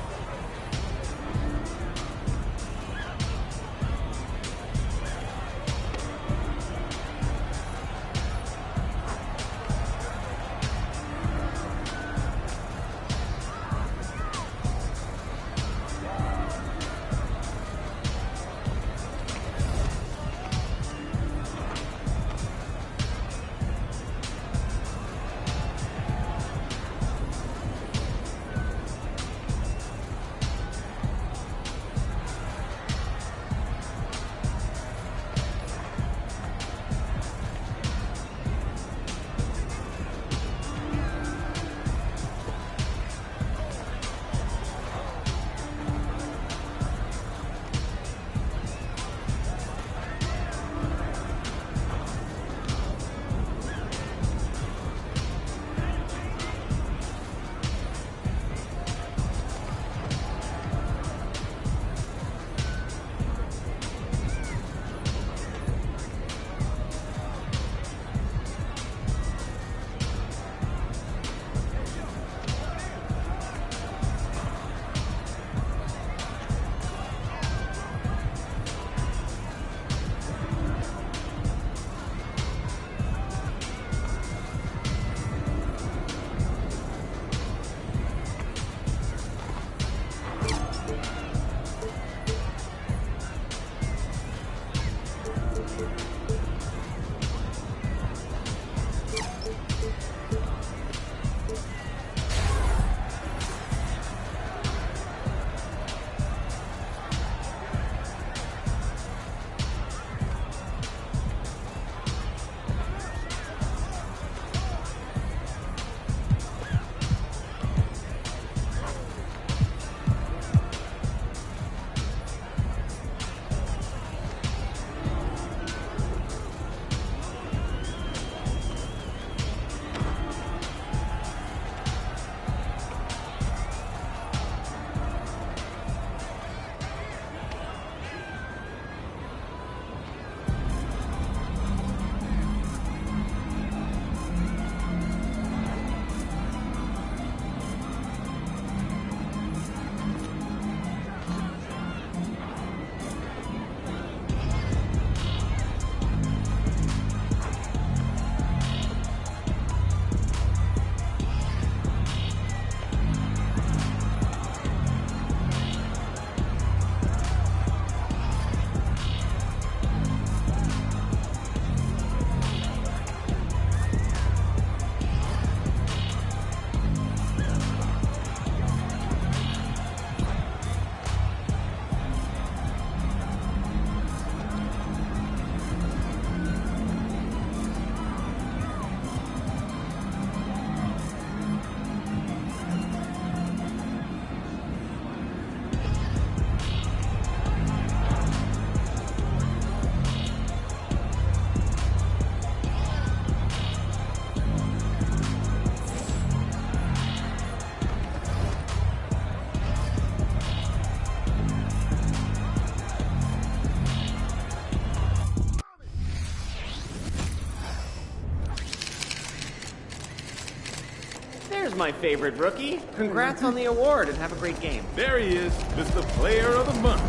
There's my favorite rookie. Congrats on the award and have a great game. There he is, Mr. Player of the Month.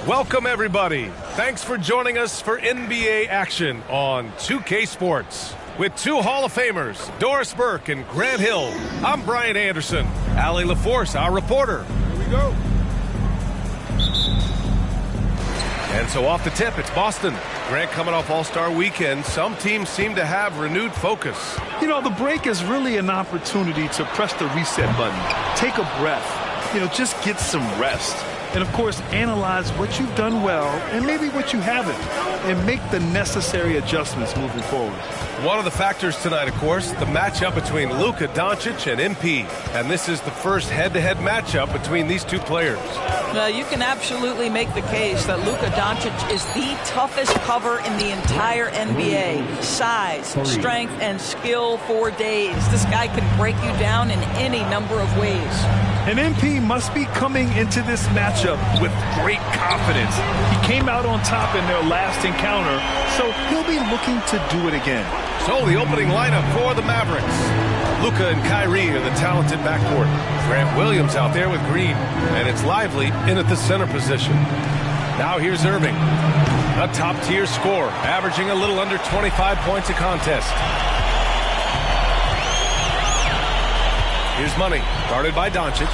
Welcome, everybody. Thanks for joining us for NBA action on 2K Sports. With two Hall of Famers, Doris Burke and Grant Hill, I'm Brian Anderson. Allie LaForce, our reporter. Here we go. And so off the tip, it's Boston. Grant coming off All-Star Weekend. Some teams seem to have renewed focus. You know, the break is really an opportunity to press the reset button. Take a breath. You know, just get some rest. And, of course, analyze what you've done well and maybe what you haven't, and make the necessary adjustments moving forward. One of the factors tonight, of course, the matchup between Luka Doncic and MP. And this is the first head-to-head matchup between these two players. Well, you can absolutely make the case that Luka Doncic is the toughest cover in the entire NBA. Size, strength, and skill for days. This guy can break you down in any number of ways. And MP must be coming into this matchup with great confidence. He came out on top in their last encounter, so he'll be looking to do it again. So the opening lineup for the Mavericks. Luka and Kyrie are the talented backcourt. Grant Williams out there with Green, and it's Lively in at the center position. Now here's Irving, a top-tier scorer, averaging a little under 25 points a contest. Here's Money, guarded by Doncic.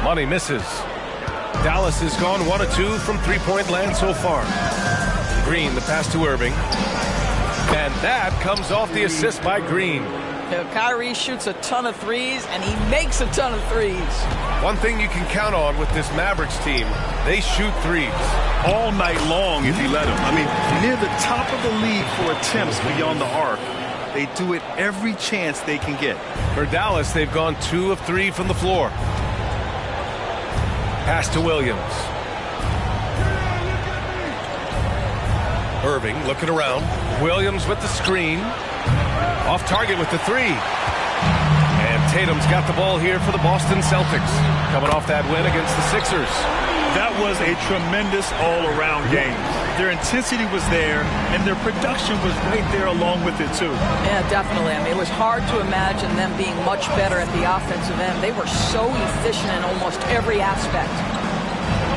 Money misses. Dallas has gone 1 of 2 from three-point land so far. Green, the pass to Irving. And that comes off the assist by Green. Kyrie shoots a ton of threes, and he makes a ton of threes. One thing you can count on with this Mavericks team, they shoot threes. All night long if you let them. I mean, near the top of the league for attempts beyond the arc. They do it every chance they can get. For Dallas, they've gone 2 of 3 from the floor. Pass to Williams. Irving looking around. Williams with the screen. Off target with the 3. And Tatum's got the ball here for the Boston Celtics. Coming off that win against the Sixers. That was a tremendous all-around game. Their intensity was there, and their production was right there along with it, too. Yeah, definitely. I mean, it was hard to imagine them being much better at the offensive end. They were so efficient in almost every aspect.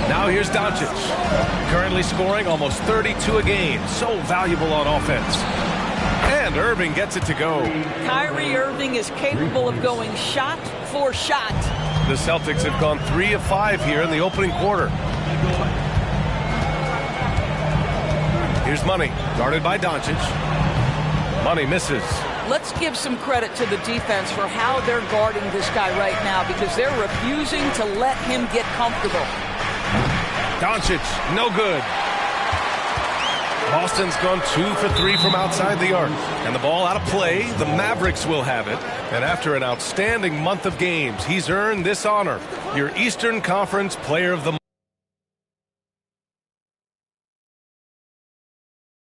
Now here's Doncic. Currently scoring almost 32 a game. So valuable on offense. And Irving gets it to go. Kyrie Irving is capable of going shot for shot. The Celtics have gone 3 of 5 here in the opening quarter. Here's Money, guarded by Doncic. Money misses. Let's give some credit to the defense for how they're guarding this guy right now, because they're refusing to let him get comfortable. Doncic, no good. Boston's gone 2 for 3 from outside the arc. And the ball out of play. The Mavericks will have it. And after an outstanding month of games, he's earned this honor. Your Eastern Conference Player of the Month.